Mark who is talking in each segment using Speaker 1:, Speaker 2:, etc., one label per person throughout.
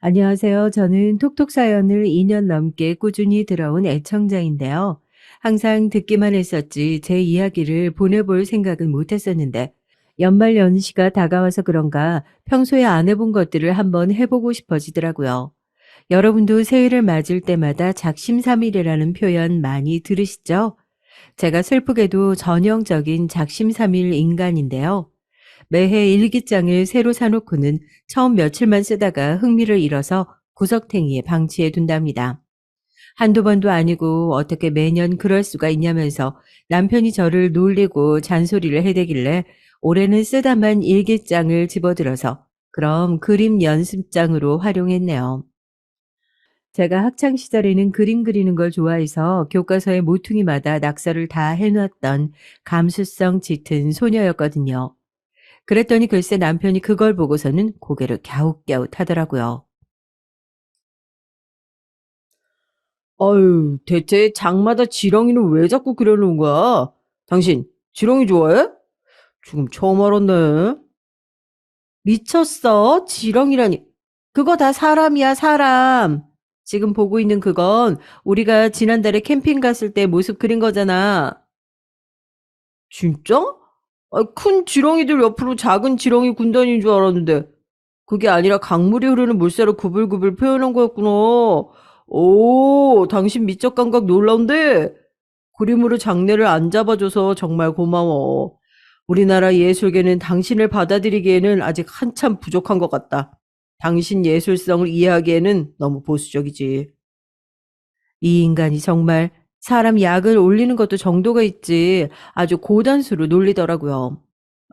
Speaker 1: 안녕하세요. 저는 톡톡 사연을 2년 넘게 꾸준히 들어온 애청자인데요. 항상 듣기만 했었지 제 이야기를 보내볼 생각은 못 했었는데 연말 연시가 다가와서 그런가 평소에 안 해본 것들을 한번 해보고 싶어지더라고요. 여러분도 새해를 맞을 때마다 작심삼일이라는 표현 많이 들으시죠? 제가 슬프게도 전형적인 작심삼일 인간인데요. 매해 일기장을 새로 사놓고는 처음 며칠만 쓰다가 흥미를 잃어서 구석탱이에 방치해 둔답니다. 한두 번도 아니고 어떻게 매년 그럴 수가 있냐면서 남편이 저를 놀리고 잔소리를 해대길래 올해는 쓰다만 일기장을 집어들어서 그럼 그림 연습장으로 활용했네요. 제가 학창 시절에는 그림 그리는 걸 좋아해서 교과서에 모퉁이마다 낙서를 다 해놨던 감수성 짙은 소녀였거든요. 그랬더니 글쎄 남편이 그걸 보고서는 고개를 갸웃갸웃 하더라고요.
Speaker 2: 아유, 대체 장마다 지렁이는 왜 자꾸 그려놓은 거야? 당신, 지렁이 좋아해? 지금 처음 알았네.
Speaker 1: 미쳤어? 지렁이라니. 그거 다 사람이야, 사람. 지금 보고 있는 그건 우리가 지난달에 캠핑 갔을 때 모습 그린 거잖아.
Speaker 2: 진짜? 아, 큰 지렁이들 옆으로 작은 지렁이 군단인 줄 알았는데, 그게 아니라 강물이 흐르는 물살을 구불구불 표현한 거였구나. 오, 당신 미적 감각 놀라운데? 그림으로 장르를 안 잡아줘서 정말 고마워. 우리나라 예술계는 당신을 받아들이기에는 아직 한참 부족한 것 같다. 당신 예술성을 이해하기에는 너무 보수적이지.
Speaker 1: 이 인간이 정말 사람 약을 올리는 것도 정도가 있지 아주 고단수로 놀리더라고요.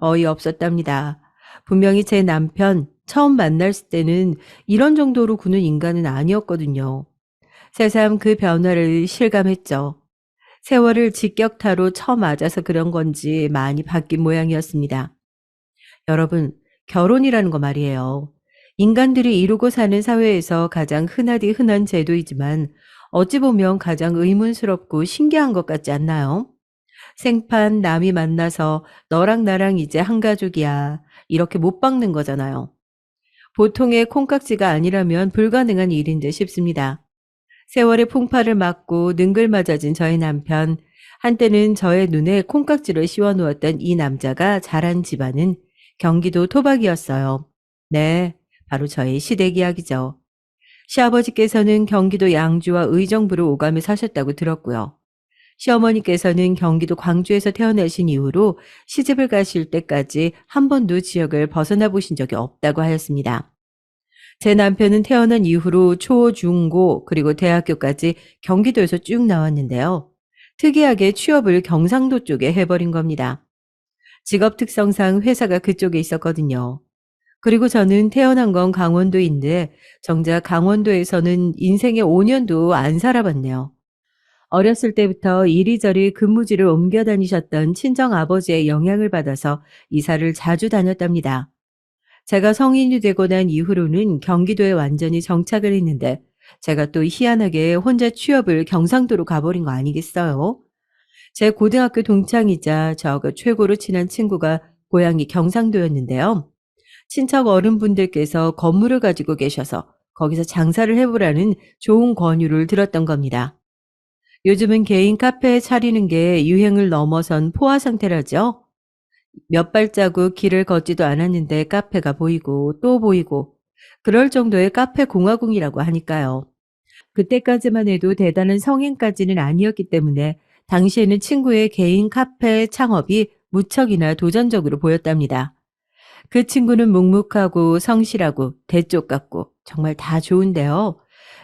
Speaker 1: 어이없었답니다. 분명히 제 남편 처음 만났을 때는 이런 정도로 구는 인간은 아니었거든요. 새삼 그 변화를 실감했죠. 세월을 직격타로 쳐맞아서 그런 건지 많이 바뀐 모양이었습니다. 여러분, 결혼이라는 거 말이에요. 인간들이 이루고 사는 사회에서 가장 흔하디 흔한 제도이지만 어찌 보면 가장 의문스럽고 신기한 것 같지 않나요? 생판 남이 만나서 너랑 나랑 이제 한 가족이야. 이렇게 못 박는 거잖아요. 보통의 콩깍지가 아니라면 불가능한 일인데 싶습니다. 세월의 풍파를 맞고 능글맞아진 저의 남편, 한때는 저의 눈에 콩깍지를 씌워놓았던 이 남자가 자란 집안은 경기도 토박이었어요. 네, 바로 저의 시댁 이야기죠. 시아버지께서는 경기도 양주와 의정부로 오가며 사셨다고 들었고요. 시어머니께서는 경기도 광주에서 태어나신 이후로 시집을 가실 때까지 한 번도 지역을 벗어나 보신 적이 없다고 하였습니다. 제 남편은 태어난 이후로 초, 중, 고, 그리고 대학교까지 경기도에서 쭉 나왔는데요. 특이하게 취업을 경상도 쪽에 해버린 겁니다. 직업 특성상 회사가 그쪽에 있었거든요. 그리고 저는 태어난 건 강원도인데 정작 강원도에서는 인생의 5년도 안 살아봤네요. 어렸을 때부터 이리저리 근무지를 옮겨 다니셨던 친정 아버지의 영향을 받아서 이사를 자주 다녔답니다. 제가 성인이 되고 난 이후로는 경기도에 완전히 정착을 했는데 제가 또 희한하게 혼자 취업을 경상도로 가버린 거 아니겠어요? 제 고등학교 동창이자 저하고 최고로 친한 친구가 고향이 경상도였는데요. 친척 어른분들께서 건물을 가지고 계셔서 거기서 장사를 해보라는 좋은 권유를 들었던 겁니다. 요즘은 개인 카페 차리는 게 유행을 넘어선 포화 상태라죠. 몇 발자국 길을 걷지도 않았는데 카페가 보이고 또 보이고 그럴 정도의 카페 공화국이라고 하니까요. 그때까지만 해도 대단한 성인까지는 아니었기 때문에 당시에는 친구의 개인 카페 창업이 무척이나 도전적으로 보였답니다. 그 친구는 묵묵하고 성실하고 대쪽 같고 정말 다 좋은데요.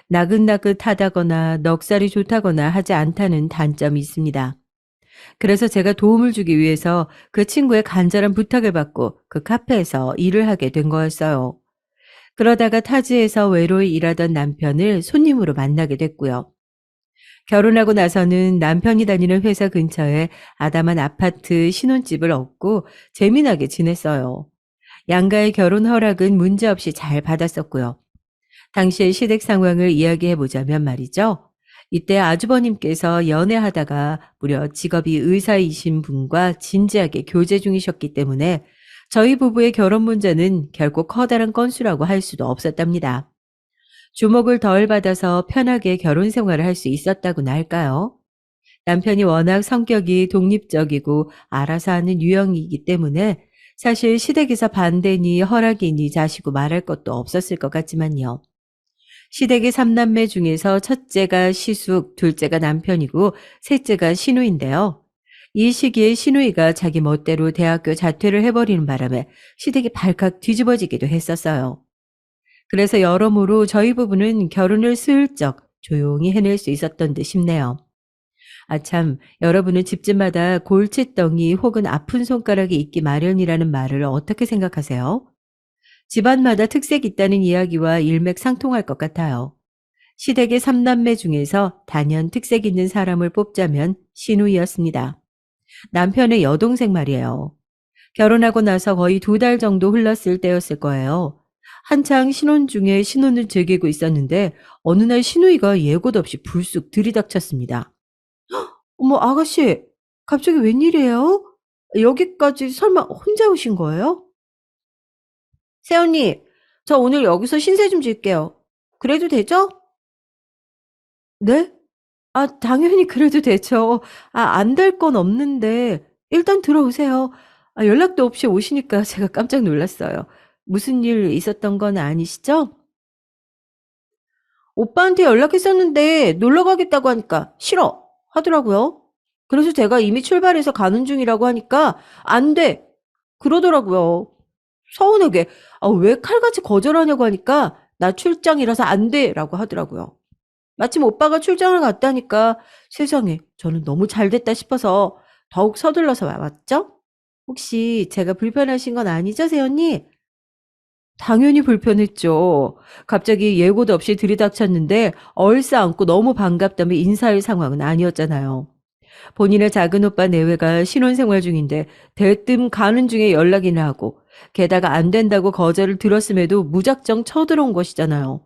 Speaker 1: 나긋나긋하다거나 넉살이 좋다거나 하지 않다는 단점이 있습니다. 그래서 제가 도움을 주기 위해서 그 친구의 간절한 부탁을 받고 그 카페에서 일을 하게 된 거였어요. 그러다가 타지에서 외로이 일하던 남편을 손님으로 만나게 됐고요. 결혼하고 나서는 남편이 다니는 회사 근처에 아담한 아파트 신혼집을 얻고 재미나게 지냈어요. 양가의 결혼 허락은 문제없이 잘 받았었고요. 당시의 시댁 상황을 이야기해 보자면 말이죠. 이때 아주버님께서 연애하다가 무려 직업이 의사이신 분과 진지하게 교제 중이셨기 때문에 저희 부부의 결혼 문제는 결코 커다란 건수라고 할 수도 없었답니다. 주목을 덜 받아서 편하게 결혼 생활을 할 수 있었다고나 할까요? 남편이 워낙 성격이 독립적이고 알아서 하는 유형이기 때문에 사실 시댁에서 반대니 허락이니 자시고 말할 것도 없었을 것 같지만요. 시댁의 3남매 중에서 첫째가 시숙, 둘째가 남편이고 셋째가 시누이인데요. 이 시기에 시누이가 자기 멋대로 대학교 자퇴를 해버리는 바람에 시댁이 발칵 뒤집어지기도 했었어요. 그래서 여러모로 저희 부부는 결혼을 슬쩍 조용히 해낼 수 있었던 듯 싶네요. 아참, 여러분은 집집마다 골칫덩이 혹은 아픈 손가락이 있기 마련이라는 말을 어떻게 생각하세요? 집안마다 특색이 있다는 이야기와 일맥상통할 것 같아요. 시댁의 3남매 중에서 단연 특색 있는 사람을 뽑자면 신우이였습니다. 남편의 여동생 말이에요. 결혼하고 나서 거의 2달 정도 흘렀을 때였을 거예요. 한창 신혼 중에 신혼을 즐기고 있었는데 어느 날 신우이가 예고도 없이 불쑥 들이닥쳤습니다. 어머, 아가씨, 갑자기 웬일이에요? 여기까지 설마 혼자 오신 거예요? 새언니, 저 오늘 여기서 신세 좀 질게요. 그래도 되죠? 네? 아, 당연히 그래도 되죠. 안 될 건 없는데, 일단 들어오세요. 연락도 없이 오시니까 제가 깜짝 놀랐어요. 무슨 일 있었던 건 아니시죠? 오빠한테 연락했었는데 놀러 가겠다고 하니까 싫어 하더라고요. 그래서 제가 이미 출발해서 가는 중이라고 하니까 안 돼. 그러더라고요. 서운하게 왜 칼같이 거절하냐고 하니까 나 출장이라서 안 돼라고 하더라고요. 마침 오빠가 출장을 갔다니까 세상에 저는 너무 잘 됐다 싶어서 더욱 서둘러서 왔죠? 혹시 제가 불편하신 건 아니죠, 세연님? 당연히 불편했죠. 갑자기 예고도 없이 들이닥쳤는데 얼싸안고 너무 반갑다며 인사할 상황은 아니었잖아요. 본인의 작은 오빠 내외가 신혼생활 중인데 대뜸 가는 중에 연락이나 하고 게다가 안 된다고 거절을 들었음에도 무작정 쳐들어온 것이잖아요.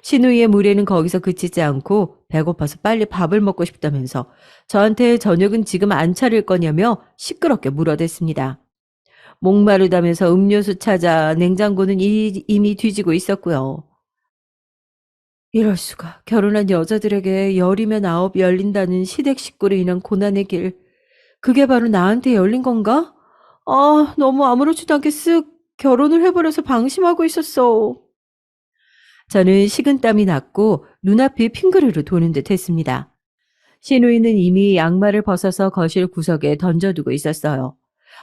Speaker 1: 신우이의 무례는 거기서 그치지 않고 배고파서 빨리 밥을 먹고 싶다면서 저한테 저녁은 지금 안 차릴 거냐며 시끄럽게 물어댔습니다. 목마르다면서 음료수 찾아 냉장고는 이미 뒤지고 있었고요. 이럴 수가. 결혼한 여자들에게 열이면 아홉 열린다는 시댁 식구로 인한 고난의 길. 그게 바로 나한테 열린 건가? 너무 아무렇지도 않게 쓱 결혼을 해버려서 방심하고 있었어. 저는 식은땀이 났고 눈앞이 핑그르르 도는 듯 했습니다. 시누이는 이미 양말을 벗어서 거실 구석에 던져두고 있었어요.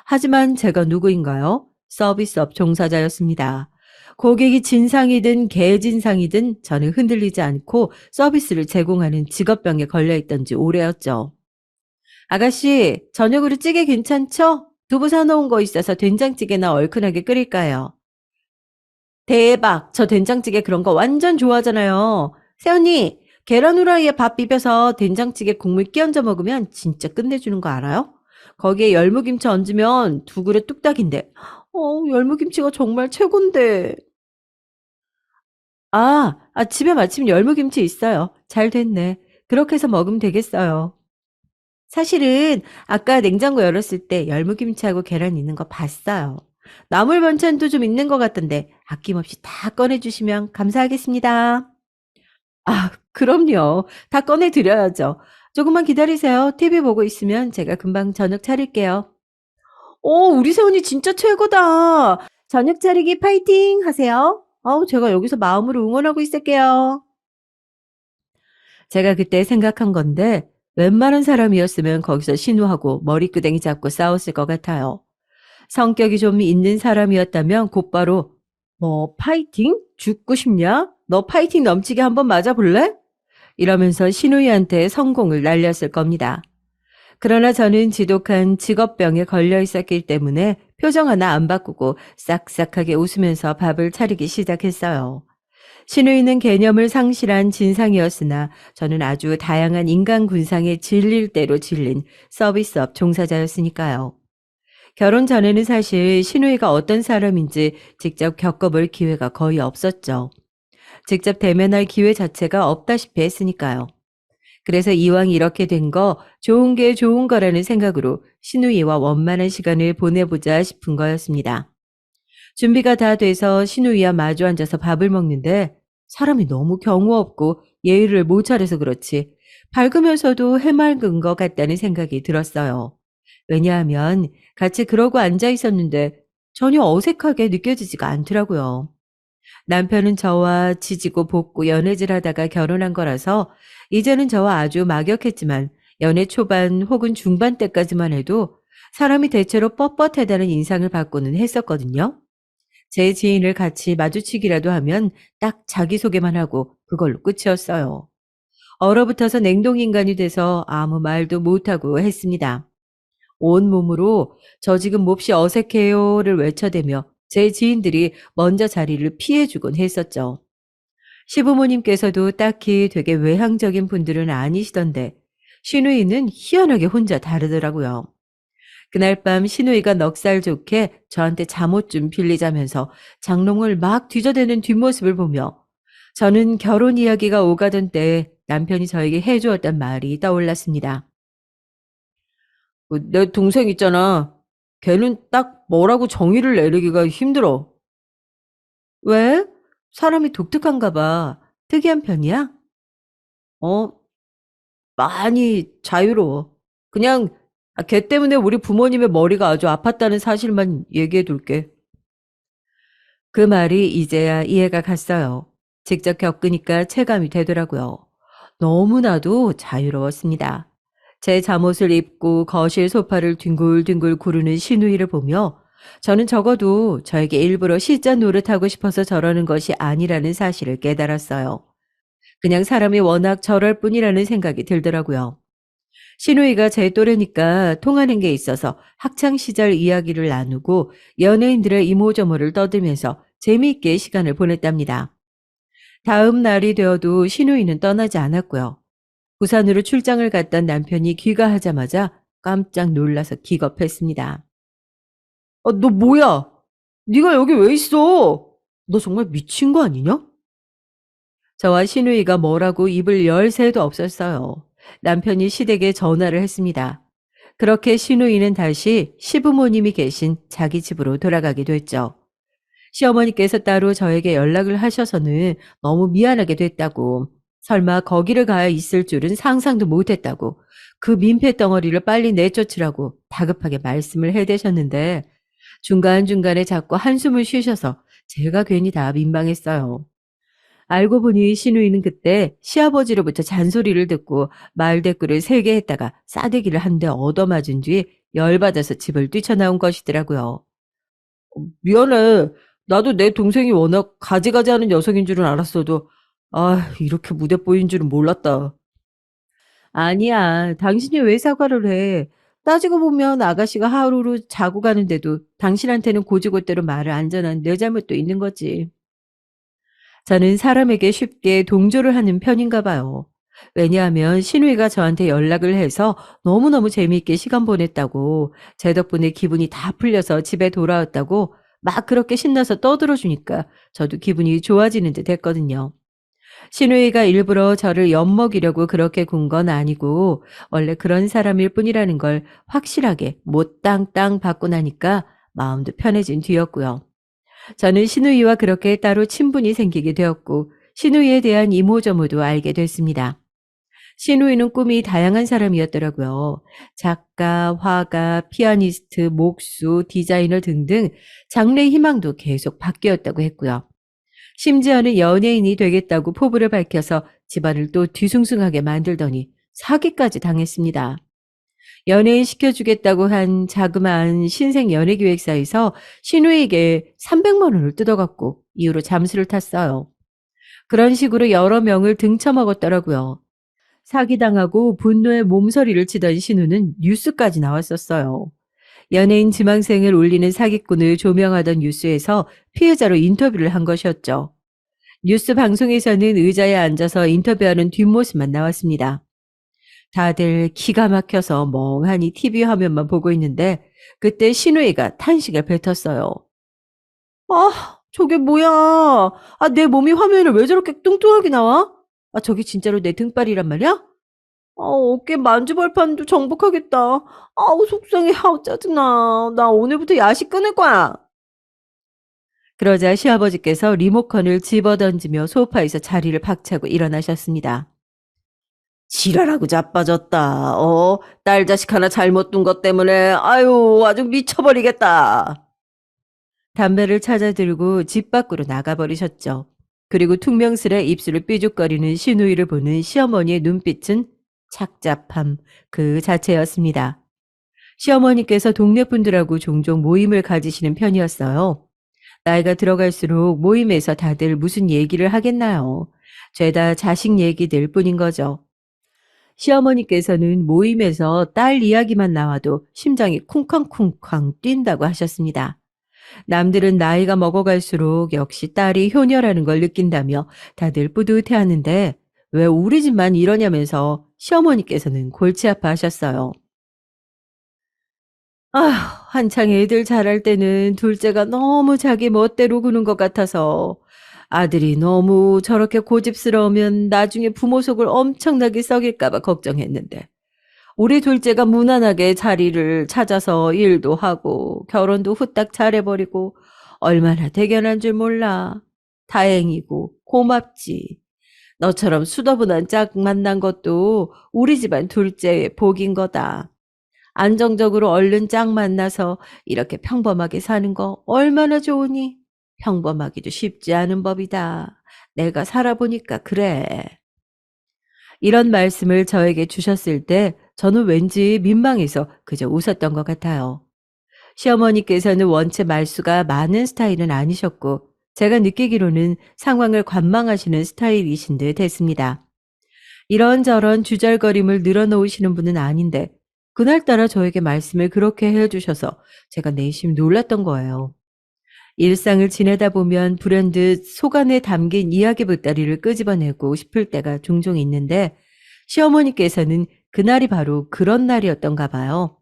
Speaker 1: 하지만 제가 누구인가요? 서비스업 종사자였습니다. 고객이 진상이든 개진상이든 저는 흔들리지 않고 서비스를 제공하는 직업병에 걸려있던 지 오래였죠. 아가씨, 저녁으로 찌개 괜찮죠? 두부 사놓은 거 있어서 된장찌개나 얼큰하게 끓일까요? 대박! 저 된장찌개 그런 거 완전 좋아하잖아요. 새언니, 계란 후라이에 밥 비벼서 된장찌개 국물 끼얹어 먹으면 진짜 끝내주는 거 알아요? 거기에 열무김치 얹으면 두 그릇 뚝딱인데. 열무김치가 정말 최곤데. 집에 마침 열무김치 있어요. 잘 됐네. 그렇게 해서 먹으면 되겠어요. 사실은 아까 냉장고 열었을 때 열무김치하고 계란 있는 거 봤어요. 나물 반찬도 좀 있는 것 같던데 아낌없이 다 꺼내주시면 감사하겠습니다. 그럼요. 다 꺼내드려야죠. 조금만 기다리세요. TV 보고 있으면 제가 금방 저녁 차릴게요. 우리 세훈이 진짜 최고다. 저녁 차리기 파이팅 하세요. 제가 여기서 마음으로 응원하고 있을게요. 제가 그때 생각한 건데 웬만한 사람이었으면 거기서 신우하고 머리끄댕이 잡고 싸웠을 것 같아요. 성격이 좀 있는 사람이었다면 곧바로 뭐 파이팅? 죽고 싶냐? 너 파이팅 넘치게 한번 맞아볼래? 이러면서 신우이한테 성공을 날렸을 겁니다. 그러나 저는 지독한 직업병에 걸려 있었기 때문에 표정 하나 안 바꾸고 싹싹하게 웃으면서 밥을 차리기 시작했어요. 신우이는 개념을 상실한 진상이었으나 저는 아주 다양한 인간 군상에 질릴 대로 질린 서비스업 종사자였으니까요. 결혼 전에는 사실 신우이가 어떤 사람인지 직접 겪어볼 기회가 거의 없었죠. 직접 대면할 기회 자체가 없다시피 했으니까요. 그래서 이왕 이렇게 된 거 좋은 게 좋은 거라는 생각으로 신우이와 원만한 시간을 보내보자 싶은 거였습니다. 준비가 다 돼서 신우이와 마주 앉아서 밥을 먹는데 사람이 너무 경우 없고 예의를 못 차려서 그렇지 밝으면서도 해맑은 것 같다는 생각이 들었어요. 왜냐하면 같이 그러고 앉아 있었는데 전혀 어색하게 느껴지지가 않더라고요. 남편은 저와 지지고 볶고 연애질 하다가 결혼한 거라서 이제는 저와 아주 막역했지만 연애 초반 혹은 중반 때까지만 해도 사람이 대체로 뻣뻣하다는 인상을 받고는 했었거든요. 제 지인을 같이 마주치기라도 하면 딱 자기소개만 하고 그걸로 끝이었어요. 얼어붙어서 냉동인간이 돼서 아무 말도 못하고 했습니다. 온몸으로 "저 지금 몹시 어색해요."를 외쳐대며 제 지인들이 먼저 자리를 피해주곤 했었죠. 시부모님께서도 딱히 되게 외향적인 분들은 아니시던데 시누이는 희한하게 혼자 다르더라고요. 그날 밤 시누이가 넉살 좋게 저한테 잠옷 좀 빌리자면서 장롱을 막 뒤져대는 뒷모습을 보며 저는 결혼 이야기가 오가던 때에 남편이 저에게 해 주었던 말이 떠올랐습니다.
Speaker 2: 내 동생 있잖아. 걔는 딱 뭐라고 정의를 내리기가 힘들어.
Speaker 1: "왜? 사람이 독특한가 봐. 특이한 편이야?"
Speaker 2: 어, 많이 자유로워. 그냥 걔 때문에 우리 부모님의 머리가 아주 아팠다는 사실만 얘기해 둘게.
Speaker 1: 그 말이 이제야 이해가 갔어요. 직접 겪으니까 체감이 되더라고요. 너무나도 자유로웠습니다. 제 잠옷을 입고 거실 소파를 뒹굴뒹굴 구르는 시누이를 보며 저는 적어도 저에게 일부러 시자 노릇하고 싶어서 저러는 것이 아니라는 사실을 깨달았어요. 그냥 사람이 워낙 저럴 뿐이라는 생각이 들더라고요. 시누이가 제 또래니까 통하는 게 있어서 학창 시절 이야기를 나누고 연예인들의 이모저모를 떠들면서 재미있게 시간을 보냈답니다. 다음 날이 되어도 시누이는 떠나지 않았고요. 부산으로 출장을 갔던 남편이 귀가하자마자 깜짝 놀라서 기겁했습니다.
Speaker 2: 너 뭐야? 네가 여기 왜 있어? 너 정말 미친 거 아니냐?
Speaker 1: 저와 시누이가 뭐라고 입을 열 새도 없었어요. 남편이 시댁에 전화를 했습니다. 그렇게 시누이는 다시 시부모님이 계신 자기 집으로 돌아가게 됐죠. 시어머니께서 따로 저에게 연락을 하셔서는 너무 미안하게 됐다고, 설마 거기를 가 있을 줄은 상상도 못했다고, 그 민폐 덩어리를 빨리 내쫓으라고 다급하게 말씀을 해대셨는데 중간중간에 자꾸 한숨을 쉬셔서 제가 괜히 다 민망했어요. 알고 보니 시누이는 그때 시아버지로부터 잔소리를 듣고 말대꾸를 3개 했다가 싸대기를 한 대 얻어맞은 뒤 열받아서 집을 뛰쳐나온 것이더라고요.
Speaker 2: 미안해. 나도 내 동생이 워낙 가지가지하는 녀석인 줄은 알았어도 이렇게 무대뽀인 줄은 몰랐다.
Speaker 1: 아니야. 당신이 왜 사과를 해? 따지고 보면 아가씨가 하루로 자고 가는데도 당신한테는 고지고대로 말을 안 전한 내 잘못도 있는 거지. 저는 사람에게 쉽게 동조를 하는 편인가 봐요. 왜냐하면 신우이가 저한테 연락을 해서 너무너무 재미있게 시간 보냈다고, 제 덕분에 기분이 다 풀려서 집에 돌아왔다고 막 그렇게 신나서 떠들어 주니까 저도 기분이 좋아지는 듯 했거든요. 신우이가 일부러 저를 엿먹이려고 그렇게 군 건 아니고 원래 그런 사람일 뿐이라는 걸 확실하게 못 땅땅 받고 나니까 마음도 편해진 뒤였고요. 저는 신우이와 그렇게 따로 친분이 생기게 되었고 신우이에 대한 이모저모도 알게 됐습니다. 신우이는 꿈이 다양한 사람이었더라고요. 작가, 화가, 피아니스트, 목수, 디자이너 등등 장래 희망도 계속 바뀌었다고 했고요. 심지어는 연예인이 되겠다고 포부를 밝혀서 집안을 또 뒤숭숭하게 만들더니 사기까지 당했습니다. 연예인 시켜주겠다고 한 자그마한 신생 연예기획사에서 신우에게 300만 원을 뜯어갔고 이후로 잠수를 탔어요. 그런 식으로 여러 명을 등쳐먹었더라고요. 사기당하고 분노의 몸서리를 치던 신우는 뉴스까지 나왔었어요. 연예인 지망생을 올리는 사기꾼을 조명하던 뉴스에서 피해자로 인터뷰를 한 것이었죠. 뉴스 방송에서는 의자에 앉아서 인터뷰하는 뒷모습만 나왔습니다. 다들 기가 막혀서 멍하니 TV 화면만 보고 있는데 그때 신우이가 탄식을 뱉었어요.
Speaker 2: 저게 뭐야? 내 몸이 화면에 왜 저렇게 뚱뚱하게 나와? 저게 진짜로 내 등발이란 말이야? 어깨 만주벌판도 정복하겠다. 속상해. 짜증나. 나 오늘부터 야식 끊을 거야.
Speaker 1: 그러자 시아버지께서 리모컨을 집어던지며 소파에서 자리를 박차고 일어나셨습니다.
Speaker 2: 지랄하고 자빠졌다. 딸 자식 하나 잘못 둔 것 때문에 아유 아주 미쳐버리겠다.
Speaker 1: 담배를 찾아 들고 집 밖으로 나가버리셨죠. 그리고 퉁명스레 입술을 삐죽거리는 시누이를 보는 시어머니의 눈빛은 착잡함 그 자체였습니다. 시어머니께서 동네 분들하고 종종 모임을 가지시는 편이었어요. 나이가 들어갈수록 모임에서 다들 무슨 얘기를 하겠나요? 죄다 자식 얘기들 뿐인 거죠. 시어머니께서는 모임에서 딸 이야기만 나와도 심장이 쿵쾅쿵쾅 뛴다고 하셨습니다. 남들은 나이가 먹어갈수록 역시 딸이 효녀라는 걸 느낀다며 다들 뿌듯해하는데 왜 우리 집만 이러냐면서 시어머니께서는 골치 아파하셨어요. 아휴, 한창 애들 자랄 때는 둘째가 너무 자기 멋대로 구는 것 같아서 아들이 너무 저렇게 고집스러우면 나중에 부모 속을 엄청나게 썩일까 봐 걱정했는데 우리 둘째가 무난하게 자리를 찾아서 일도 하고 결혼도 후딱 잘해버리고 얼마나 대견한 줄 몰라. 다행이고 고맙지. 너처럼 수더분한 짝 만난 것도 우리 집안 둘째의 복인 거다. 안정적으로 얼른 짝 만나서 이렇게 평범하게 사는 거 얼마나 좋으니? 평범하기도 쉽지 않은 법이다. 내가 살아보니까 그래. 이런 말씀을 저에게 주셨을 때 저는 왠지 민망해서 그저 웃었던 것 같아요. 시어머니께서는 원체 말수가 많은 스타일은 아니셨고 제가 느끼기로는 상황을 관망하시는 스타일이신 듯 했습니다. 이런저런 주절거림을 늘어놓으시는 분은 아닌데 그날따라 저에게 말씀을 그렇게 해주셔서 제가 내심 놀랐던 거예요. 일상을 지내다 보면 불현듯 속 안에 담긴 이야기 보따리를 끄집어내고 싶을 때가 종종 있는데 시어머니께서는 그날이 바로 그런 날이었던가 봐요.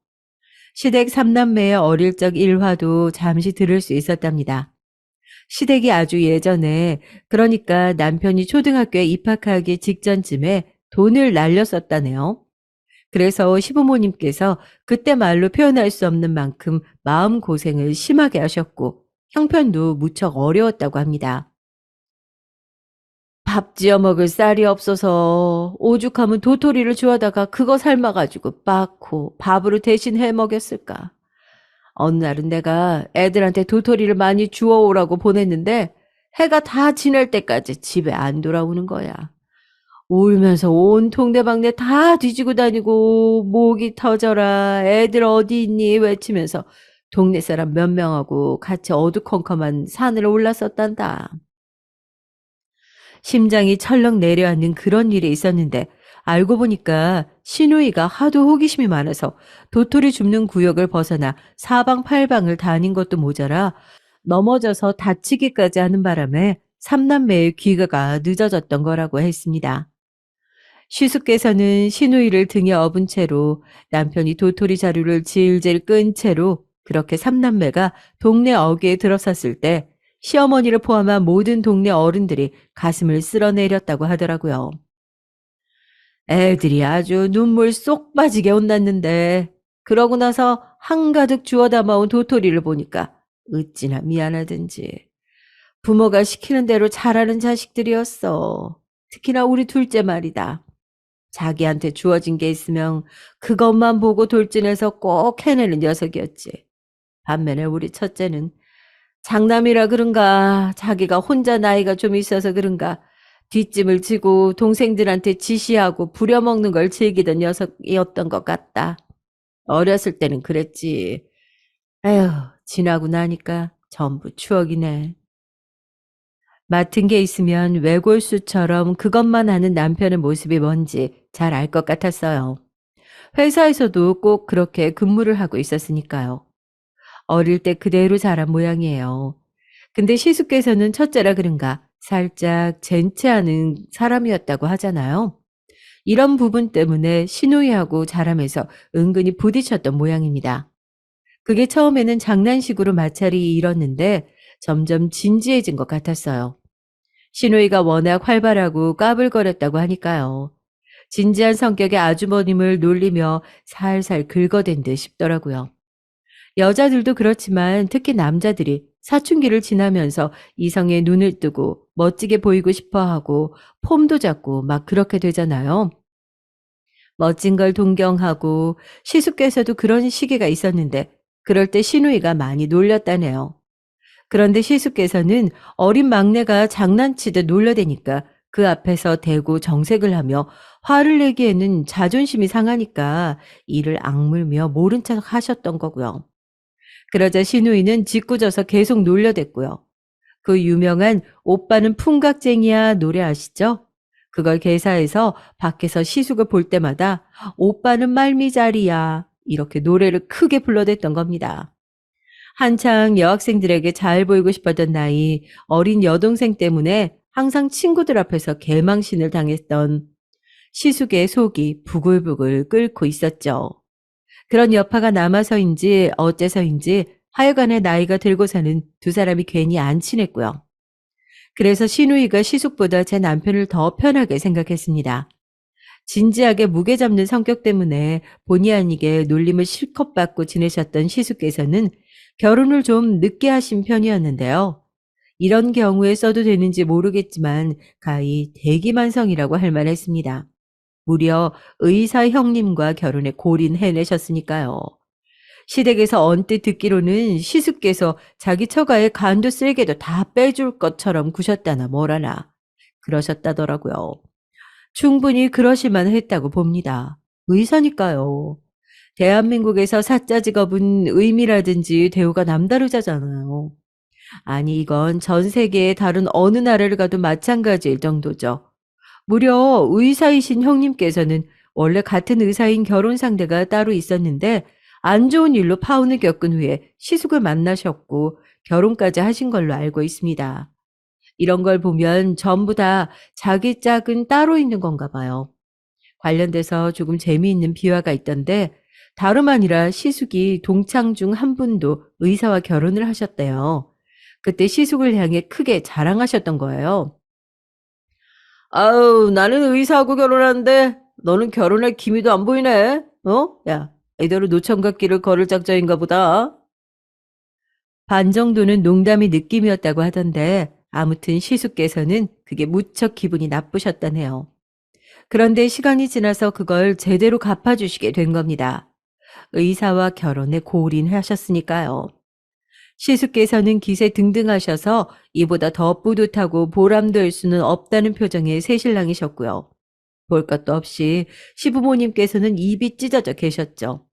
Speaker 1: 시댁 삼남매의 어릴 적 일화도 잠시 들을 수 있었답니다. 시댁이 아주 예전에 그러니까 남편이 초등학교에 입학하기 직전쯤에 돈을 날렸었다네요. 그래서 시부모님께서 그때 말로 표현할 수 없는 만큼 마음고생을 심하게 하셨고 형편도 무척 어려웠다고 합니다. 밥 지어 먹을 쌀이 없어서 오죽하면 도토리를 주워다가 그거 삶아가지고 빻고 밥으로 대신 해 먹였을까. 어느 날은 내가 애들한테 도토리를 많이 주워오라고 보냈는데 해가 다 지날 때까지 집에 안 돌아오는 거야. 울면서 온 동네방네 다 뒤지고 다니고 목이 터져라 애들 어디 있니 외치면서 동네 사람 몇 명하고 같이 어두컴컴한 산을 올랐었단다. 심장이 철렁 내려앉는 그런 일이 있었는데 알고 보니까 시누이가 하도 호기심이 많아서 도토리 줍는 구역을 벗어나 사방팔방을 다닌 것도 모자라 넘어져서 다치기까지 하는 바람에 삼남매의 귀가가 늦어졌던 거라고 했습니다. 시숙께서는 시누이를 등에 업은 채로 남편이 도토리 자루를 질질 끈 채로 그렇게 삼남매가 동네 어귀에 들어섰을 때 시어머니를 포함한 모든 동네 어른들이 가슴을 쓸어내렸다고 하더라고요. 애들이 아주 눈물 쏙 빠지게 혼났는데 그러고 나서 한가득 주워 담아온 도토리를 보니까 어찌나 미안하든지. 부모가 시키는 대로 잘하는 자식들이었어. 특히나 우리 둘째 말이다. 자기한테 주어진 게 있으면 그것만 보고 돌진해서 꼭 해내는 녀석이었지. 반면에 우리 첫째는 장남이라 그런가 자기가 혼자 나이가 좀 있어서 그런가 뒷짐을 지고 동생들한테 지시하고 부려먹는 걸 즐기던 녀석이었던 것 같다. 어렸을 때는 그랬지. 에휴, 지나고 나니까 전부 추억이네. 맡은 게 있으면 외골수처럼 그것만 하는 남편의 모습이 뭔지 잘 알 것 같았어요. 회사에서도 꼭 그렇게 근무를 하고 있었으니까요. 어릴 때 그대로 자란 모양이에요. 근데 시숙께서는 첫째라 그런가 살짝 젠체하는 사람이었다고 하잖아요. 이런 부분 때문에 시누이하고 자라면서 은근히 부딪혔던 모양입니다. 그게 처음에는 장난식으로 마찰이 일었는데 점점 진지해진 것 같았어요. 시누이가 워낙 활발하고 까불거렸다고 하니까요. 진지한 성격의 아주버님을 놀리며 살살 긁어댄 듯 싶더라고요. 여자들도 그렇지만 특히 남자들이 사춘기를 지나면서 이성의 눈을 뜨고 멋지게 보이고 싶어 하고 폼도 잡고 막 그렇게 되잖아요. 멋진 걸 동경하고 시숙께서도 그런 시기가 있었는데 그럴 때 시누이가 많이 놀렸다네요. 그런데 시숙께서는 어린 막내가 장난치듯 놀려대니까 그 앞에서 대고 정색을 하며 화를 내기에는 자존심이 상하니까 이를 악물며 모른 척 하셨던 거고요. 그러자 시누이는 짓궂어서 계속 놀려댔고요. 그 유명한 오빠는 풍각쟁이야 노래 아시죠? 그걸 개사해서 밖에서 시숙을 볼 때마다 오빠는 말미잘이야 이렇게 노래를 크게 불러댔던 겁니다. 한창 여학생들에게 잘 보이고 싶었던 나이 어린 여동생 때문에 항상 친구들 앞에서 개망신을 당했던 시숙의 속이 부글부글 끓고 있었죠. 그런 여파가 남아서인지 어째서인지 하여간에 나이가 들고서는 두 사람이 괜히 안 친했고요. 그래서 시누이가 시숙보다 제 남편을 더 편하게 생각했습니다. 진지하게 무게 잡는 성격 때문에 본의 아니게 놀림을 실컷 받고 지내셨던 시숙께서는 결혼을 좀 늦게 하신 편이었는데요. 이런 경우에 써도 되는지 모르겠지만 가히 대기만성이라고 할 만했습니다. 무려 의사 형님과 결혼에 골인해내셨으니까요. 시댁에서 언뜻 듣기로는 시숙께서 자기 처가에 간도 쓸개도 다 빼줄 것처럼 구셨다나 뭐라나 그러셨다더라고요. 충분히 그러실만 했다고 봅니다. 의사니까요. 대한민국에서 사자 직업은 의미라든지 대우가 남다르잖아요. 아니 이건 전 세계의 다른 어느 나라를 가도 마찬가지일 정도죠. 무려 의사이신 형님께서는 원래 같은 의사인 결혼 상대가 따로 있었는데 안 좋은 일로 파혼을 겪은 후에 시숙을 만나셨고 결혼까지 하신 걸로 알고 있습니다. 이런 걸 보면 전부 다 자기 짝은 따로 있는 건가 봐요. 관련돼서 조금 재미있는 비화가 있던데 다름 아니라 시숙이 동창 중 한 분도 의사와 결혼을 하셨대요. 그때 시숙을 향해 크게 자랑하셨던 거예요.
Speaker 2: 아우, 나는 의사하고 결혼하는데 너는 결혼할 기미도 안 보이네. 어? 야, 이대로 노천각길을 걸을 작정인가 보다.
Speaker 1: 반 정도는 농담이 느낌이었다고 하던데 아무튼 시숙께서는 그게 무척 기분이 나쁘셨다네요. 그런데 시간이 지나서 그걸 제대로 갚아주시게 된 겁니다. 의사와 결혼에 골인하셨으니까요. 시숙께서는 기세 등등하셔서 이보다 더 뿌듯하고 보람될 수는 없다는 표정의 새신랑이셨고요. 볼 것도 없이 시부모님께서는 입이 찢어져 계셨죠.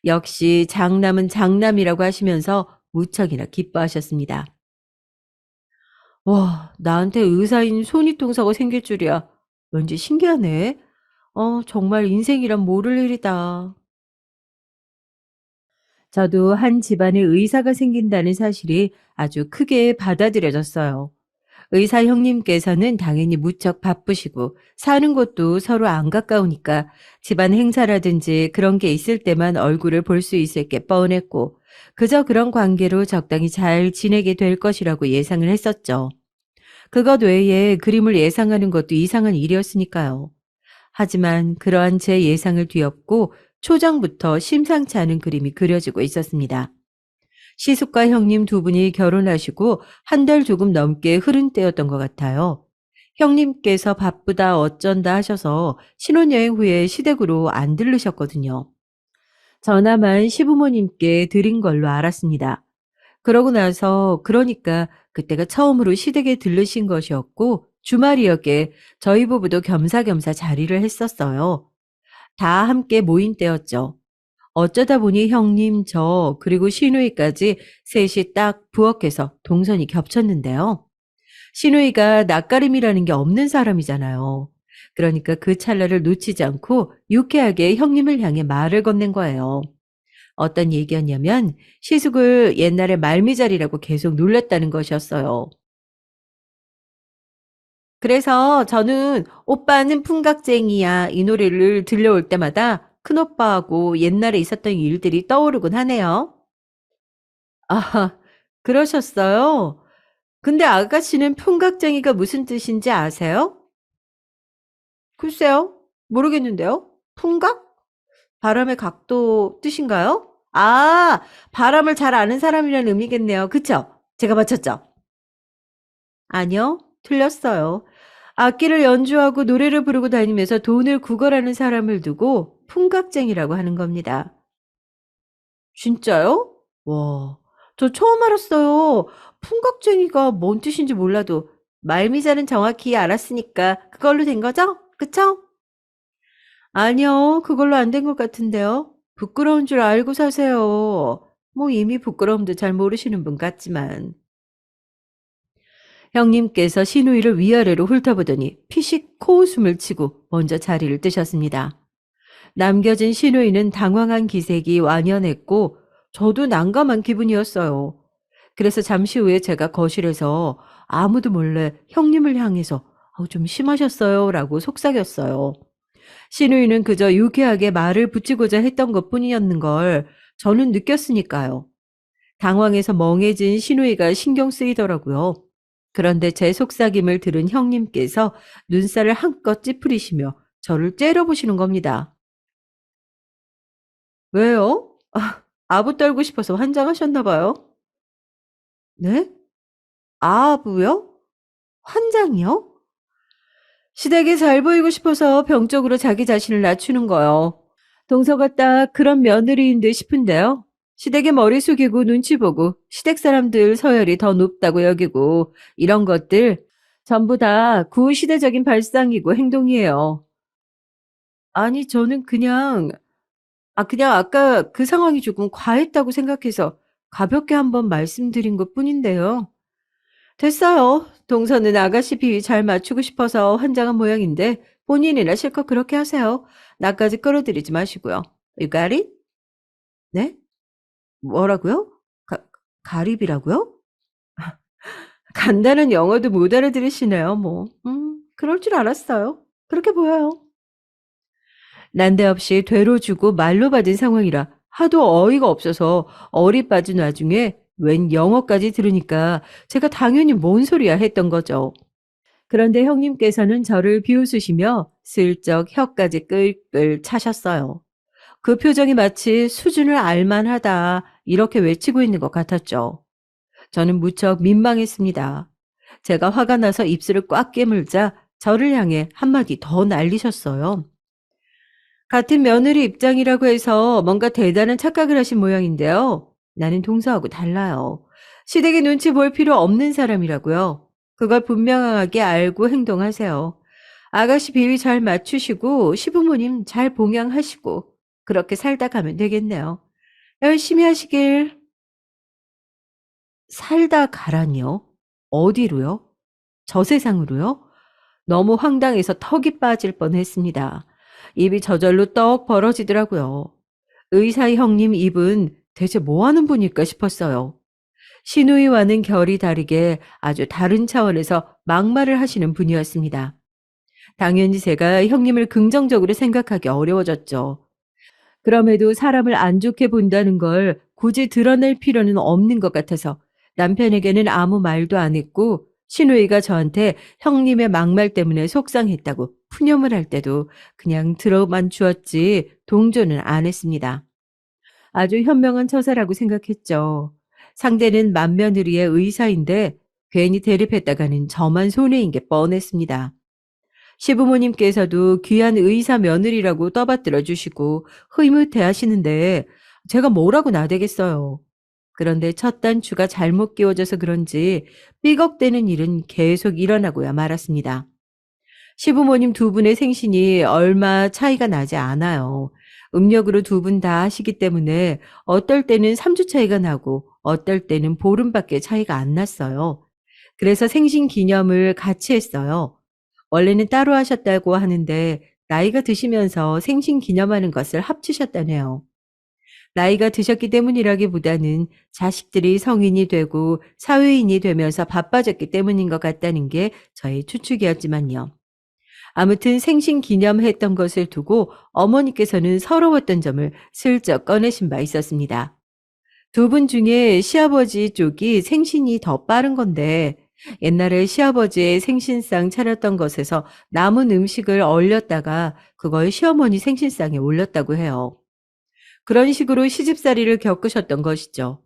Speaker 1: 역시 장남은 장남이라고 하시면서 무척이나 기뻐하셨습니다. 와, 나한테 의사인 손위통사가 생길 줄이야. 왠지 신기하네. 정말 인생이란 모를 일이다. 저도 한 집안에 의사가 생긴다는 사실이 아주 크게 받아들여졌어요. 의사 형님께서는 당연히 무척 바쁘시고 사는 곳도 서로 안 가까우니까 집안 행사라든지 그런 게 있을 때만 얼굴을 볼 수 있을 게 뻔했고 그저 그런 관계로 적당히 잘 지내게 될 것이라고 예상을 했었죠. 그것 외에 그림을 예상하는 것도 이상한 일이었으니까요. 하지만 그러한 제 예상을 뒤엎고 초장부터 심상치 않은 그림이 그려지고 있었습니다. 시숙과 형님 두 분이 결혼하시고 한 달 조금 넘게 흐른 때였던 것 같아요. 형님께서 바쁘다 어쩐다 하셔서 신혼여행 후에 시댁으로 안 들르셨거든요. 전화만 시부모님께 드린 걸로 알았습니다. 그러고 나서 그러니까 그때가 처음으로 시댁에 들르신 것이었고 주말이었기에 저희 부부도 겸사겸사 자리를 했었어요. 다 함께 모인 때였죠. 어쩌다 보니 형님, 저, 그리고 시누이까지 셋이 딱 부엌에서 동선이 겹쳤는데요. 시누이가 낯가림이라는 게 없는 사람이잖아요. 그러니까 그 찰나를 놓치지 않고 유쾌하게 형님을 향해 말을 건넨 거예요. 어떤 얘기였냐면 시숙을 옛날에 말미잘이라고 계속 놀렸다는 것이었어요. 그래서 저는 오빠는 풍각쟁이야 이 노래를 들려올 때마다 큰오빠하고 옛날에 있었던 일들이 떠오르곤 하네요. 아, 그러셨어요? 근데 아가씨는 풍각쟁이가 무슨 뜻인지 아세요? 글쎄요. 모르겠는데요. 풍각? 바람의 각도 뜻인가요? 아, 바람을 잘 아는 사람이라는 의미겠네요. 그쵸?
Speaker 2: 제가 맞췄죠? 아니요, 틀렸어요. 악기를 연주하고 노래를 부르고 다니면서 돈을 구걸하는 사람을 두고 풍각쟁이라고 하는 겁니다. 진짜요? 와, 저 처음 알았어요. 풍각쟁이가 뭔 뜻인지 몰라도 말미잘은 정확히 알았으니까 그걸로 된 거죠? 그쵸? 아니요, 그걸로 안 된 것 같은데요. 부끄러운 줄 알고 사세요. 뭐 이미 부끄러움도 잘 모르시는 분 같지만. 형님께서 시누이를 위아래로 훑어보더니 피식 코웃음을 치고 먼저 자리를 뜨셨습니다. 남겨진 시누이는 당황한 기색이 완연했고 저도 난감한 기분이었어요. 그래서 잠시 후에 제가 거실에서 아무도 몰래 형님을 향해서 좀 심하셨어요 라고 속삭였어요. 시누이는 그저 유쾌하게 말을 붙이고자 했던 것뿐이었는 걸 저는 느꼈으니까요. 당황해서 멍해진 시누이가 신경 쓰이더라고요. 그런데 제 속삭임을 들은 형님께서 눈살을 한껏 찌푸리시며 저를 째려보시는 겁니다. 왜요? 아부 떨고 싶어서 환장하셨나 봐요. 네? 아부요? 환장이요? 시댁에 잘 보이고 싶어서 병적으로 자기 자신을 낮추는 거요. 동서가 딱 그런 며느리인 듯 싶은데요. 시댁에 머리 숙이고 눈치 보고 시댁 사람들 서열이 더 높다고 여기고 이런 것들 전부 다 구시대적인 발상이고 행동이에요. 아니 저는 그냥 아까 그 상황이 조금 과했다고 생각해서 가볍게 한번 말씀드린 것뿐인데요. 됐어요. 동서는 아가씨 비위 잘 맞추고 싶어서 환장한 모양인데 본인이나 실컷 그렇게 하세요. 나까지 끌어들이지 마시고요. You got it? 네? 뭐라고요? 가립이라고요? 간단한 영어도 못 알아들으시네요, 뭐. 그럴 줄 알았어요. 그렇게 보여요. 난데없이 되로 주고 말로 받은 상황이라 하도 어이가 없어서 어리 빠진 와중에 웬 영어까지 들으니까 제가 당연히 뭔 소리야 했던 거죠. 그런데 형님께서는 저를 비웃으시며 슬쩍 혀까지 끌끌 차셨어요. 그 표정이 마치 수준을 알만하다 이렇게 외치고 있는 것 같았죠. 저는 무척 민망했습니다. 제가 화가 나서 입술을 꽉 깨물자 저를 향해 한마디 더 날리셨어요. 같은 며느리 입장이라고 해서 뭔가 대단한 착각을 하신 모양인데요. 나는 동서하고 달라요. 시댁의 눈치 볼 필요 없는 사람이라고요. 그걸 분명하게 알고 행동하세요. 아가씨 비위 잘 맞추시고 시부모님 잘 봉양하시고 그렇게 살다 가면 되겠네요. 열심히 하시길. 살다 가라니요? 어디로요? 저 세상으로요? 너무 황당해서 턱이 빠질 뻔했습니다. 입이 저절로 떡 벌어지더라고요. 의사 형님 입은 대체 뭐 하는 분일까 싶었어요. 시누이와는 결이 다르게 아주 다른 차원에서 막말을 하시는 분이었습니다. 당연히 제가 형님을 긍정적으로 생각하기 어려워졌죠. 그럼에도 사람을 안 좋게 본다는 걸 굳이 드러낼 필요는 없는 것 같아서 남편에게는 아무 말도 안 했고 신우이가 저한테 형님의 막말 때문에 속상했다고 푸념을 할 때도 그냥 들어만 주었지 동조는 안 했습니다. 아주 현명한 처사라고 생각했죠. 상대는 맏며느리의 의사인데 괜히 대립했다가는 저만 손해인 게 뻔했습니다. 시부모님께서도 귀한 의사 며느리라고 떠받들어 주시고 흐뭇해 하시는데 제가 뭐라고 나대겠어요. 그런데 첫 단추가 잘못 끼워져서 그런지 삐걱대는 일은 계속 일어나고야 말았습니다. 시부모님 두 분의 생신이 얼마 차이가 나지 않아요. 음력으로 두 분 다 하시기 때문에 어떨 때는 3주 차이가 나고 어떨 때는 보름밖에 차이가 안 났어요. 그래서 생신 기념을 같이 했어요. 원래는 따로 하셨다고 하는데 나이가 드시면서 생신 기념하는 것을 합치셨다네요. 나이가 드셨기 때문이라기보다는 자식들이 성인이 되고 사회인이 되면서 바빠졌기 때문인 것 같다는 게 저의 추측이었지만요. 아무튼 생신 기념했던 것을 두고 어머니께서는 서러웠던 점을 슬쩍 꺼내신 바 있었습니다. 두 분 중에 시아버지 쪽이 생신이 더 빠른 건데 옛날에 시아버지의 생신상 차렸던 것에서 남은 음식을 얼렸다가 그걸 시어머니 생신상에 올렸다고 해요. 그런 식으로 시집살이를 겪으셨던 것이죠.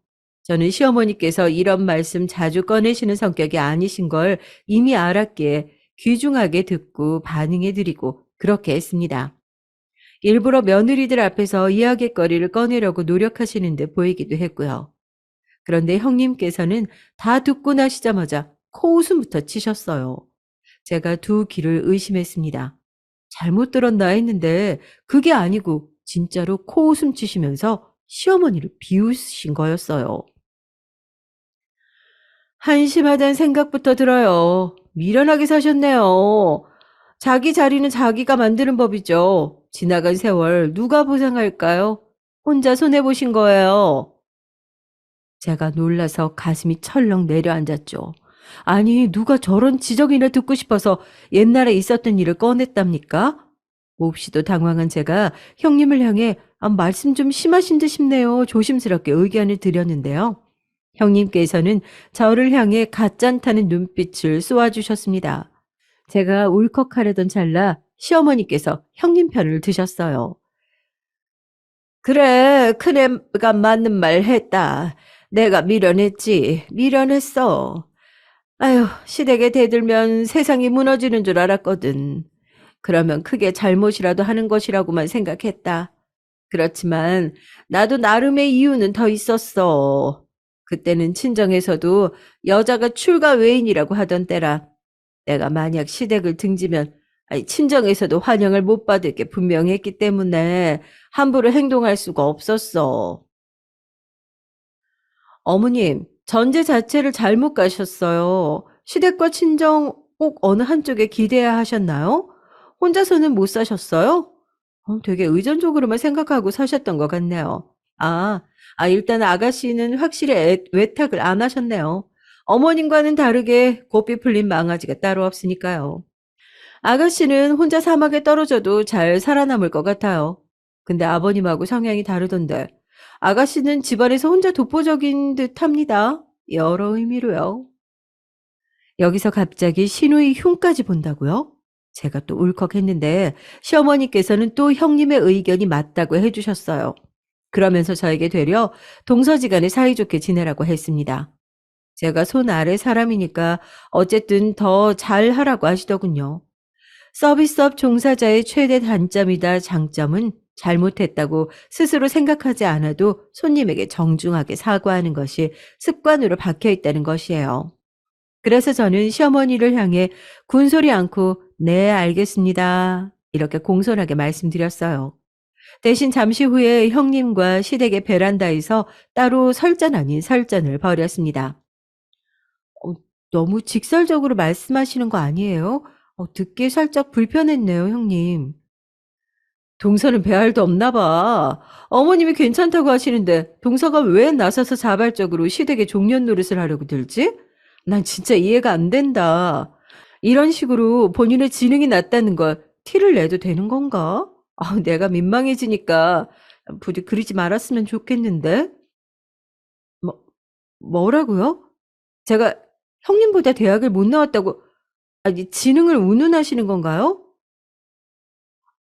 Speaker 1: 저는 시어머니께서 이런 말씀 자주 꺼내시는 성격이 아니신 걸 이미 알았기에 귀중하게 듣고 반응해드리고 그렇게 했습니다. 일부러 며느리들 앞에서 이야깃거리를 꺼내려고 노력하시는 듯 보이기도 했고요. 그런데 형님께서는 다 듣고 나시자마자 코웃음부터 치셨어요. 제가 두 귀를 의심했습니다. 잘못 들었나 했는데 그게 아니고 진짜로 코웃음 치시면서 시어머니를 비웃으신 거였어요. 한심하다는 생각부터 들어요. 미련하게 사셨네요. 자기 자리는 자기가 만드는 법이죠. 지나간 세월 누가 보상할까요? 혼자 손해보신 거예요. 제가 놀라서 가슴이 철렁 내려앉았죠. 아니, 누가 저런 지적이나 듣고 싶어서 옛날에 있었던 일을 꺼냈답니까? 몹시도 당황한 제가 형님을 향해 말씀 좀 심하신 듯 싶네요. 조심스럽게 의견을 드렸는데요. 형님께서는 저를 향해 가짠타는 눈빛을 쏘아주셨습니다. 제가 울컥하려던 찰나 시어머니께서 형님 편을 드셨어요. 그래, 큰애가 맞는 말 했다. 내가 미련했지. 미련했어. 아휴, 시댁에 대들면 세상이 무너지는 줄 알았거든. 그러면 크게 잘못이라도 하는 것이라고만 생각했다. 그렇지만 나도 나름의 이유는 더 있었어. 그때는 친정에서도 여자가 출가 외인이라고 하던 때라. 내가 만약 시댁을 등지면 친정에서도 환영을 못 받을 게 분명했기 때문에 함부로 행동할 수가 없었어. 어머님, 전제 자체를 잘못 가셨어요. 시댁과 친정 꼭 어느 한쪽에 기대야 하셨나요? 혼자서는 못 사셨어요? 되게 의존적으로만 생각하고 사셨던 것 같네요. 아, 일단 아가씨는 확실히 외탁을 안 하셨네요. 어머님과는 다르게 고삐 풀린 망아지가 따로 없으니까요. 아가씨는 혼자 사막에 떨어져도 잘 살아남을 것 같아요. 근데 아버님하고 성향이 다르던데, 아가씨는 집안에서 혼자 독보적인 듯 합니다. 여러 의미로요. 여기서 갑자기 신우이 흉까지 본다고요? 제가 또 울컥했는데 시어머니께서는 또 형님의 의견이 맞다고 해주셨어요. 그러면서 저에게 되려 동서지간에 사이좋게 지내라고 했습니다. 제가 손 아래 사람이니까 어쨌든 더 잘하라고 하시더군요. 서비스업 종사자의 최대 단점이다 장점은 잘못했다고 스스로 생각하지 않아도 손님에게 정중하게 사과하는 것이 습관으로 박혀 있다는 것이에요. 그래서 저는 시어머니를 향해 군소리 않고 네, 알겠습니다. 이렇게 공손하게 말씀드렸어요. 대신 잠시 후에 형님과 시댁의 베란다에서 따로 설전 아닌 설전을 벌였습니다. 어, 너무 직설적으로 말씀하시는 거 아니에요? 듣기 살짝 불편했네요, 형님. 동서는 배알도 없나 봐. 어머님이 괜찮다고 하시는데 동서가 왜 나서서 자발적으로 시댁의 종년 노릇을 하려고 들지? 난 진짜 이해가 안 된다. 이런 식으로 본인의 지능이 낮다는 걸 티를 내도 되는 건가? 내가 민망해지니까 부디 그러지 말았으면 좋겠는데. 뭐, 뭐라고요? 제가 형님보다 대학을 못 나왔다고, 아니, 지능을 운운하시는 건가요?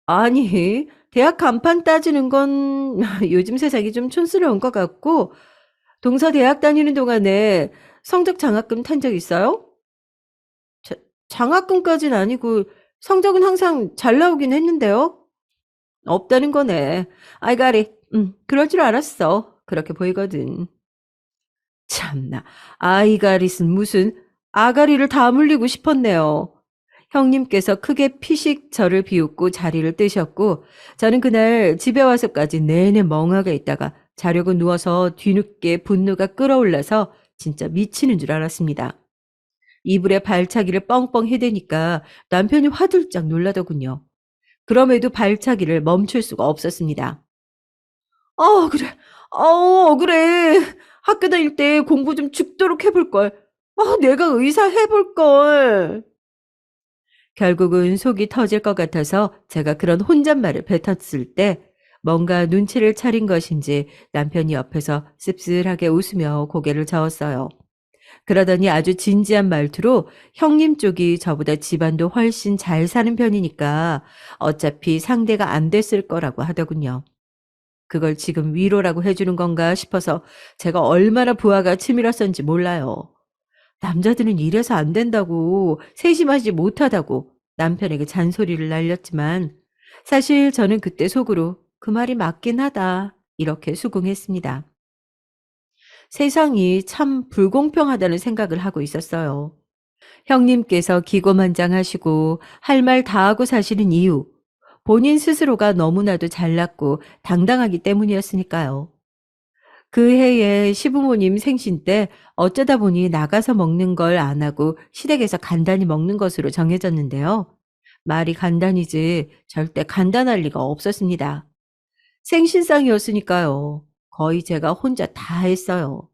Speaker 1: 아니, 대학 간판 따지는 건 요즘 세상이 좀 촌스러운 것 같고, 동서 대학 다니는 동안에 성적 장학금 탄 적 있어요? 자, 장학금까진 아니고 성적은 항상 잘 나오긴 했는데요. 없다는 거네. 아이가리, 그럴 줄 알았어. 그렇게 보이거든. 참나, 아이가릿은 무슨 아가리를 다 물리고 싶었네요. 형님께서 크게 피식 저를 비웃고 자리를 뜨셨고 저는 그날 집에 와서까지 내내 멍하게 있다가 자려고 누워서 뒤늦게 분노가 끌어올라서 진짜 미치는 줄 알았습니다. 이불에 발차기를 뻥뻥 해대니까 남편이 화들짝 놀라더군요. 그럼에도 발차기를 멈출 수가 없었습니다. 그래. 그래. 학교 다닐 때 공부 좀 죽도록 해볼걸. 내가 의사 해볼걸. 결국은 속이 터질 것 같아서 제가 그런 혼잣말을 뱉었을 때 뭔가 눈치를 차린 것인지 남편이 옆에서 씁쓸하게 웃으며 고개를 저었어요. 그러더니 아주 진지한 말투로 형님 쪽이 저보다 집안도 훨씬 잘 사는 편이니까 어차피 상대가 안 됐을 거라고 하더군요. 그걸 지금 위로라고 해주는 건가 싶어서 제가 얼마나 부하가 치밀었었는지 몰라요. 남자들은 이래서 안 된다고, 세심하지 못하다고 남편에게 잔소리를 날렸지만 사실 저는 그때 속으로 그 말이 맞긴 하다 이렇게 수긍했습니다. 세상이 참 불공평하다는 생각을 하고 있었어요. 형님께서 기고만장하시고 할 말 다 하고 사시는 이유, 본인 스스로가 너무나도 잘났고 당당하기 때문이었으니까요. 그 해에 시부모님 생신 때 어쩌다 보니 나가서 먹는 걸 안 하고 시댁에서 간단히 먹는 것으로 정해졌는데요. 말이 간단이지 절대 간단할 리가 없었습니다. 생신상이었으니까요. 거의 제가 혼자 다 했어요.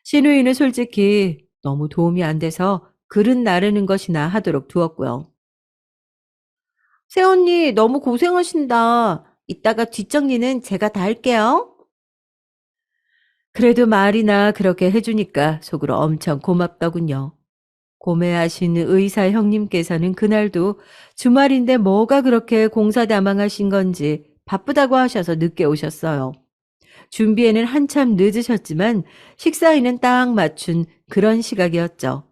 Speaker 1: 시누이는 솔직히 너무 도움이 안 돼서 그릇 나르는 것이나 하도록 두었고요. 새언니 너무 고생하신다. 이따가 뒷정리는 제가 다 할게요. 그래도 말이나 그렇게 해주니까 속으로 엄청 고맙더군요. 고매하신 의사 형님께서는 그날도 주말인데 뭐가 그렇게 공사다망하신 건지 바쁘다고 하셔서 늦게 오셨어요. 준비에는 한참 늦으셨지만 식사에는 딱 맞춘 그런 시각이었죠.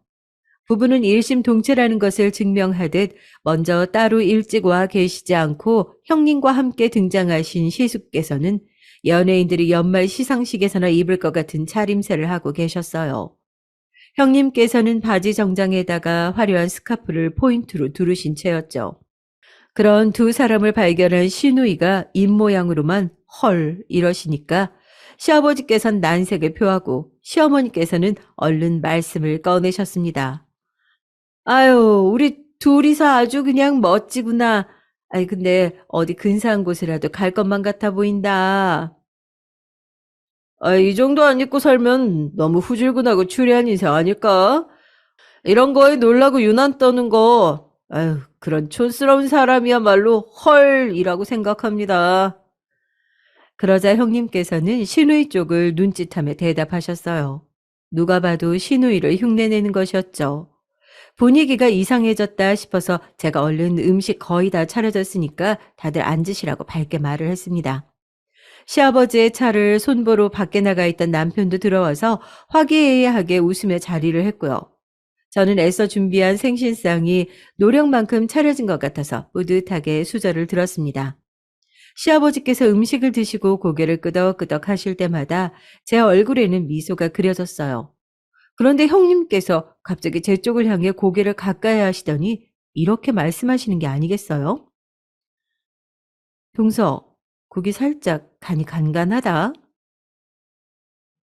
Speaker 1: 부부는 일심동체라는 것을 증명하듯 먼저 따로 일찍 와 계시지 않고 형님과 함께 등장하신 시숙께서는 연예인들이 연말 시상식에서나 입을 것 같은 차림새를 하고 계셨어요. 형님께서는 바지 정장에다가 화려한 스카프를 포인트로 두르신 채였죠. 그런 두 사람을 발견한 시누이가 입모양으로만 헐 이러시니까 시아버지께서는 난색을 표하고 시어머니께서는 얼른 말씀을 꺼내셨습니다. 아유, 우리 둘이서 아주 그냥 멋지구나. 아이, 근데 어디 근사한 곳이라도 갈 것만 같아 보인다. 아, 이 정도 안 입고 살면 너무 후줄근하고 추리한 인생 아닐까? 이런 거에 놀라고 유난 떠는 거, 아유, 그런 촌스러운 사람이야말로 헐이라고 생각합니다. 그러자 형님께서는 시누이 쪽을 눈짓하며 대답하셨어요. 누가 봐도 시누이를 흉내내는 것이었죠. 분위기가 이상해졌다 싶어서 제가 얼른 음식 거의 다 차려졌으니까 다들 앉으시라고 밝게 말을 했습니다. 시아버지의 차를 손보로 밖에 나가 있던 남편도 들어와서 화기애애하게 웃으며 자리를 했고요. 저는 애써 준비한 생신상이 노력만큼 차려진 것 같아서 뿌듯하게 수저를 들었습니다. 시아버지께서 음식을 드시고 고개를 끄덕끄덕 하실 때마다 제 얼굴에는 미소가 그려졌어요. 그런데 형님께서 갑자기 제 쪽을 향해 고개를 가까이 하시더니 이렇게 말씀하시는 게 아니겠어요? 동서, 고기 살짝 간이 간간하다.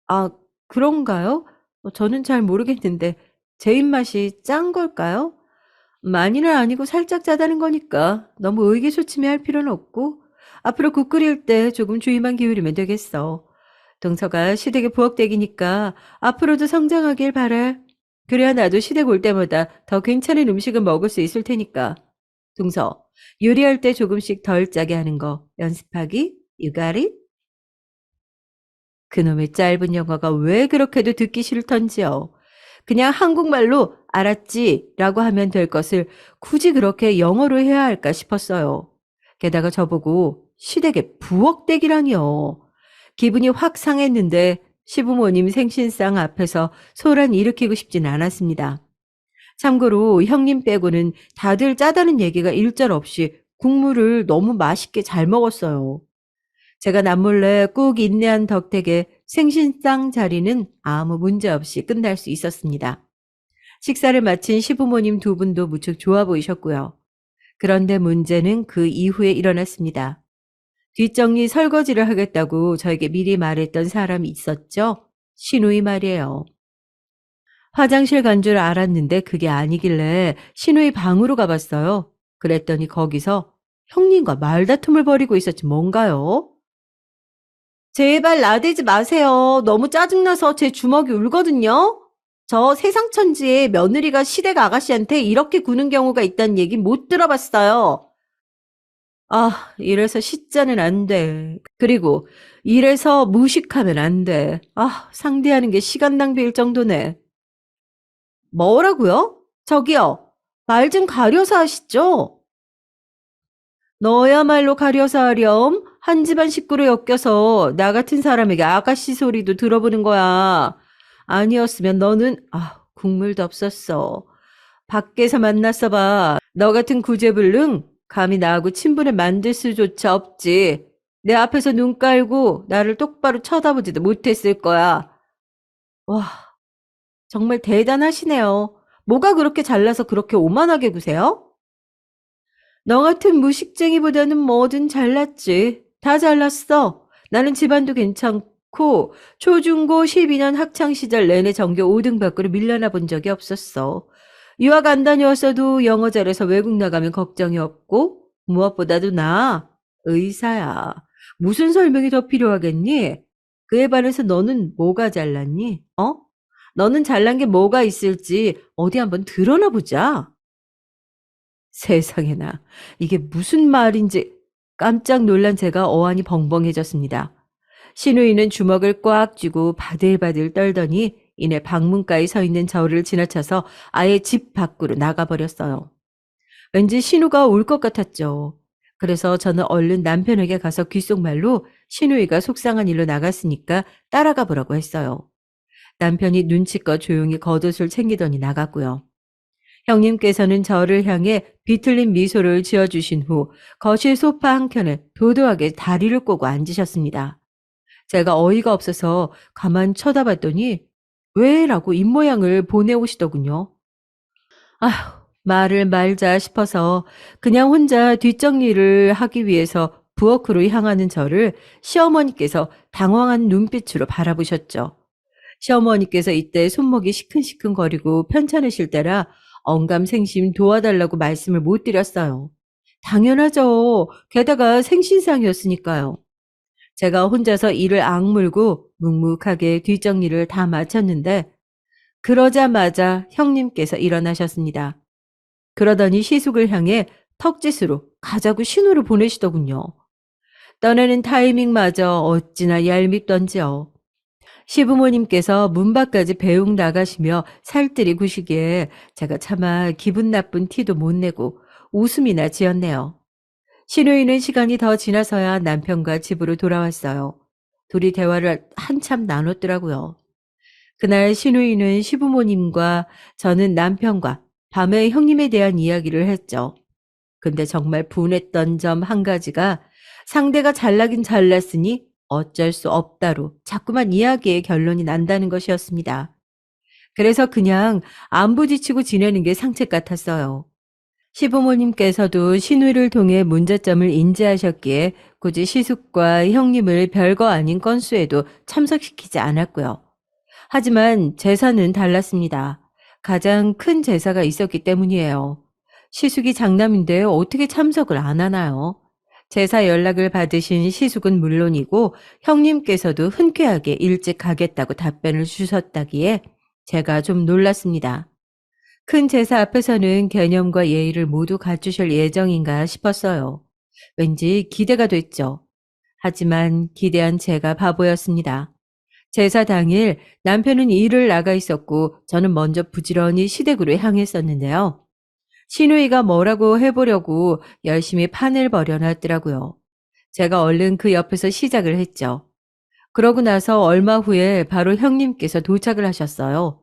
Speaker 1: 아, 그런가요? 저는 잘 모르겠는데 제 입맛이 짠 걸까요? 많이는 아니고 살짝 짜다는 거니까 너무 의기소침해 할 필요는 없고 앞으로 국 끓일 때 조금 주의만 기울이면 되겠어. 동서가 시댁의 부엌댁이니까 앞으로도 성장하길 바래. 그래야 나도 시댁 올 때마다 더 괜찮은 음식을 먹을 수 있을 테니까. 동서, 요리할 때 조금씩 덜 짜게 하는 거 연습하기? You got it? 그놈의 짧은 영어가 왜 그렇게도 듣기 싫던지요. 그냥 한국말로 알았지 라고 하면 될 것을 굳이 그렇게 영어로 해야 할까 싶었어요. 게다가 저보고 시댁의 부엌댁이라니요. 기분이 확 상했는데 시부모님 생신상 앞에서 소란 일으키고 싶진 않았습니다. 참고로 형님 빼고는 다들 짜다는 얘기가 일절 없이 국물을 너무 맛있게 잘 먹었어요. 제가 남몰래 꾹 인내한 덕택에 생신상 자리는 아무 문제 없이 끝날 수 있었습니다. 식사를 마친 시부모님 두 분도 무척 좋아 보이셨고요. 그런데 문제는 그 이후에 일어났습니다. 뒷정리 설거지를 하겠다고 저에게 미리 말했던 사람이 있었죠? 시누이 말이에요. 화장실 간 줄 알았는데 그게 아니길래 시누이 방으로 가봤어요. 그랬더니 거기서 형님과 말다툼을 벌이고 있었지 뭔가요? 제발 나대지 마세요. 너무 짜증나서 제 주먹이 울거든요. 저 세상천지에 며느리가 시댁 아가씨한테 이렇게 구는 경우가 있다는 얘기 못 들어봤어요. 아, 이래서 씻자는 안 돼. 그리고 이래서 무식하면 안 돼. 아, 상대하는 게 시간 낭비일 정도네. 뭐라고요? 저기요. 말 좀 가려서 하시죠. 너야말로 가려서 하렴. 한 집안 식구로 엮여서 나 같은 사람에게 아가씨 소리도 들어보는 거야. 아니었으면 너는 국물도 없었어. 밖에서 만났어 봐. 너 같은 구제불능 감히 나하고 친분을 만들 수조차 없지. 내 앞에서 눈 깔고 나를 똑바로 쳐다보지도 못했을 거야. 와, 정말 대단하시네요. 뭐가 그렇게 잘나서 그렇게 오만하게 구세요? 너 같은 무식쟁이보다는 뭐든 잘났지. 다 잘났어. 나는 집안도 괜찮고 초중고 12년 학창시절 내내 전교 5등 밖으로 밀려나 본 적이 없었어. 유학 안 다녀왔어도 영어 잘해서 외국 나가면 걱정이 없고 무엇보다도 나 의사야. 무슨 설명이 더 필요하겠니? 그에 반해서 너는 뭐가 잘났니? 어? 너는 잘난 게 뭐가 있을지 어디 한번 드러나 보자. 세상에나. 이게 무슨 말인지 깜짝 놀란 제가 어안이 벙벙해졌습니다. 신우이는 주먹을 꽉 쥐고 바들바들 떨더니 이내 방문가에 서 있는 저를 지나쳐서 아예 집 밖으로 나가버렸어요. 왠지 신우가 올 것 같았죠. 그래서 저는 얼른 남편에게 가서 귓속말로 신우이가 속상한 일로 나갔으니까 따라가 보라고 했어요. 남편이 눈치껏 조용히 겉옷을 챙기더니 나갔고요. 형님께서는 저를 향해 비틀린 미소를 지어주신 후 거실 소파 한켠에 도도하게 다리를 꼬고 앉으셨습니다. 제가 어이가 없어서 가만 쳐다봤더니 왜? 라고 입모양을 보내오시더군요. 아휴, 말을 말자 싶어서 그냥 혼자 뒷정리를 하기 위해서 부엌으로 향하는 저를 시어머니께서 당황한 눈빛으로 바라보셨죠. 시어머니께서 이때 손목이 시큰시큰거리고 편찮으실 때라 언감생심 도와달라고 말씀을 못 드렸어요. 당연하죠. 게다가 생신상이었으니까요. 제가 혼자서 이를 악물고 묵묵하게 뒷정리를 다 마쳤는데 그러자마자 형님께서 일어나셨습니다. 그러더니 시숙을 향해 턱짓으로 가자고 신호를 보내시더군요. 떠나는 타이밍마저 어찌나 얄밉던지요. 시부모님께서 문 밖까지 배웅 나가시며 살뜰히 구시기에 제가 차마 기분 나쁜 티도 못 내고 웃음이나 지었네요. 신우이는 시간이 더 지나서야 남편과 집으로 돌아왔어요. 둘이 대화를 한참 나눴더라고요. 그날 신우이는 시부모님과 저는 남편과 밤에 형님에 대한 이야기를 했죠. 근데 정말 분했던 점 한 가지가 상대가 잘나긴 잘났으니 어쩔 수 없다로 자꾸만 이야기의 결론이 난다는 것이었습니다. 그래서 그냥 안 부딪히고 지내는 게 상책 같았어요. 시부모님께서도 신우를 통해 문제점을 인지하셨기에 굳이 시숙과 형님을 별거 아닌 건수에도 참석시키지 않았고요. 하지만 제사는 달랐습니다. 가장 큰 제사가 있었기 때문이에요. 시숙이 장남인데 어떻게 참석을 안 하나요? 제사 연락을 받으신 시숙은 물론이고 형님께서도 흔쾌하게 일찍 가겠다고 답변을 주셨다기에 제가 좀 놀랐습니다. 큰 제사 앞에서는 개념과 예의를 모두 갖추실 예정인가 싶었어요. 왠지 기대가 됐죠. 하지만 기대한 제가 바보였습니다. 제사 당일 남편은 일을 나가 있었고 저는 먼저 부지런히 시댁으로 향했었는데요. 시누이가 뭐라고 해보려고 열심히 판을 벌여놨더라고요. 제가 얼른 그 옆에서 시작을 했죠. 그러고 나서 얼마 후에 바로 형님께서 도착을 하셨어요.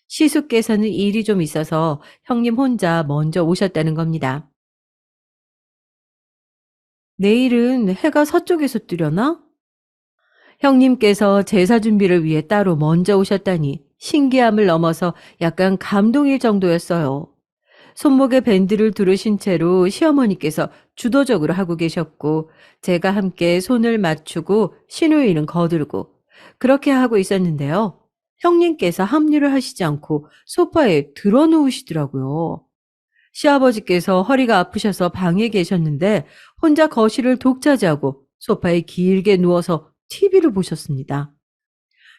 Speaker 1: 시숙께서는 일이 좀 있어서 형님 혼자 먼저 오셨다는 겁니다. 내일은 해가 서쪽에서 뜨려나? 형님께서 제사 준비를 위해 따로 먼저 오셨다니 신기함을 넘어서 약간 감동일 정도였어요. 손목에 밴드를 두르신 채로 시어머니께서 주도적으로 하고 계셨고 제가 함께 손을 맞추고 시누이는 거들고 그렇게 하고 있었는데요. 형님께서 합류를 하시지 않고 소파에 드러 누우시더라고요. 시아버지께서 허리가 아프셔서 방에 계셨는데 혼자 거실을 독차지하고 소파에 길게 누워서 TV를 보셨습니다.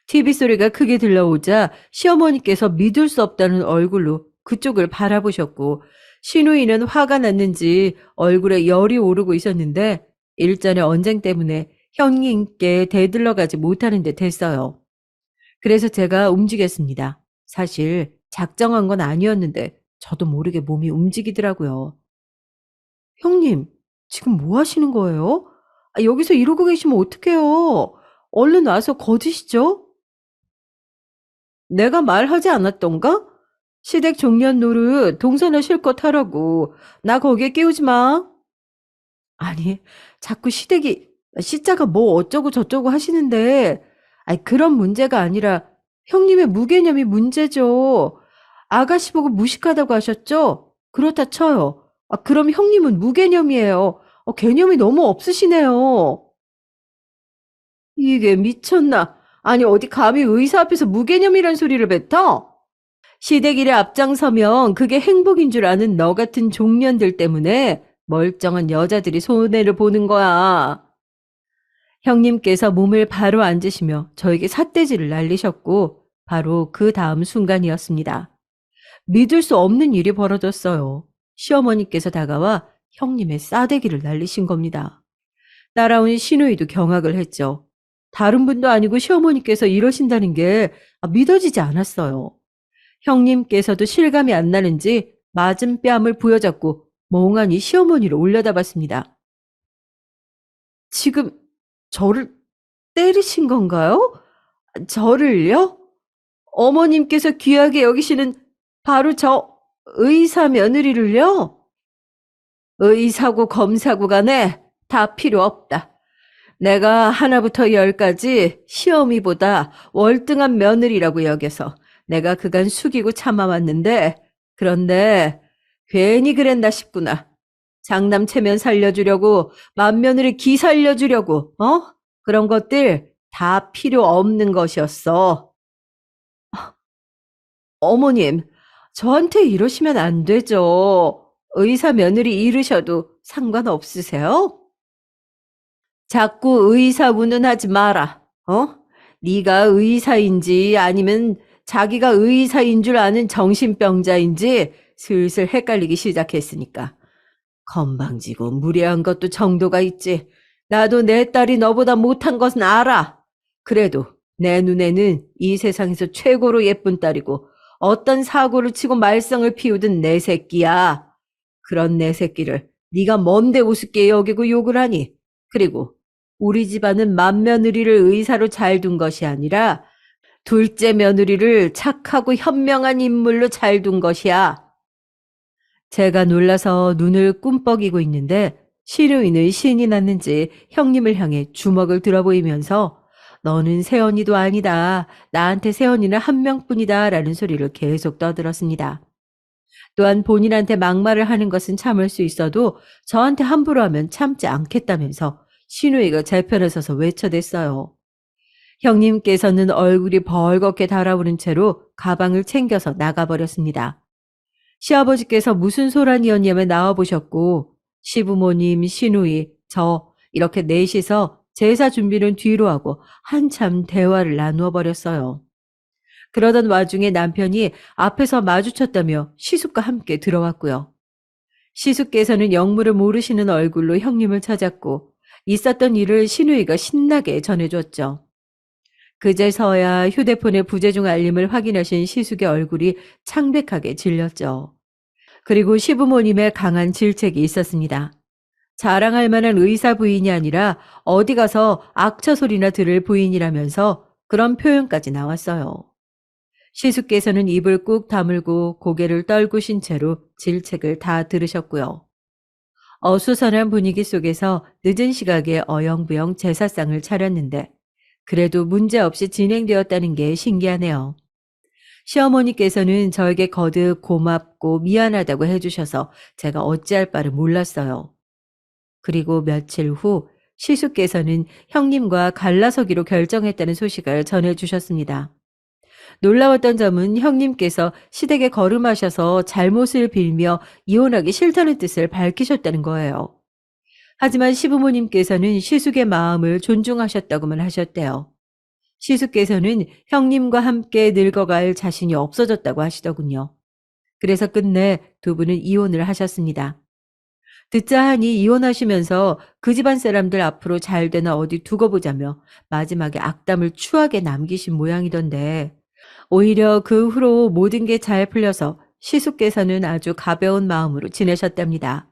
Speaker 1: TV 소리가 크게 들려오자 시어머니께서 믿을 수 없다는 얼굴로 그쪽을 바라보셨고 시누이는 화가 났는지 얼굴에 열이 오르고 있었는데 일전의 언쟁 때문에 형님께 대들러가지 못하는 데 됐어요. 그래서 제가 움직였습니다. 사실 작정한 건 아니었는데 저도 모르게 몸이 움직이더라고요. 형님, 지금 뭐 하시는 거예요?
Speaker 2: 여기서 이러고 계시면 어떡해요. 얼른 와서 거두시죠. 내가 말하지 않았던가? 시댁 종년 노릇 동서나 실컷 하라고. 나 거기에 끼우지 마. 아니, 자꾸 시댁이, 시자가 뭐 어쩌고 저쩌고 하시는데, 아니, 그런 문제가 아니라 형님의 무개념이 문제죠. 아가씨 보고 무식하다고 하셨죠? 그렇다 쳐요. 그럼 형님은 무개념이에요. 개념이 너무 없으시네요. 이게 미쳤나? 아니, 어디 감히 의사 앞에서 무개념이란 소리를 뱉어? 시댁 일에 앞장서면 그게 행복인 줄 아는 너 같은 종년들 때문에 멀쩡한 여자들이 손해를 보는 거야. 형님께서 몸을 바로 앉으시며 저에게 삿대질을 날리셨고 바로 그 다음 순간이었습니다. 믿을 수 없는 일이 벌어졌어요. 시어머니께서 다가와 형님의 싸대기를 날리신 겁니다. 따라온 시누이도 경악을 했죠. 다른 분도 아니고 시어머니께서 이러신다는 게 믿어지지 않았어요. 형님께서도 실감이 안 나는지 맞은 뺨을 부여잡고 멍하니 시어머니를 올려다봤습니다. 지금 저를 때리신 건가요? 저를요? 어머님께서 귀하게 여기시는 바로 저 의사 며느리를요? 의사고 검사고 간에 다 필요 없다. 내가 하나부터 열까지 시어미보다 월등한 며느리라고 여겨서 내가 그간 숙이고 참아왔는데, 그런데 괜히 그랬나 싶구나. 장남 체면 살려주려고, 맏며느리 기 살려주려고, 그런 것들 다 필요 없는 것이었어. 어머님, 저한테 이러시면 안 되죠. 의사 며느리 이르셔도 상관없으세요? 자꾸 의사 운운하지 마라. 네가 의사인지 아니면 자기가 의사인 줄 아는 정신병자인지 슬슬 헷갈리기 시작했으니까. 건방지고 무례한 것도 정도가 있지. 나도 내 딸이 너보다 못한 것은 알아. 그래도 내 눈에는 이 세상에서 최고로 예쁜 딸이고 어떤 사고를 치고 말썽을 피우든 내 새끼야. 그런 내 새끼를 네가 뭔데 우습게 여기고 욕을 하니? 그리고 우리 집안은 맏며느리를 의사로 잘 둔 것이 아니라 둘째 며느리를 착하고 현명한 인물로 잘 둔 것이야. 제가 놀라서 눈을 꿈뻑이고 있는데 시누이는 신이 났는지 형님을 향해 주먹을 들어 보이면서 너는 새언니도 아니다. 나한테 새언니는 한 명뿐이다. 라는 소리를 계속 떠들었습니다. 또한 본인한테 막말을 하는 것은 참을 수 있어도 저한테 함부로 하면 참지 않겠다면서 시누이가 제 편에 서서 외쳐댔어요. 형님께서는 얼굴이 벌겋게 달아오른 채로 가방을 챙겨서 나가버렸습니다. 시아버지께서 무슨 소란이었냐며 나와보셨고 시부모님, 시누이, 저 이렇게 넷이서 제사 준비는 뒤로 하고 한참 대화를 나누어 버렸어요. 그러던 와중에 남편이 앞에서 마주쳤다며 시숙과 함께 들어왔고요. 시숙께서는 영무를 모르시는 얼굴로 형님을 찾았고 있었던 일을 시누이가 신나게 전해줬죠. 그제서야 휴대폰의 부재중 알림을 확인하신 시숙의 얼굴이 창백하게 질렸죠. 그리고 시부모님의 강한 질책이 있었습니다. 자랑할 만한 의사 부인이 아니라 어디 가서 악처 소리나 들을 부인이라면서 그런 표현까지 나왔어요. 시숙께서는 입을 꾹 다물고 고개를 떨구신 채로 질책을 다 들으셨고요. 어수선한 분위기 속에서 늦은 시각에 어영부영 제사상을 차렸는데 그래도 문제없이 진행되었다는 게 신기하네요. 시어머니께서는 저에게 거듭 고맙고 미안하다고 해주셔서 제가 어찌할 바를 몰랐어요. 그리고 며칠 후 시숙께서는 형님과 갈라서기로 결정했다는 소식을 전해주셨습니다. 놀라웠던 점은 형님께서 시댁에 거름하셔서 잘못을 빌며 이혼하기 싫다는 뜻을 밝히셨다는 거예요. 하지만 시부모님께서는 시숙의 마음을 존중하셨다고만 하셨대요. 시숙께서는 형님과 함께 늙어갈 자신이 없어졌다고 하시더군요. 그래서 끝내 두 분은 이혼을 하셨습니다. 듣자 하니 이혼하시면서 그 집안 사람들 앞으로 잘 되나 어디 두고 보자며 마지막에 악담을 추하게 남기신 모양이던데 오히려 그 후로 모든 게 잘 풀려서 시숙께서는 아주 가벼운 마음으로 지내셨답니다.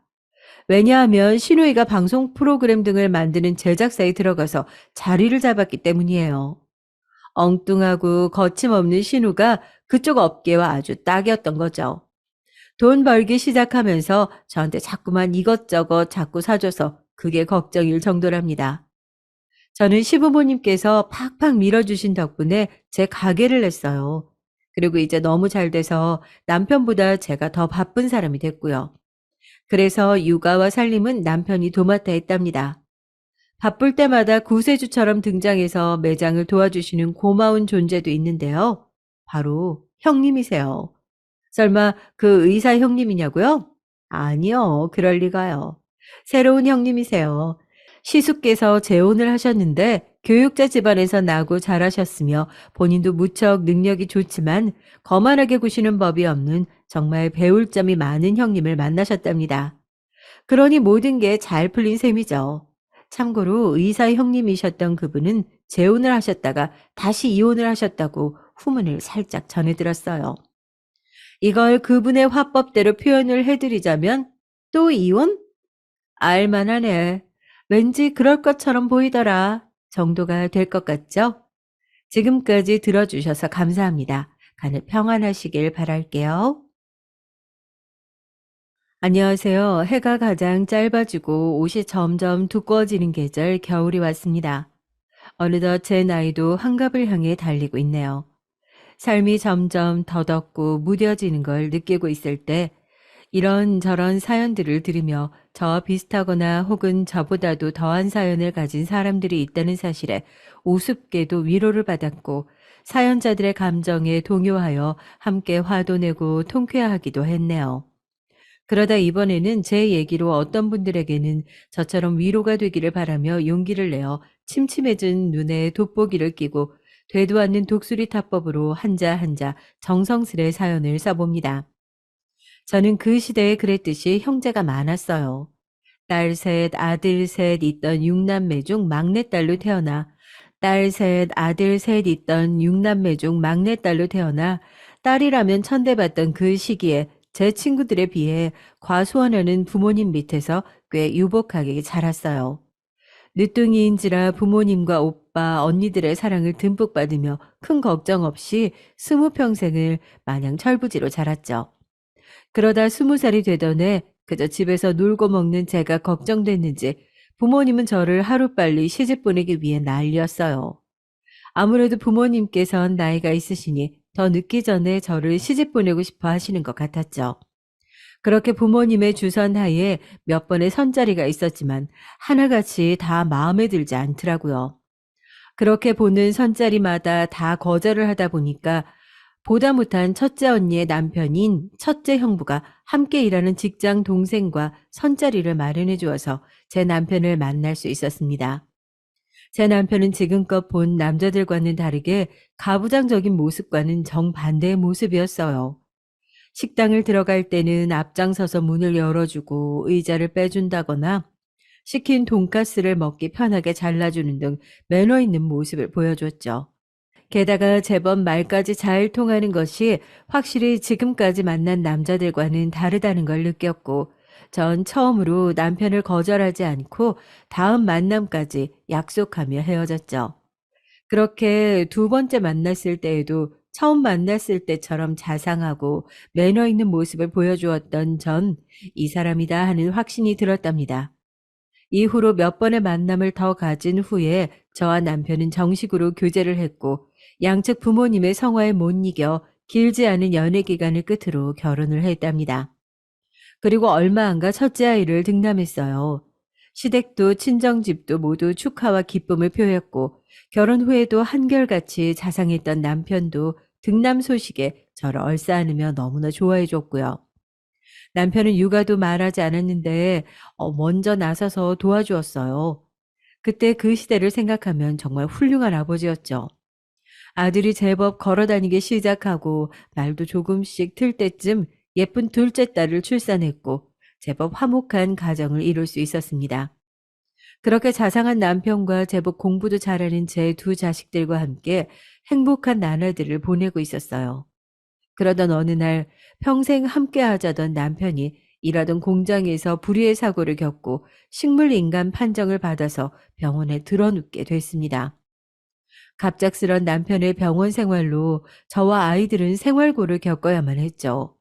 Speaker 1: 왜냐하면 신우이가 방송 프로그램 등을 만드는 제작사에 들어가서 자리를 잡았기 때문이에요. 엉뚱하고 거침없는 신우가 그쪽 업계와 아주 딱이었던 거죠. 돈 벌기 시작하면서 저한테 자꾸만 이것저것 자꾸 사줘서 그게 걱정일 정도랍니다. 저는 시부모님께서 팍팍 밀어주신 덕분에 제 가게를 냈어요. 그리고 이제 너무 잘 돼서 남편보다 제가 더 바쁜 사람이 됐고요. 그래서 육아와 살림은 남편이 도맡아 했답니다. 바쁠 때마다 구세주처럼 등장해서 매장을 도와주시는 고마운 존재도 있는데요. 바로 형님이세요. 설마 그 의사 형님이냐고요? 아니요, 그럴 리가요. 새로운 형님이세요. 시숙께서 재혼을 하셨는데 교육자 집안에서 나고 자라셨으며 본인도 무척 능력이 좋지만 거만하게 구시는 법이 없는 정말 배울 점이 많은 형님을 만나셨답니다. 그러니 모든 게 잘 풀린 셈이죠. 참고로 의사 형님이셨던 그분은 재혼을 하셨다가 다시 이혼을 하셨다고 후문을 살짝 전해 들었어요. 이걸 그분의 화법대로 표현을 해드리자면 또 이혼? 알만하네. 왠지 그럴 것처럼 보이더라. 정도가 될 것 같죠? 지금까지 들어주셔서 감사합니다. 간을 평안하시길 바랄게요. 안녕하세요. 해가 가장 짧아지고 옷이 점점 두꺼워지는 계절 겨울이 왔습니다. 어느덧 제 나이도 환갑을 향해 달리고 있네요. 삶이 점점 더덥고 무뎌지는 걸 느끼고 있을 때 이런저런 사연들을 들으며 저와 비슷하거나 혹은 저보다도 더한 사연을 가진 사람들이 있다는 사실에 우습게도 위로를 받았고 사연자들의 감정에 동요하여 함께 화도 내고 통쾌하기도 했네요. 그러다 이번에는 제 얘기로 어떤 분들에게는 저처럼 위로가 되기를 바라며 용기를 내어 침침해진 눈에 돋보기를 끼고 되도 않는 독수리 타법으로 한자 한자 정성스레 사연을 써봅니다. 저는 그 시대에 그랬듯이 형제가 많았어요. 딸 셋, 아들 셋 있던 육남매 중 막내딸로 태어나 딸 셋, 아들 셋 있던 육남매 중 막내딸로 태어나 딸이라면 천대받던 그 시기에 제 친구들에 비해 과소원하는 부모님 밑에서 꽤 유복하게 자랐어요. 늦둥이인지라 부모님과 오빠, 언니들의 사랑을 듬뿍 받으며 큰 걱정 없이 20평생을 마냥 철부지로 자랐죠. 그러다 20살이 되던 해 그저 집에서 놀고 먹는 제가 걱정됐는지 부모님은 저를 하루빨리 시집 보내기 위해 난리였어요. 아무래도 부모님께선 나이가 있으시니 더 늦기 전에 저를 시집 보내고 싶어 하시는 것 같았죠. 그렇게 부모님의 주선하에 몇 번의 선자리가 있었지만 하나같이 다 마음에 들지 않더라고요. 그렇게 보는 선자리마다 다 거절을 하다 보니까 보다 못한 첫째 언니의 남편인 첫째 형부가 함께 일하는 직장 동생과 선자리를 마련해 주어서 제 남편을 만날 수 있었습니다. 제 남편은 지금껏 본 남자들과는 다르게 가부장적인 모습과는 정반대의 모습이었어요. 식당을 들어갈 때는 앞장서서 문을 열어주고 의자를 빼준다거나 시킨 돈가스를 먹기 편하게 잘라주는 등 매너 있는 모습을 보여줬죠. 게다가 제법 말까지 잘 통하는 것이 확실히 지금까지 만난 남자들과는 다르다는 걸 느꼈고 전 처음으로 남편을 거절하지 않고 다음 만남까지 약속하며 헤어졌죠. 그렇게 두 번째 만났을 때에도 처음 만났을 때처럼 자상하고 매너 있는 모습을 보여주었던 전 이 사람이다 하는 확신이 들었답니다. 이후로 몇 번의 만남을 더 가진 후에 저와 남편은 정식으로 교제를 했고 양측 부모님의 성화에 못 이겨 길지 않은 연애 기간을 끝으로 결혼을 했답니다. 그리고 얼마 안 가 첫째 아이를 등남했어요. 시댁도 친정집도 모두 축하와 기쁨을 표했고 결혼 후에도 한결같이 자상했던 남편도 등남 소식에 저를 얼싸안으며 너무나 좋아해 줬고요. 남편은 육아도 말하지 않았는데 먼저 나서서 도와주었어요. 그때 그 시대를 생각하면 정말 훌륭한 아버지였죠. 아들이 제법 걸어다니기 시작하고 말도 조금씩 틀 때쯤 예쁜 둘째 딸을 출산했고 제법 화목한 가정을 이룰 수 있었습니다. 그렇게 자상한 남편과 제법 공부도 잘하는 제 두 자식들과 함께 행복한 나날들을 보내고 있었어요. 그러던 어느 날 평생 함께 하자던 남편이 일하던 공장에서 불의의 사고를 겪고 식물인간 판정을 받아서 병원에 드러눕게 됐습니다. 갑작스런 남편의 병원 생활로 저와 아이들은 생활고를 겪어야만 했죠.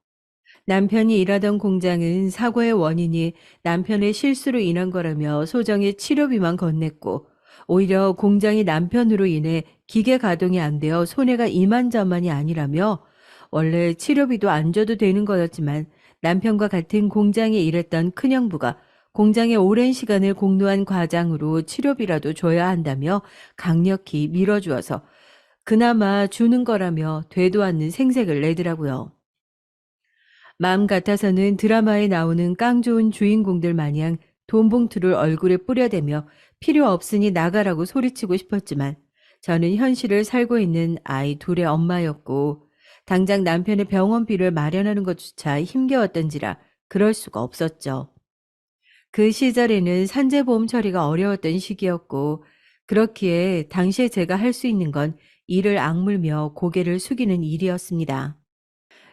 Speaker 1: 남편이 일하던 공장은 사고의 원인이 남편의 실수로 인한 거라며 소정의 치료비만 건넸고, 오히려 공장이 남편으로 인해 기계 가동이 안 되어 손해가 이만저만이 아니라며 원래 치료비도 안 줘도 되는 거였지만 남편과 같은 공장에 일했던 큰형부가 공장에 오랜 시간을 공로한 과장으로 치료비라도 줘야 한다며 강력히 밀어주어서 그나마 주는 거라며 되도 않는 생색을 내더라고요. 마음 같아서는 드라마에 나오는 깡 좋은 주인공들 마냥 돈 봉투를 얼굴에 뿌려대며 필요 없으니 나가라고 소리치고 싶었지만 저는 현실을 살고 있는 아이 둘의 엄마였고 당장 남편의 병원비를 마련하는 것조차 힘겨웠던지라 그럴 수가 없었죠. 그 시절에는 산재보험 처리가 어려웠던 시기였고 그렇기에 당시에 제가 할 수 있는 건 이를 악물며 고개를 숙이는 일이었습니다.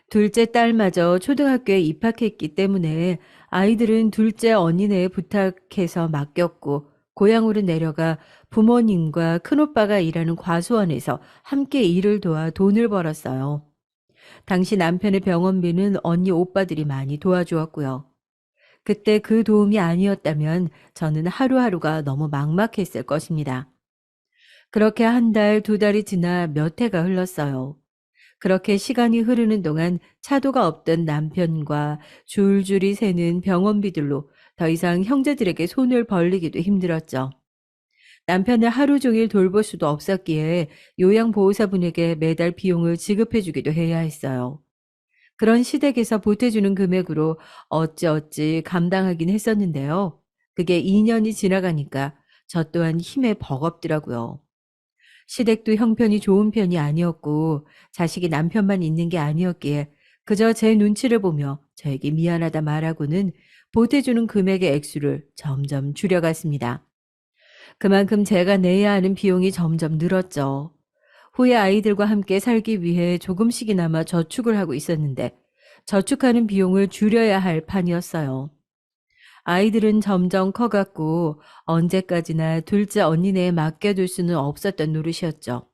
Speaker 1: 둘째 딸마저 초등학교에 입학했기 때문에 아이들은 둘째 언니네 부탁해서 맡겼고 고향으로 내려가 부모님과 큰오빠가 일하는 과수원에서 함께 일을 도와 돈을 벌었어요. 당시 남편의 병원비는 언니 오빠들이 많이 도와주었고요. 그때 그 도움이 아니었다면 저는 하루하루가 너무 막막했을 것입니다. 그렇게 한 달, 두 달이 지나 몇 해가 흘렀어요. 그렇게 시간이 흐르는 동안 차도가 없던 남편과 줄줄이 새는 병원비들로 더 이상 형제들에게 손을 벌리기도 힘들었죠. 남편을 하루 종일 돌볼 수도 없었기에 요양보호사분에게 매달 비용을 지급해주기도 해야 했어요. 그런 시댁에서 보태주는 금액으로 어찌어찌 감당하긴 했었는데요. 그게 2년이 지나가니까 저 또한 힘에 버겁더라고요. 시댁도 형편이 좋은 편이 아니었고 자식이 남편만 있는 게 아니었기에 그저 제 눈치를 보며 저에게 미안하다 말하고는 보태주는 금액의 액수를 점점 줄여갔습니다. 그만큼 제가 내야 하는 비용이 점점 늘었죠. 후에 아이들과 함께 살기 위해 조금씩이나마 저축을 하고 있었는데 저축하는 비용을 줄여야 할 판이었어요. 아이들은 점점 커갔고 언제까지나 둘째 언니네에 맡겨둘 수는 없었던 노릇이었죠.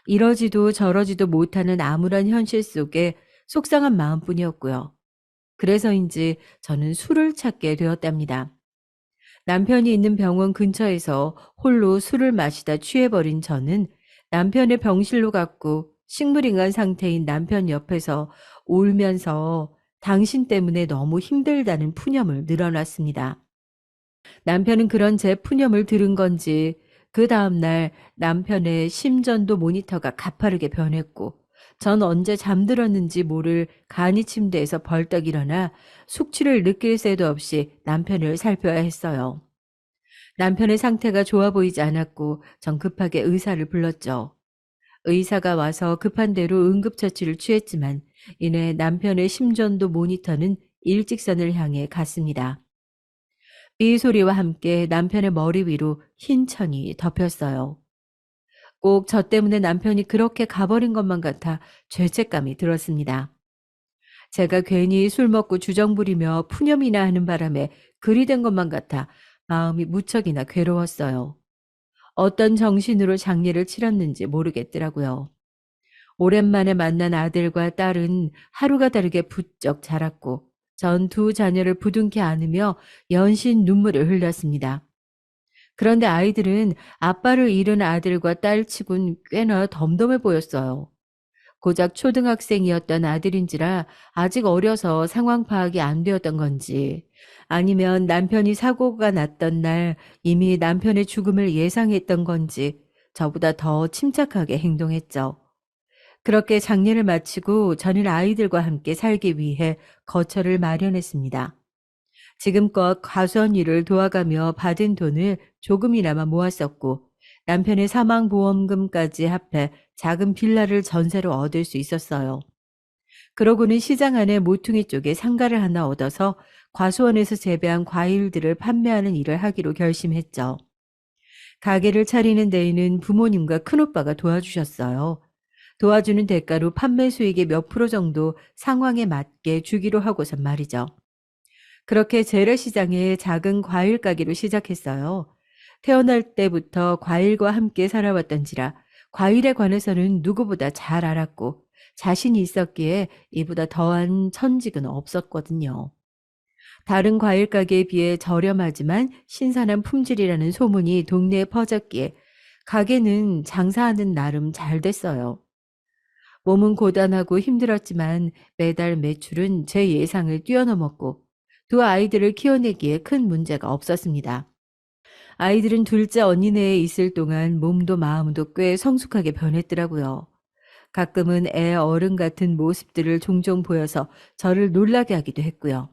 Speaker 1: 이러지도 저러지도 못하는 암울한 현실 속에 속상한 마음뿐이었고요. 그래서인지 저는 술을 찾게 되었답니다. 남편이 있는 병원 근처에서 홀로 술을 마시다 취해버린 저는 남편의 병실로 갔고 식물인간 상태인 남편 옆에서 울면서 당신 때문에 너무 힘들다는 푸념을 늘어놨습니다. 남편은 그런 제 푸념을 들은 건지 그 다음날 남편의 심전도 모니터가 가파르게 변했고 전 언제 잠들었는지 모를 간이 침대에서 벌떡 일어나 숙취를 느낄 새도 없이 남편을 살펴야 했어요. 남편의 상태가 좋아 보이지 않았고 전 급하게 의사를 불렀죠. 의사가 와서 급한 대로 응급처치를 취했지만 이내 남편의 심전도 모니터는 일직선을 향해 갔습니다. 삐 소리와 함께 남편의 머리 위로 흰 천이 덮였어요. 꼭 저 때문에 남편이 그렇게 가버린 것만 같아 죄책감이 들었습니다. 제가 괜히 술 먹고 주정 부리며 푸념이나 하는 바람에 그리 된 것만 같아 마음이 무척이나 괴로웠어요. 어떤 정신으로 장례를 치렀는지 모르겠더라고요. 오랜만에 만난 아들과 딸은 하루가 다르게 부쩍 자랐고 전 두 자녀를 부둥켜 안으며 연신 눈물을 흘렸습니다. 그런데 아이들은 아빠를 잃은 아들과 딸치곤 꽤나 덤덤해 보였어요. 고작 초등학생이었던 아들인지라 아직 어려서 상황 파악이 안 되었던 건지 아니면 남편이 사고가 났던 날 이미 남편의 죽음을 예상했던 건지 저보다 더 침착하게 행동했죠. 그렇게 장례를 마치고 저는 아이들과 함께 살기 위해 거처를 마련했습니다. 지금껏 과수원 일을 도와가며 받은 돈을 조금이나마 모았었고 남편의 사망보험금까지 합해 작은 빌라를 전세로 얻을 수 있었어요. 그러고는 시장 안에 모퉁이 쪽에 상가를 하나 얻어서 과수원에서 재배한 과일들을 판매하는 일을 하기로 결심했죠. 가게를 차리는 데에는 부모님과 큰오빠가 도와주셨어요. 도와주는 대가로 판매 수익의 몇 프로 정도 상황에 맞게 주기로 하고선 말이죠. 그렇게 재래시장의 작은 과일 가게로 시작했어요. 태어날 때부터 과일과 함께 살아왔던지라 과일에 관해서는 누구보다 잘 알았고 자신이 있었기에 이보다 더한 천직은 없었거든요. 다른 과일 가게에 비해 저렴하지만 신선한 품질이라는 소문이 동네에 퍼졌기에 가게는 장사하는 나름 잘 됐어요. 몸은 고단하고 힘들었지만 매달 매출은 제 예상을 뛰어넘었고 두 아이들을 키워내기에 큰 문제가 없었습니다. 아이들은 둘째 언니네에 있을 동안 몸도 마음도 꽤 성숙하게 변했더라고요. 가끔은 애 어른 같은 모습들을 종종 보여서 저를 놀라게 하기도 했고요.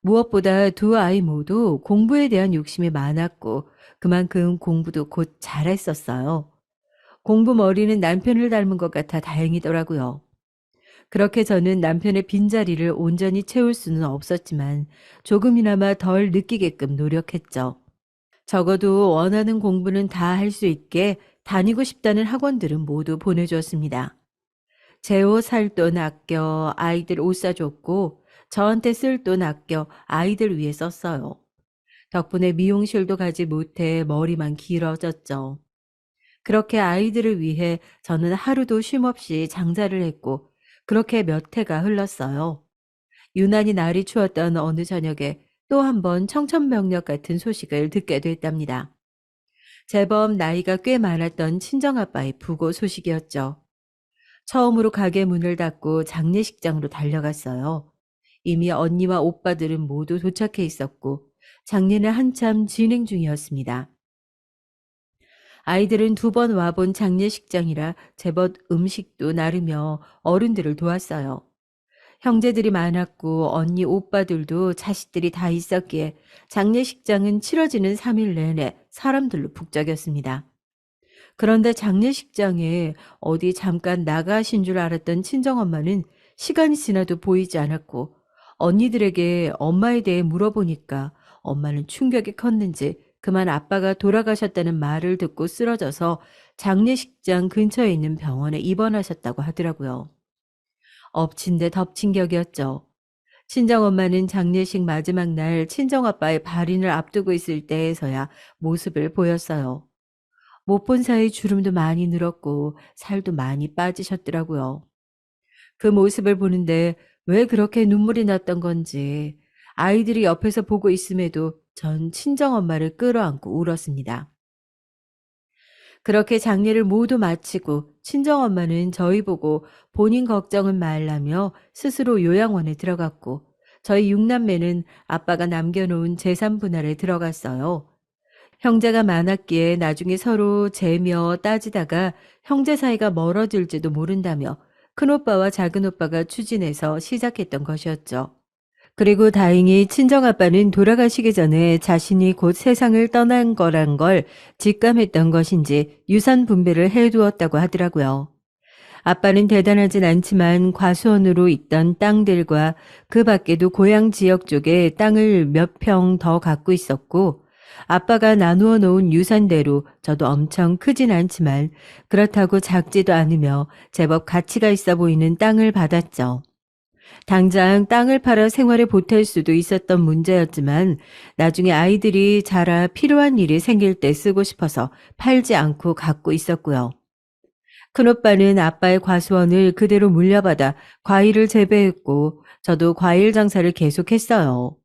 Speaker 1: 무엇보다 두 아이 모두 공부에 대한 욕심이 많았고 그만큼 공부도 곧 잘했었어요. 공부 머리는 남편을 닮은 것 같아 다행이더라고요. 그렇게 저는 남편의 빈자리를 온전히 채울 수는 없었지만 조금이나마 덜 느끼게끔 노력했죠. 적어도 원하는 공부는 다 할 수 있게 다니고 싶다는 학원들은 모두 보내주었습니다. 제 옷 살 돈 아껴 아이들 옷 사줬고 저한테 쓸 돈 아껴 아이들 위해 썼어요. 덕분에 미용실도 가지 못해 머리만 길어졌죠. 그렇게 아이들을 위해 저는 하루도 쉼없이 장사를 했고 그렇게 몇 해가 흘렀어요. 유난히 날이 추웠던 어느 저녁에 또 한 번 청천벽력 같은 소식을 듣게 됐답니다. 제법 나이가 꽤 많았던 친정아빠의 부고 소식이었죠. 처음으로 가게 문을 닫고 장례식장으로 달려갔어요. 이미 언니와 오빠들은 모두 도착해 있었고 장례는 한참 진행 중이었습니다. 아이들은 두 번 와본 장례식장이라 제법 음식도 나르며 어른들을 도왔어요. 형제들이 많았고 언니 오빠들도 자식들이 다 있었기에 장례식장은 치러지는 3일 내내 사람들로 북적였습니다. 그런데 장례식장에 어디 잠깐 나가신 줄 알았던 친정엄마는 시간이 지나도 보이지 않았고 언니들에게 엄마에 대해 물어보니까 엄마는 충격이 컸는지 그만 아빠가 돌아가셨다는 말을 듣고 쓰러져서 장례식장 근처에 있는 병원에 입원하셨다고 하더라고요. 엎친 데 덮친 격이었죠. 친정엄마는 장례식 마지막 날 친정아빠의 발인을 앞두고 있을 때에서야 모습을 보였어요. 못 본 사이 주름도 많이 늘었고 살도 많이 빠지셨더라고요. 그 모습을 보는데 왜 그렇게 눈물이 났던 건지 아이들이 옆에서 보고 있음에도 전 친정엄마를 끌어안고 울었습니다. 그렇게 장례를 모두 마치고 친정엄마는 저희 보고 본인 걱정은 말라며 스스로 요양원에 들어갔고 저희 육남매는 아빠가 남겨놓은 재산 분할에 들어갔어요. 형제가 많았기에 나중에 서로 재며 따지다가 형제 사이가 멀어질지도 모른다며 큰오빠와 작은오빠가 추진해서 시작했던 것이었죠. 그리고 다행히 친정아빠는 돌아가시기 전에 자신이 곧 세상을 떠난 거란 걸 직감했던 것인지 유산 분배를 해두었다고 하더라고요. 아빠는 대단하진 않지만 과수원으로 있던 땅들과 그 밖에도 고향 지역 쪽에 땅을 몇 평 더 갖고 있었고 아빠가 나누어 놓은 유산대로 저도 엄청 크진 않지만 그렇다고 작지도 않으며 제법 가치가 있어 보이는 땅을 받았죠. 당장 땅을 팔아 생활에 보탤 수도 있었던 문제였지만 나중에 아이들이 자라 필요한 일이 생길 때 쓰고 싶어서 팔지 않고 갖고 있었고요. 큰오빠는 아빠의 과수원을 그대로 물려받아 과일을 재배했고 저도 과일 장사를 계속했어요.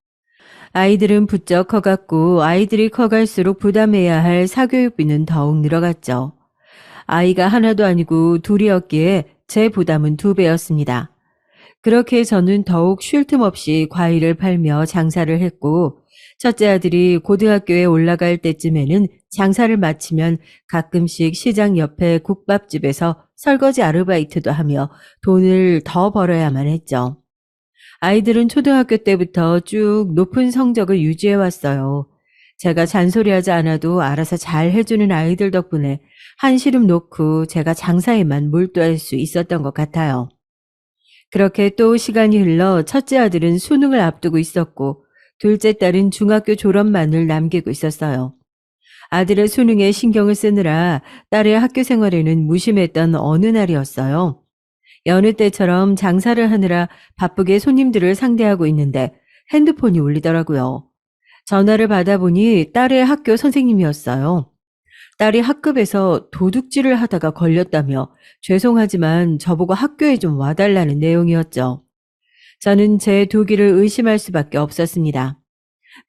Speaker 1: 아이들은 부쩍 커갔고 아이들이 커갈수록 부담해야 할 사교육비는 더욱 늘어갔죠. 아이가 하나도 아니고 둘이었기에 제 부담은 2배였습니다. 그렇게 저는 더욱 쉴 틈 없이 과일을 팔며 장사를 했고 첫째 아들이 고등학교에 올라갈 때쯤에는 장사를 마치면 가끔씩 시장 옆에 국밥집에서 설거지 아르바이트도 하며 돈을 더 벌어야만 했죠. 아이들은 초등학교 때부터 쭉 높은 성적을 유지해 왔어요. 제가 잔소리하지 않아도 알아서 잘 해주는 아이들 덕분에 한시름 놓고 제가 장사에만 몰두할 수 있었던 것 같아요. 그렇게 또 시간이 흘러 첫째 아들은 수능을 앞두고 있었고 둘째 딸은 중학교 졸업만을 남기고 있었어요. 아들의 수능에 신경을 쓰느라 딸의 학교 생활에는 무심했던 어느 날이었어요. 여느 때처럼 장사를 하느라 바쁘게 손님들을 상대하고 있는데 핸드폰이 울리더라고요. 전화를 받아보니 딸의 학교 선생님이었어요. 딸이 학급에서 도둑질을 하다가 걸렸다며 죄송하지만 저보고 학교에 좀 와달라는 내용이었죠. 저는 제 두기를 의심할 수밖에 없었습니다.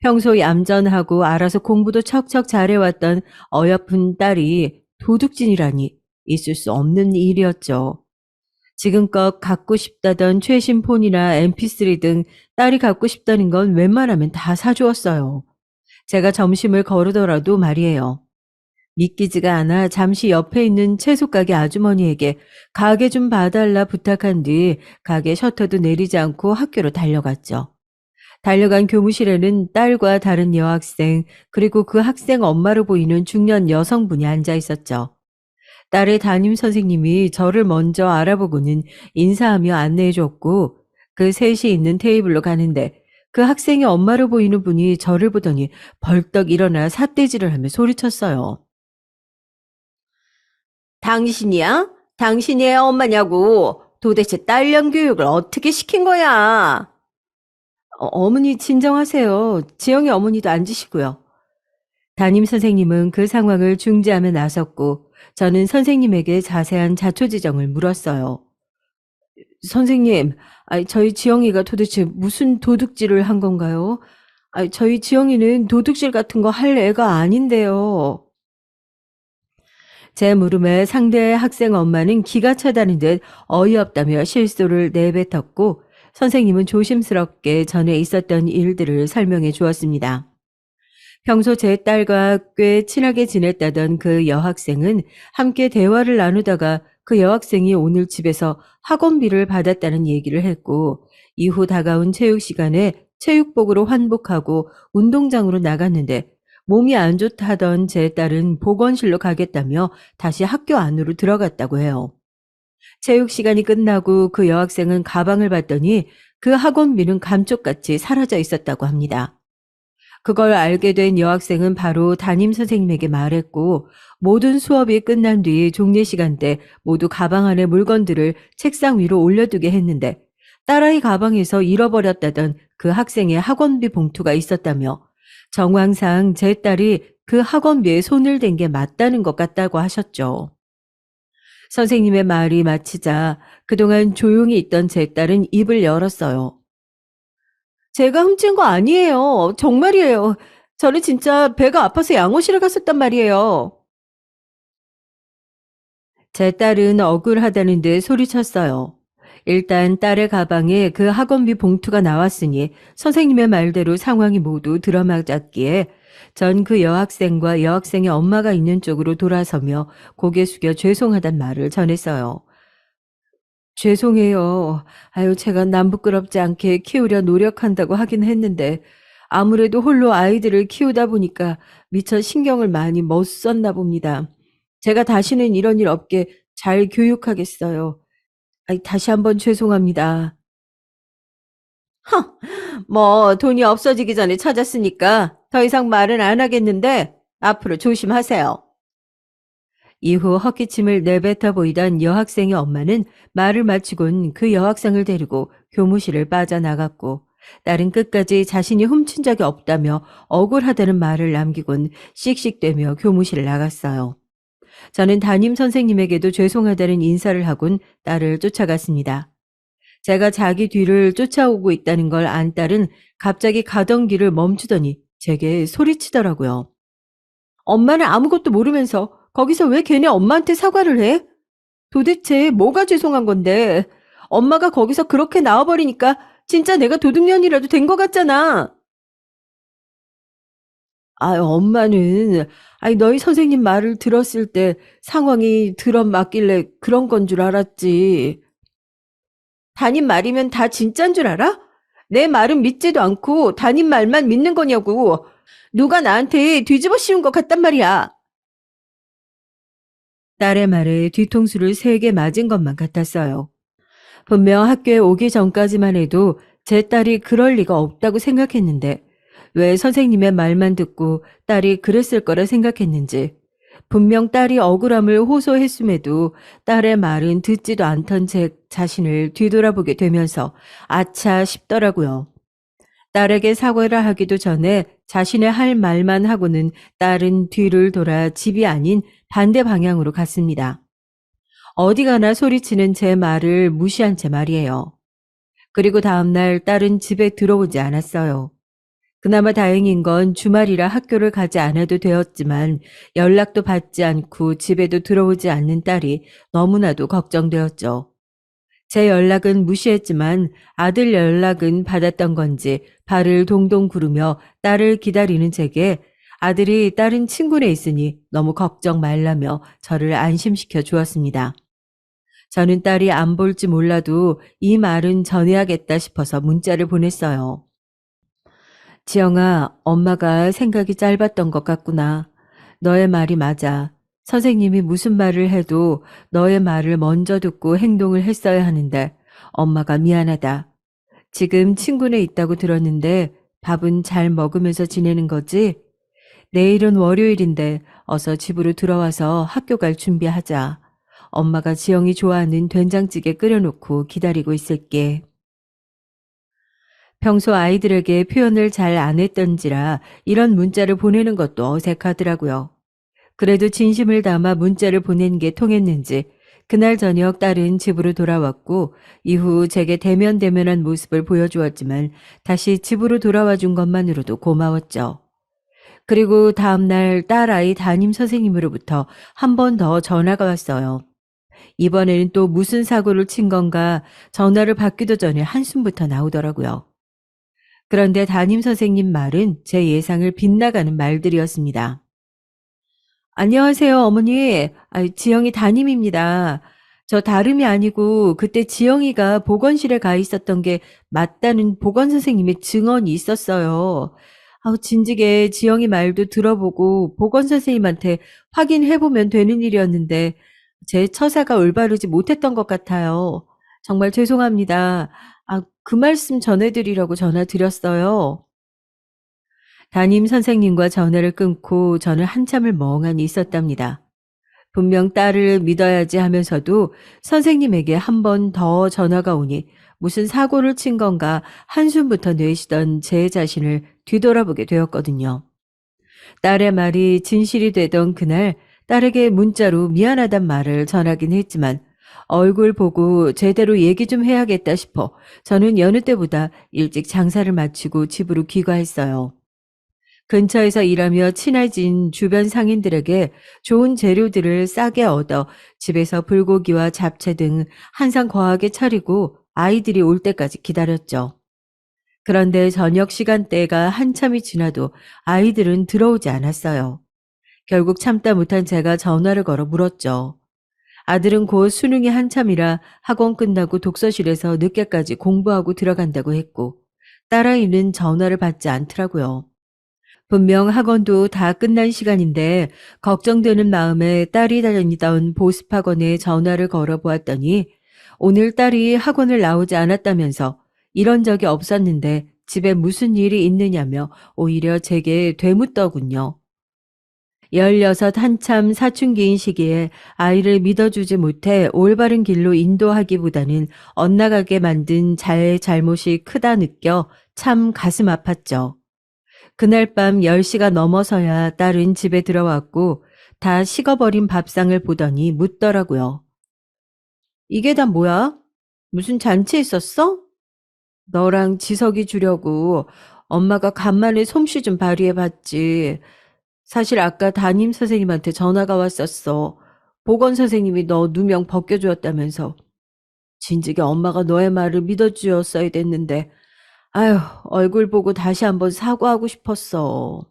Speaker 1: 평소 얌전하고 알아서 공부도 척척 잘해왔던 어여쁜 딸이 도둑질이라니 있을 수 없는 일이었죠. 지금껏 갖고 싶다던 최신 폰이나 MP3 등 딸이 갖고 싶다는 건 웬만하면 다 사주었어요. 제가 점심을 거르더라도 말이에요. 믿기지가 않아 잠시 옆에 있는 채소 가게 아주머니에게 가게 좀 봐달라 부탁한 뒤 가게 셔터도 내리지 않고 학교로 달려갔죠. 달려간 교무실에는 딸과 다른 여학생, 그리고 그 학생 엄마로 보이는 중년 여성분이 앉아 있었죠. 딸의 담임 선생님이 저를 먼저 알아보고는 인사하며 안내해 줬고, 그 셋이 있는 테이블로 가는데 그 학생의 엄마로 보이는 분이 저를 보더니 벌떡 일어나 삿대질을 하며 소리쳤어요. 당신이야? 당신이 애 엄마냐고. 도대체 딸년 교육을 어떻게 시킨 거야? 어머니 진정하세요. 지영이 어머니도 앉으시고요. 담임 선생님은 그 상황을 중지하며 나섰고 저는 선생님에게 자세한 자초지정을 물었어요. 선생님, 저희 지영이가 도대체 무슨 도둑질을 한 건가요? 저희 지영이는 도둑질 같은 거 할 애가 아닌데요. 제 물음에 상대 학생 엄마는 기가 차다는 듯 어이없다며 실소를 내뱉었고 선생님은 조심스럽게 전에 있었던 일들을 설명해 주었습니다. 평소 제 딸과 꽤 친하게 지냈다던 그 여학생은 함께 대화를 나누다가 그 여학생이 오늘 집에서 학원비를 받았다는 얘기를 했고 이후 다가온 체육 시간에 체육복으로 환복하고 운동장으로 나갔는데 몸이 안 좋다던 제 딸은 보건실로 가겠다며 다시 학교 안으로 들어갔다고 해요. 체육 시간이 끝나고 그 여학생은 가방을 봤더니 그 학원비는 감쪽같이 사라져 있었다고 합니다. 그걸 알게 된 여학생은 바로 담임 선생님에게 말했고 모든 수업이 끝난 뒤 종례 시간 때 모두 가방 안에 물건들을 책상 위로 올려두게 했는데 딸아이 가방에서 잃어버렸다던 그 학생의 학원비 봉투가 있었다며 정황상 제 딸이 그 학원비에 손을 댄 게 맞다는 것 같다고 하셨죠. 선생님의 말이 마치자 그동안 조용히 있던 제 딸은 입을 열었어요. 제가 훔친 거 아니에요. 정말이에요. 저는 진짜 배가 아파서 양호실에 갔었단 말이에요. 제 딸은 억울하다는 듯 소리쳤어요. 일단 딸의 가방에 그 학원비 봉투가 나왔으니 선생님의 말대로 상황이 모두 들어맞았기에 전 그 여학생과 여학생의 엄마가 있는 쪽으로 돌아서며 고개 숙여 죄송하단 말을 전했어요. 죄송해요. 제가 남 부끄럽지 않게 키우려 노력한다고 하긴 했는데 아무래도 홀로 아이들을 키우다 보니까 미처 신경을 많이 못 썼나 봅니다. 제가 다시는 이런 일 없게 잘 교육하겠어요. 다시 한번 죄송합니다. 뭐 돈이 없어지기 전에 찾았으니까 더 이상 말은 안 하겠는데 앞으로 조심하세요. 이후 헛기침을 내뱉어 보이던 여학생의 엄마는 말을 마치곤 그 여학생을 데리고 교무실을 빠져나갔고 딸은 끝까지 자신이 훔친 적이 없다며 억울하다는 말을 남기곤 씩씩대며 교무실을 나갔어요. 저는 담임 선생님에게도 죄송하다는 인사를 하곤 딸을 쫓아갔습니다. 제가 자기 뒤를 쫓아오고 있다는 걸 안 딸은 갑자기 가던 길을 멈추더니 제게 소리치더라고요. 엄마는 아무것도 모르면서 거기서 왜 걔네 엄마한테 사과를 해? 도대체 뭐가 죄송한 건데? 엄마가 거기서 그렇게 나와버리니까 진짜 내가 도둑년이라도 된 것 같잖아. 엄마는, 너희 선생님 말을 들었을 때 상황이 들어맞길래 그런 건 줄 알았지. 담임 말이면 다 진짠 줄 알아? 내 말은 믿지도 않고 담임 말만 믿는 거냐고. 누가 나한테 뒤집어 씌운 것 같단 말이야. 딸의 말에 뒤통수를 3개 맞은 것만 같았어요. 분명 학교에 오기 전까지만 해도 제 딸이 그럴 리가 없다고 생각했는데 왜 선생님의 말만 듣고 딸이 그랬을 거라 생각했는지 분명 딸이 억울함을 호소했음에도 딸의 말은 듣지도 않던 제 자신을 뒤돌아보게 되면서 아차 싶더라고요. 딸에게 사과를 하기도 전에 자신의 할 말만 하고는 딸은 뒤를 돌아 집이 아닌 반대 방향으로 갔습니다. 어디 가나 소리치는 제 말을 무시한 채 말이에요. 그리고 다음날 딸은 집에 들어오지 않았어요. 그나마 다행인 건 주말이라 학교를 가지 않아도 되었지만 연락도 받지 않고 집에도 들어오지 않는 딸이 너무나도 걱정되었죠. 제 연락은 무시했지만 아들 연락은 받았던 건지 발을 동동 구르며 딸을 기다리는 제게 아들이 다른 친구네 있으니 너무 걱정 말라며 저를 안심시켜 주었습니다. 저는 딸이 안 볼지 몰라도 이 말은 전해야겠다 싶어서 문자를 보냈어요. 지영아, 엄마가 생각이 짧았던 것 같구나. 너의 말이 맞아. 선생님이 무슨 말을 해도 너의 말을 먼저 듣고 행동을 했어야 하는데 엄마가 미안하다. 지금 친구네 있다고 들었는데 밥은 잘 먹으면서 지내는 거지? 내일은 월요일인데 어서 집으로 들어와서 학교 갈 준비하자. 엄마가 지영이 좋아하는 된장찌개 끓여놓고 기다리고 있을게. 평소 아이들에게 표현을 잘 안 했던지라 이런 문자를 보내는 것도 어색하더라고요. 그래도 진심을 담아 문자를 보낸 게 통했는지 그날 저녁 딸은 집으로 돌아왔고 이후 제게 대면대면한 모습을 보여주었지만 다시 집으로 돌아와 준 것만으로도 고마웠죠. 그리고 다음날 딸아이 담임 선생님으로부터 한 번 더 전화가 왔어요. 이번에는 또 무슨 사고를 친 건가 전화를 받기도 전에 한숨부터 나오더라고요. 그런데 담임 선생님 말은 제 예상을 빗나가는 말들이었습니다. 안녕하세요, 어머니. 지영이 담임입니다. 저 다름이 아니고 그때 지영이가 보건실에 가 있었던 게 맞다는 보건 선생님의 증언이 있었어요. 진즉에 지영이 말도 들어보고 보건 선생님한테 확인해보면 되는 일이었는데 제 처사가 올바르지 못했던 것 같아요. 정말 죄송합니다. 그 말씀 전해드리려고 전화 드렸어요. 담임 선생님과 전화를 끊고 저는 한참을 멍하니 있었답니다. 분명 딸을 믿어야지 하면서도 선생님에게 한 번 더 전화가 오니 무슨 사고를 친 건가 한숨부터 내쉬던 제 자신을 뒤돌아보게 되었거든요. 딸의 말이 진실이 되던 그날 딸에게 문자로 미안하단 말을 전하긴 했지만 얼굴 보고 제대로 얘기 좀 해야겠다 싶어 저는 여느 때보다 일찍 장사를 마치고 집으로 귀가했어요. 근처에서 일하며 친해진 주변 상인들에게 좋은 재료들을 싸게 얻어 집에서 불고기와 잡채 등 한상 거하게 차리고 아이들이 올 때까지 기다렸죠. 그런데 저녁 시간대가 한참이 지나도 아이들은 들어오지 않았어요. 결국 참다 못한 제가 전화를 걸어 물었죠. 아들은 곧 수능이 한참이라 학원 끝나고 독서실에서 늦게까지 공부하고 들어간다고 했고 딸아이는 전화를 받지 않더라고요. 분명 학원도 다 끝난 시간인데 걱정되는 마음에 딸이 다니던 보습학원에 전화를 걸어보았더니 오늘 딸이 학원을 나오지 않았다면서 이런 적이 없었는데 집에 무슨 일이 있느냐며 오히려 제게 되묻더군요. 16 한참 사춘기인 시기에 아이를 믿어주지 못해 올바른 길로 인도하기보다는 엇나가게 만든 자의 잘못이 크다 느껴 참 가슴 아팠죠. 그날 밤 10시가 넘어서야 딸은 집에 들어왔고 다 식어버린 밥상을 보더니 묻더라고요. 이게 다 뭐야? 무슨 잔치 있었어? 너랑 지석이 주려고 엄마가 간만에 솜씨 좀 발휘해봤지. 사실 아까 담임 선생님한테 전화가 왔었어. 보건 선생님이 너 누명 벗겨주었다면서. 진즉에 엄마가 너의 말을 믿어주었어야 됐는데 아휴, 얼굴 보고 다시 한번 사과하고 싶었어.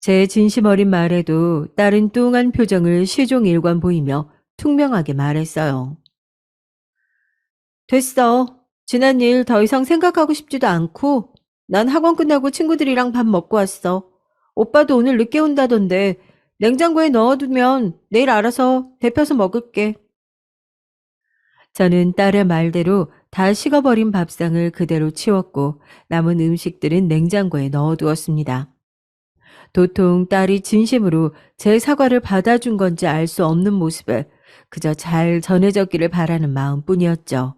Speaker 1: 제 진심 어린 말에도 딸은 뚱한 표정을 시종일관 보이며 퉁명하게 말했어요. 됐어. 지난 일 더 이상 생각하고 싶지도 않고 난 학원 끝나고 친구들이랑 밥 먹고 왔어. 오빠도 오늘 늦게 온다던데 냉장고에 넣어두면 내일 알아서 데펴서 먹을게. 저는 딸의 말대로 다 식어버린 밥상을 그대로 치웠고 남은 음식들은 냉장고에 넣어두었습니다. 도통 딸이 진심으로 제 사과를 받아준 건지 알 수 없는 모습에 그저 잘 전해졌기를 바라는 마음뿐이었죠.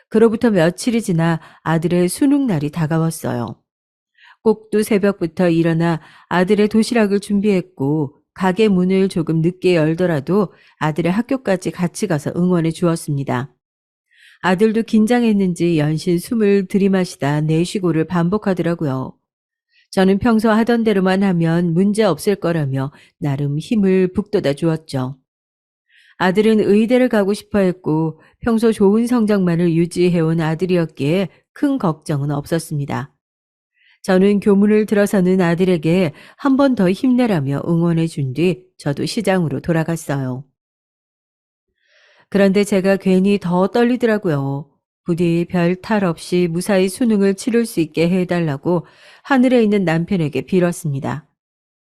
Speaker 1: 그로부터 며칠이 지나 아들의 수능 날이 다가왔어요. 꼭두 새벽부터 일어나 아들의 도시락을 준비했고 가게 문을 조금 늦게 열더라도 아들의 학교까지 같이 가서 응원해 주었습니다. 아들도 긴장했는지 연신 숨을 들이마시다 내쉬고를 반복하더라고요. 저는 평소 하던 대로만 하면 문제 없을 거라며 나름 힘을 북돋아 주었죠. 아들은 의대를 가고 싶어 했고 평소 좋은 성적만을 유지해온 아들이었기에 큰 걱정은 없었습니다. 저는 교문을 들어서는 아들에게 한 번 더 힘내라며 응원해 준 뒤 저도 시장으로 돌아갔어요. 그런데 제가 괜히 더 떨리더라고요. 부디 별 탈 없이 무사히 수능을 치를 수 있게 해달라고 하늘에 있는 남편에게 빌었습니다.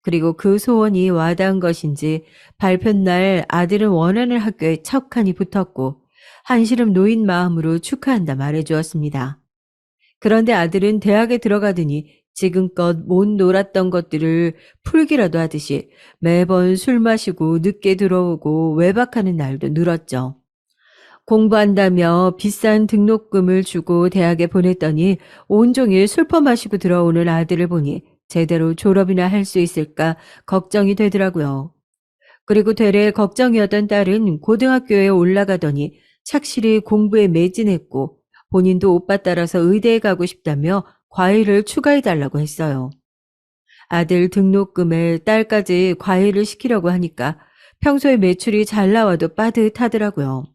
Speaker 1: 그리고 그 소원이 와닿은 것인지 발표날 아들은 원하는 학교에 척하니 붙었고 한시름 놓인 마음으로 축하한다 말해주었습니다. 그런데 아들은 대학에 들어가더니 지금껏 못 놀았던 것들을 풀기라도 하듯이 매번 술 마시고 늦게 들어오고 외박하는 날도 늘었죠. 공부한다며 비싼 등록금을 주고 대학에 보냈더니 온종일 술 퍼마시고 들어오는 아들을 보니 제대로 졸업이나 할 수 있을까 걱정이 되더라고요. 그리고 되레 걱정이었던 딸은 고등학교에 올라가더니 착실히 공부에 매진했고 본인도 오빠 따라서 의대에 가고 싶다며 과외를 추가해달라고 했어요. 아들 등록금에 딸까지 과외를 시키려고 하니까 평소에 매출이 잘 나와도 빠듯하더라고요.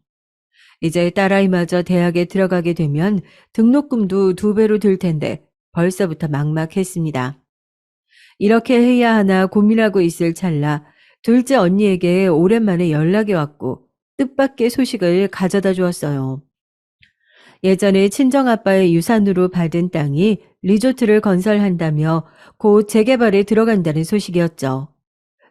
Speaker 1: 이제 딸아이마저 대학에 들어가게 되면 등록금도 2배로 들 텐데 벌써부터 막막했습니다. 이렇게 해야 하나 고민하고 있을 찰나 둘째 언니에게 오랜만에 연락이 왔고 뜻밖의 소식을 가져다 주었어요. 예전에 친정아빠의 유산으로 받은 땅이 리조트를 건설한다며 곧 재개발에 들어간다는 소식이었죠.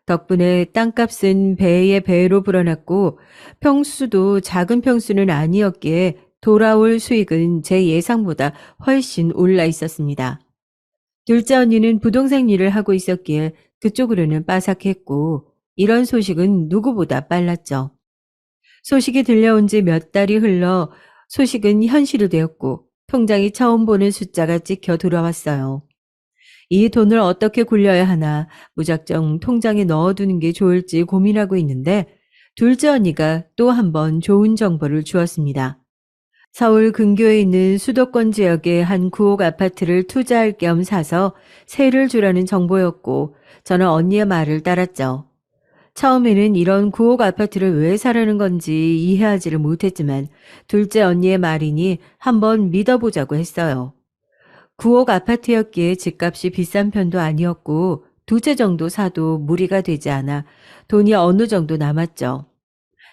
Speaker 1: 덕분에 땅값은 배의 배로 불어났고 평수도 작은 평수는 아니었기에 돌아올 수익은 제 예상보다 훨씬 올라 있었습니다. 둘째 언니는 부동산 일을 하고 있었기에 그쪽으로는 빠삭했고 이런 소식은 누구보다 빨랐죠. 소식이 들려온 지 몇 달이 흘러 소식은 현실이 되었고 통장이 처음 보는 숫자가 찍혀 들어왔어요. 이 돈을 어떻게 굴려야 하나 무작정 통장에 넣어두는 게 좋을지 고민하고 있는데 둘째 언니가 또 한 번 좋은 정보를 주었습니다. 서울 근교에 있는 수도권 지역의 한 구옥 아파트를 투자할 겸 사서 세를 주라는 정보였고 저는 언니의 말을 따랐죠. 처음에는 이런 구옥 아파트를 왜 사려는 건지 이해하지를 못했지만 둘째 언니의 말이니 한번 믿어보자고 했어요. 구옥 아파트였기에 집값이 비싼 편도 아니었고 2채 정도 사도 무리가 되지 않아 돈이 어느 정도 남았죠.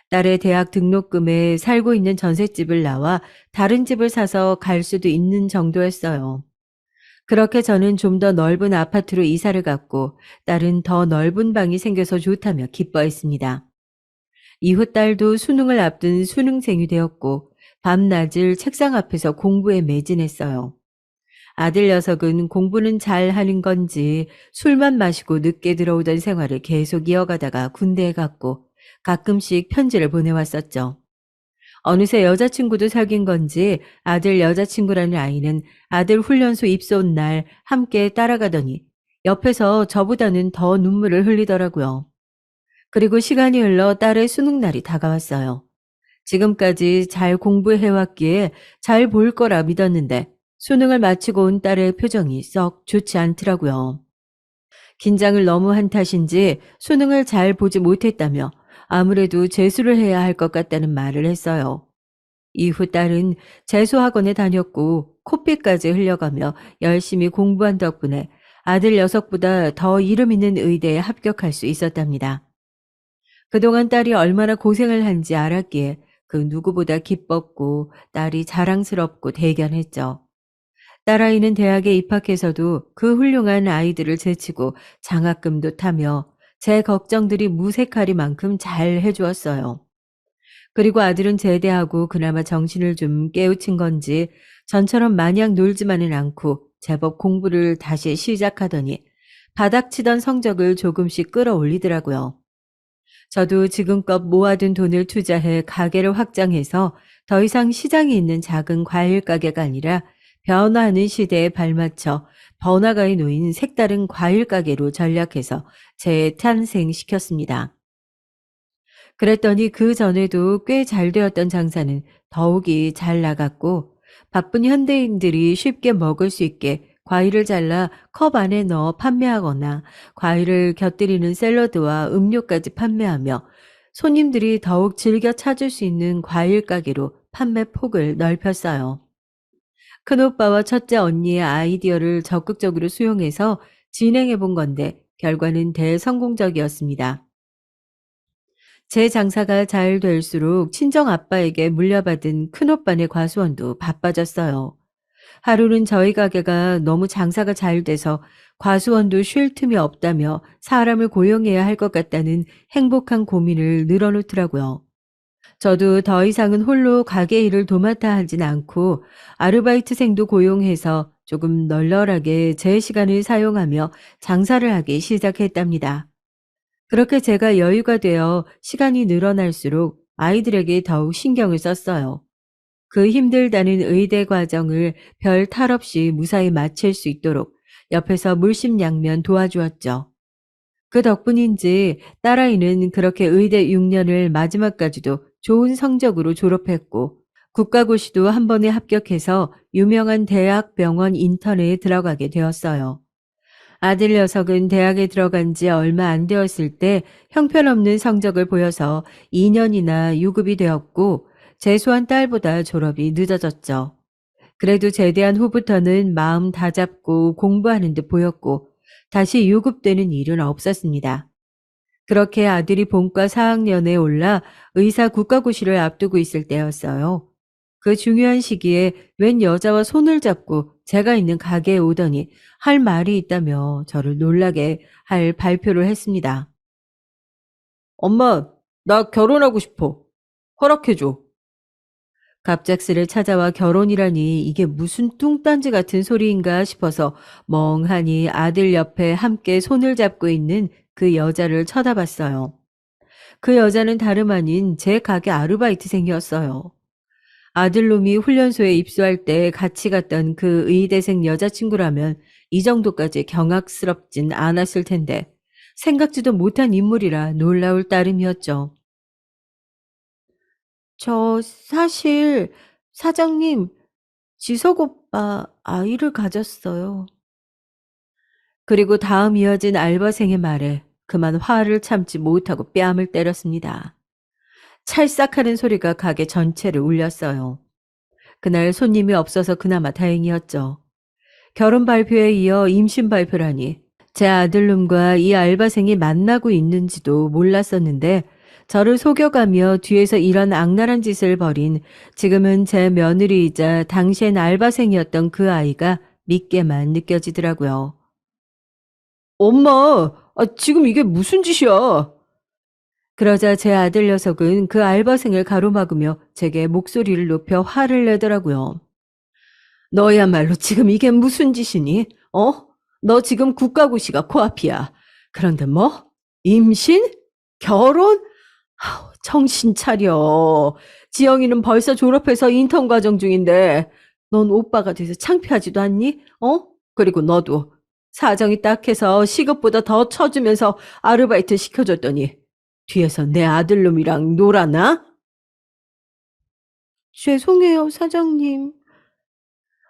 Speaker 1: 딸의 대학 등록금에 살고 있는 전셋집을 나와 다른 집을 사서 갈 수도 있는 정도였어요. 그렇게 저는 좀 더 넓은 아파트로 이사를 갔고 딸은 더 넓은 방이 생겨서 좋다며 기뻐했습니다. 이후 딸도 수능을 앞둔 수능생이 되었고 밤낮을 책상 앞에서 공부에 매진했어요. 아들 녀석은 공부는 잘 하는 건지 술만 마시고 늦게 들어오던 생활을 계속 이어가다가 군대에 갔고 가끔씩 편지를 보내왔었죠. 어느새 여자친구도 사귄 건지 아들 여자친구라는 아이는 아들 훈련소 입소 온 날 함께 따라가더니 옆에서 저보다는 더 눈물을 흘리더라고요. 그리고 시간이 흘러 딸의 수능날이 다가왔어요. 지금까지 잘 공부해왔기에 잘 볼 거라 믿었는데 수능을 마치고 온 딸의 표정이 썩 좋지 않더라고요. 긴장을 너무 한 탓인지 수능을 잘 보지 못했다며 아무래도 재수를 해야 할 것 같다는 말을 했어요. 이후 딸은 재수학원에 다녔고 코피까지 흘려가며 열심히 공부한 덕분에 아들 녀석보다 더 이름 있는 의대에 합격할 수 있었답니다. 그동안 딸이 얼마나 고생을 한지 알았기에 그 누구보다 기뻤고 딸이 자랑스럽고 대견했죠. 딸아이는 대학에 입학해서도 그 훌륭한 아이들을 제치고 장학금도 타며 제 걱정들이 무색하리만큼 잘 해주었어요. 그리고 아들은 제대하고 그나마 정신을 좀 깨우친 건지 전처럼 마냥 놀지만은 않고 제법 공부를 다시 시작하더니 바닥치던 성적을 조금씩 끌어올리더라고요. 저도 지금껏 모아둔 돈을 투자해 가게를 확장해서 더 이상 시장에 있는 작은 과일 가게가 아니라 변화하는 시대에 발맞춰 번화가에 놓인 색다른 과일 가게로 전략해서 재탄생시켰습니다. 그랬더니 그 전에도 꽤 잘 되었던 장사는 더욱이 잘 나갔고 바쁜 현대인들이 쉽게 먹을 수 있게 과일을 잘라 컵 안에 넣어 판매하거나 과일을 곁들이는 샐러드와 음료까지 판매하며 손님들이 더욱 즐겨 찾을 수 있는 과일 가게로 판매 폭을 넓혔어요. 큰오빠와 첫째 언니의 아이디어를 적극적으로 수용해서 진행해 본 건데 결과는 대성공적이었습니다. 제 장사가 잘 될수록 친정 아빠에게 물려받은 큰오빠네 과수원도 바빠졌어요. 하루는 저희 가게가 너무 장사가 잘 돼서 과수원도 쉴 틈이 없다며 사람을 고용해야 할 것 같다는 행복한 고민을 늘어놓더라고요. 저도 더 이상은 홀로 가게 일을 도맡아 하진 않고 아르바이트생도 고용해서 조금 널널하게 제 시간을 사용하며 장사를 하기 시작했답니다. 그렇게 제가 여유가 되어 시간이 늘어날수록 아이들에게 더욱 신경을 썼어요. 그 힘들다는 의대 과정을 별 탈 없이 무사히 마칠 수 있도록 옆에서 물심양면 도와주었죠. 그 덕분인지 딸아이는 그렇게 의대 6년을 마지막까지도 좋은 성적으로 졸업했고 국가고시도 한 번에 합격해서 유명한 대학 병원 인턴에 들어가게 되었어요. 아들 녀석은 대학에 들어간 지 얼마 안 되었을 때 형편없는 성적을 보여서 2년이나 유급이 되었고 재수한 딸보다 졸업이 늦어졌죠. 그래도 제대한 후부터는 마음 다잡고 공부하는 듯 보였고 다시 유급되는 일은 없었습니다. 그렇게 아들이 본과 4학년에 올라 의사 국가고시를 앞두고 있을 때였어요. 그 중요한 시기에 웬 여자와 손을 잡고 제가 있는 가게에 오더니 할 말이 있다며 저를 놀라게 할 발표를 했습니다.
Speaker 2: 엄마, 나 결혼하고 싶어. 허락해줘.
Speaker 1: 갑작스레 찾아와 결혼이라니 이게 무슨 뚱딴지 같은 소리인가 싶어서 멍하니 아들 옆에 함께 손을 잡고 있는 그 여자를 쳐다봤어요. 그 여자는 다름 아닌 제 가게 아르바이트생이었어요. 아들놈이 훈련소에 입소할 때 같이 갔던 그 의대생 여자친구라면 이 정도까지 경악스럽진 않았을 텐데 생각지도 못한 인물이라 놀라울 따름이었죠. 저 사실 사장님 지석 오빠 아이를 가졌어요. 그리고 다음 이어진 알바생의 말에 그만 화를 참지 못하고 뺨을 때렸습니다. 찰싹하는 소리가 가게 전체를 울렸어요. 그날 손님이 없어서 그나마 다행이었죠. 결혼 발표에 이어 임신 발표라니 제 아들놈과 이 알바생이 만나고 있는지도 몰랐었는데 저를 속여가며 뒤에서 이런 악랄한 짓을 벌인 지금은 제 며느리이자 당시엔 알바생이었던 그 아이가 믿게만 느껴지더라고요.
Speaker 2: 엄마, 지금 이게 무슨 짓이야?
Speaker 1: 그러자 제 아들 녀석은 그 알바생을 가로막으며 제게 목소리를 높여 화를 내더라고요.
Speaker 2: 너야말로 지금 이게 무슨 짓이니? 어? 너 지금 국가고시가 코앞이야. 그런데 뭐? 임신? 결혼? 아우, 정신 차려. 지영이는 벌써 졸업해서 인턴 과정 중인데 넌 오빠가 돼서 창피하지도 않니? 어? 그리고 너도 사정이 딱해서 시급보다 더 쳐주면서 아르바이트 시켜줬더니 뒤에서 내 아들놈이랑 놀아나?
Speaker 1: 죄송해요, 사장님.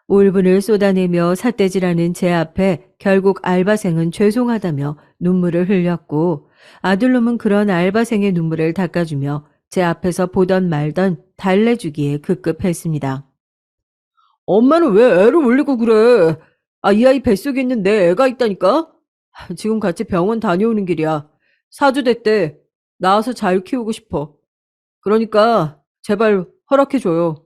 Speaker 1: 울분을 쏟아내며 삿대질하는 제 앞에 결국 알바생은 죄송하다며 눈물을 흘렸고 아들놈은 그런 알바생의 눈물을 닦아주며 제 앞에서 보던 말던 달래주기에 급급했습니다.
Speaker 2: 엄마는 왜 애를 울리고 그래? 이 아이 뱃속에 있는 내 애가 있다니까? 지금 같이 병원 다녀오는 길이야. 사주 됐대. 나와서 잘 키우고 싶어. 그러니까 제발 허락해줘요.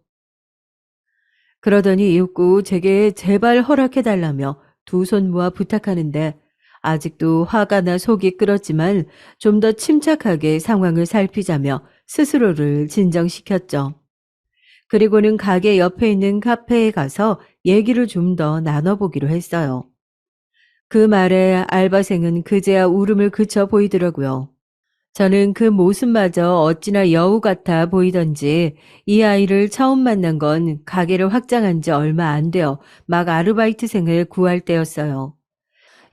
Speaker 1: 그러더니 웃고 제게 제발 허락해달라며 두 손 모아 부탁하는데 아직도 화가 나 속이 끓었지만 좀 더 침착하게 상황을 살피자며 스스로를 진정시켰죠. 그리고는 가게 옆에 있는 카페에 가서 얘기를 좀 더 나눠보기로 했어요. 그 말에 알바생은 그제야 울음을 그쳐 보이더라고요. 저는 그 모습마저 어찌나 여우 같아 보이던지 이 아이를 처음 만난 건 가게를 확장한 지 얼마 안 되어 막 아르바이트생을 구할 때였어요.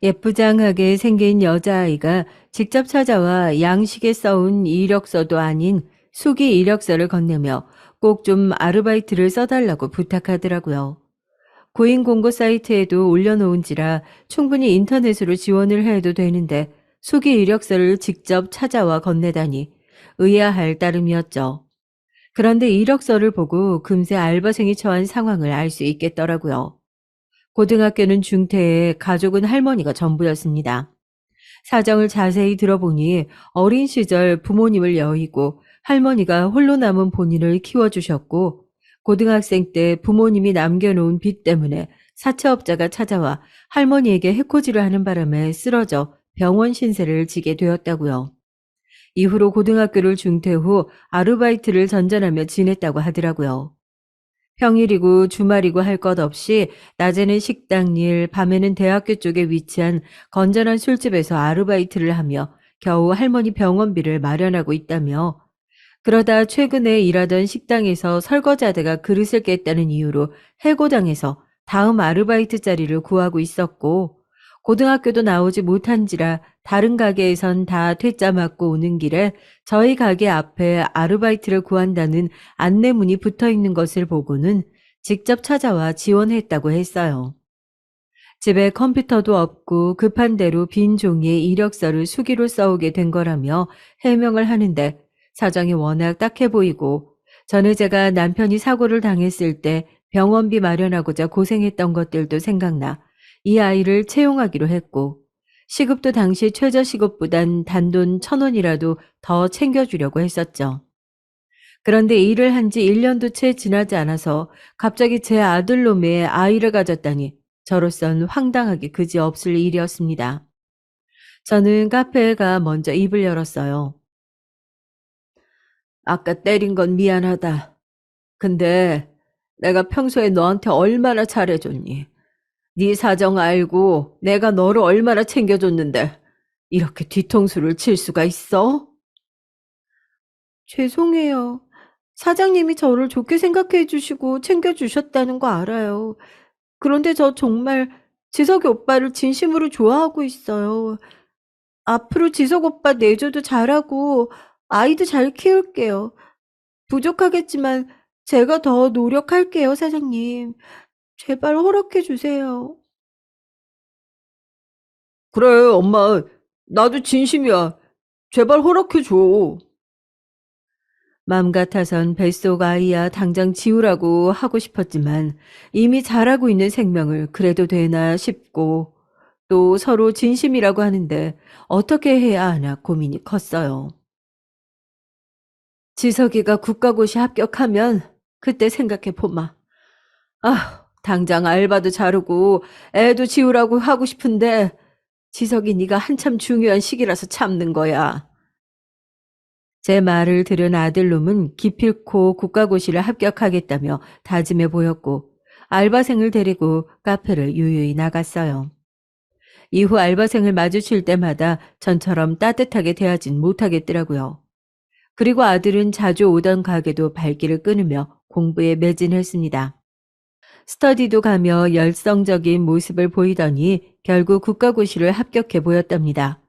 Speaker 1: 예쁘장하게 생긴 여자아이가 직접 찾아와 양식에 써온 이력서도 아닌 수기 이력서를 건네며 꼭 좀 아르바이트를 써달라고 부탁하더라고요. 구인 공고 사이트에도 올려놓은지라 충분히 인터넷으로 지원을 해도 되는데 수기 이력서를 직접 찾아와 건네다니 의아할 따름이었죠. 그런데 이력서를 보고 금세 알바생이 처한 상황을 알 수 있겠더라고요. 고등학교는 중퇴에 가족은 할머니가 전부였습니다. 사정을 자세히 들어보니 어린 시절 부모님을 여의고 할머니가 홀로 남은 본인을 키워주셨고 고등학생 때 부모님이 남겨놓은 빚 때문에 사채업자가 찾아와 할머니에게 해코지를 하는 바람에 쓰러져 병원 신세를 지게 되었다고요. 이후로 고등학교를 중퇴 후 아르바이트를 전전하며 지냈다고 하더라고요. 평일이고 주말이고 할 것 없이 낮에는 식당 일, 밤에는 대학교 쪽에 위치한 건전한 술집에서 아르바이트를 하며 겨우 할머니 병원비를 마련하고 있다며 그러다 최근에 일하던 식당에서 설거지하다가 그릇을 깼다는 이유로 해고당해서 다음 아르바이트 자리를 구하고 있었고 고등학교도 나오지 못한지라 다른 가게에선 다 퇴짜 맞고 오는 길에 저희 가게 앞에 아르바이트를 구한다는 안내문이 붙어 있는 것을 보고는 직접 찾아와 지원했다고 했어요. 집에 컴퓨터도 없고 급한 대로 빈 종이에 이력서를 수기로 써오게 된 거라며 해명을 하는데 사정이 워낙 딱해 보이고 전에 제가 남편이 사고를 당했을 때 병원비 마련하고자 고생했던 것들도 생각나 이 아이를 채용하기로 했고 시급도 당시 최저시급보단 단돈 1,000원이라도 더 챙겨주려고 했었죠. 그런데 일을 한 지 1년도 채 지나지 않아서 갑자기 제 아들놈의 아이를 가졌다니 저로선 황당하기 그지없을 일이었습니다. 저는 카페에 가 먼저 입을 열었어요. 아까 때린 건 미안하다. 근데 내가 평소에 너한테 얼마나 잘해줬니? 네 사정 알고 내가 너를 얼마나 챙겨줬는데 이렇게 뒤통수를 칠 수가 있어? 죄송해요. 사장님이 저를 좋게 생각해 주시고 챙겨주셨다는 거 알아요. 그런데 저 정말 지석이 오빠를 진심으로 좋아하고 있어요. 앞으로 지석 오빠 내조도 잘하고 아이도 잘 키울게요. 부족하겠지만 제가 더 노력할게요, 사장님. 제발 허락해 주세요.
Speaker 2: 그래, 엄마. 나도 진심이야. 제발 허락해줘.
Speaker 1: 맘 같아선 뱃속 아이야 당장 지우라고 하고 싶었지만 이미 자라고 있는 생명을 그래도 되나 싶고 또 서로 진심이라고 하는데 어떻게 해야 하나 고민이 컸어요. 지석이가 국가고시 합격하면 그때 생각해 보마. 아, 당장 알바도 자르고 애도 지우라고 하고 싶은데 지석이 네가 한참 중요한 시기라서 참는 거야. 제 말을 들은 아들놈은 기필코 국가고시를 합격하겠다며 다짐해 보였고 알바생을 데리고 카페를 유유히 나갔어요. 이후 알바생을 마주칠 때마다 전처럼 따뜻하게 대하진 못하겠더라고요. 그리고 아들은 자주 오던 가게도 발길을 끊으며 공부에 매진했습니다. 스터디도 가며 열성적인 모습을 보이더니 결국 국가고시를 합격해 보였답니다.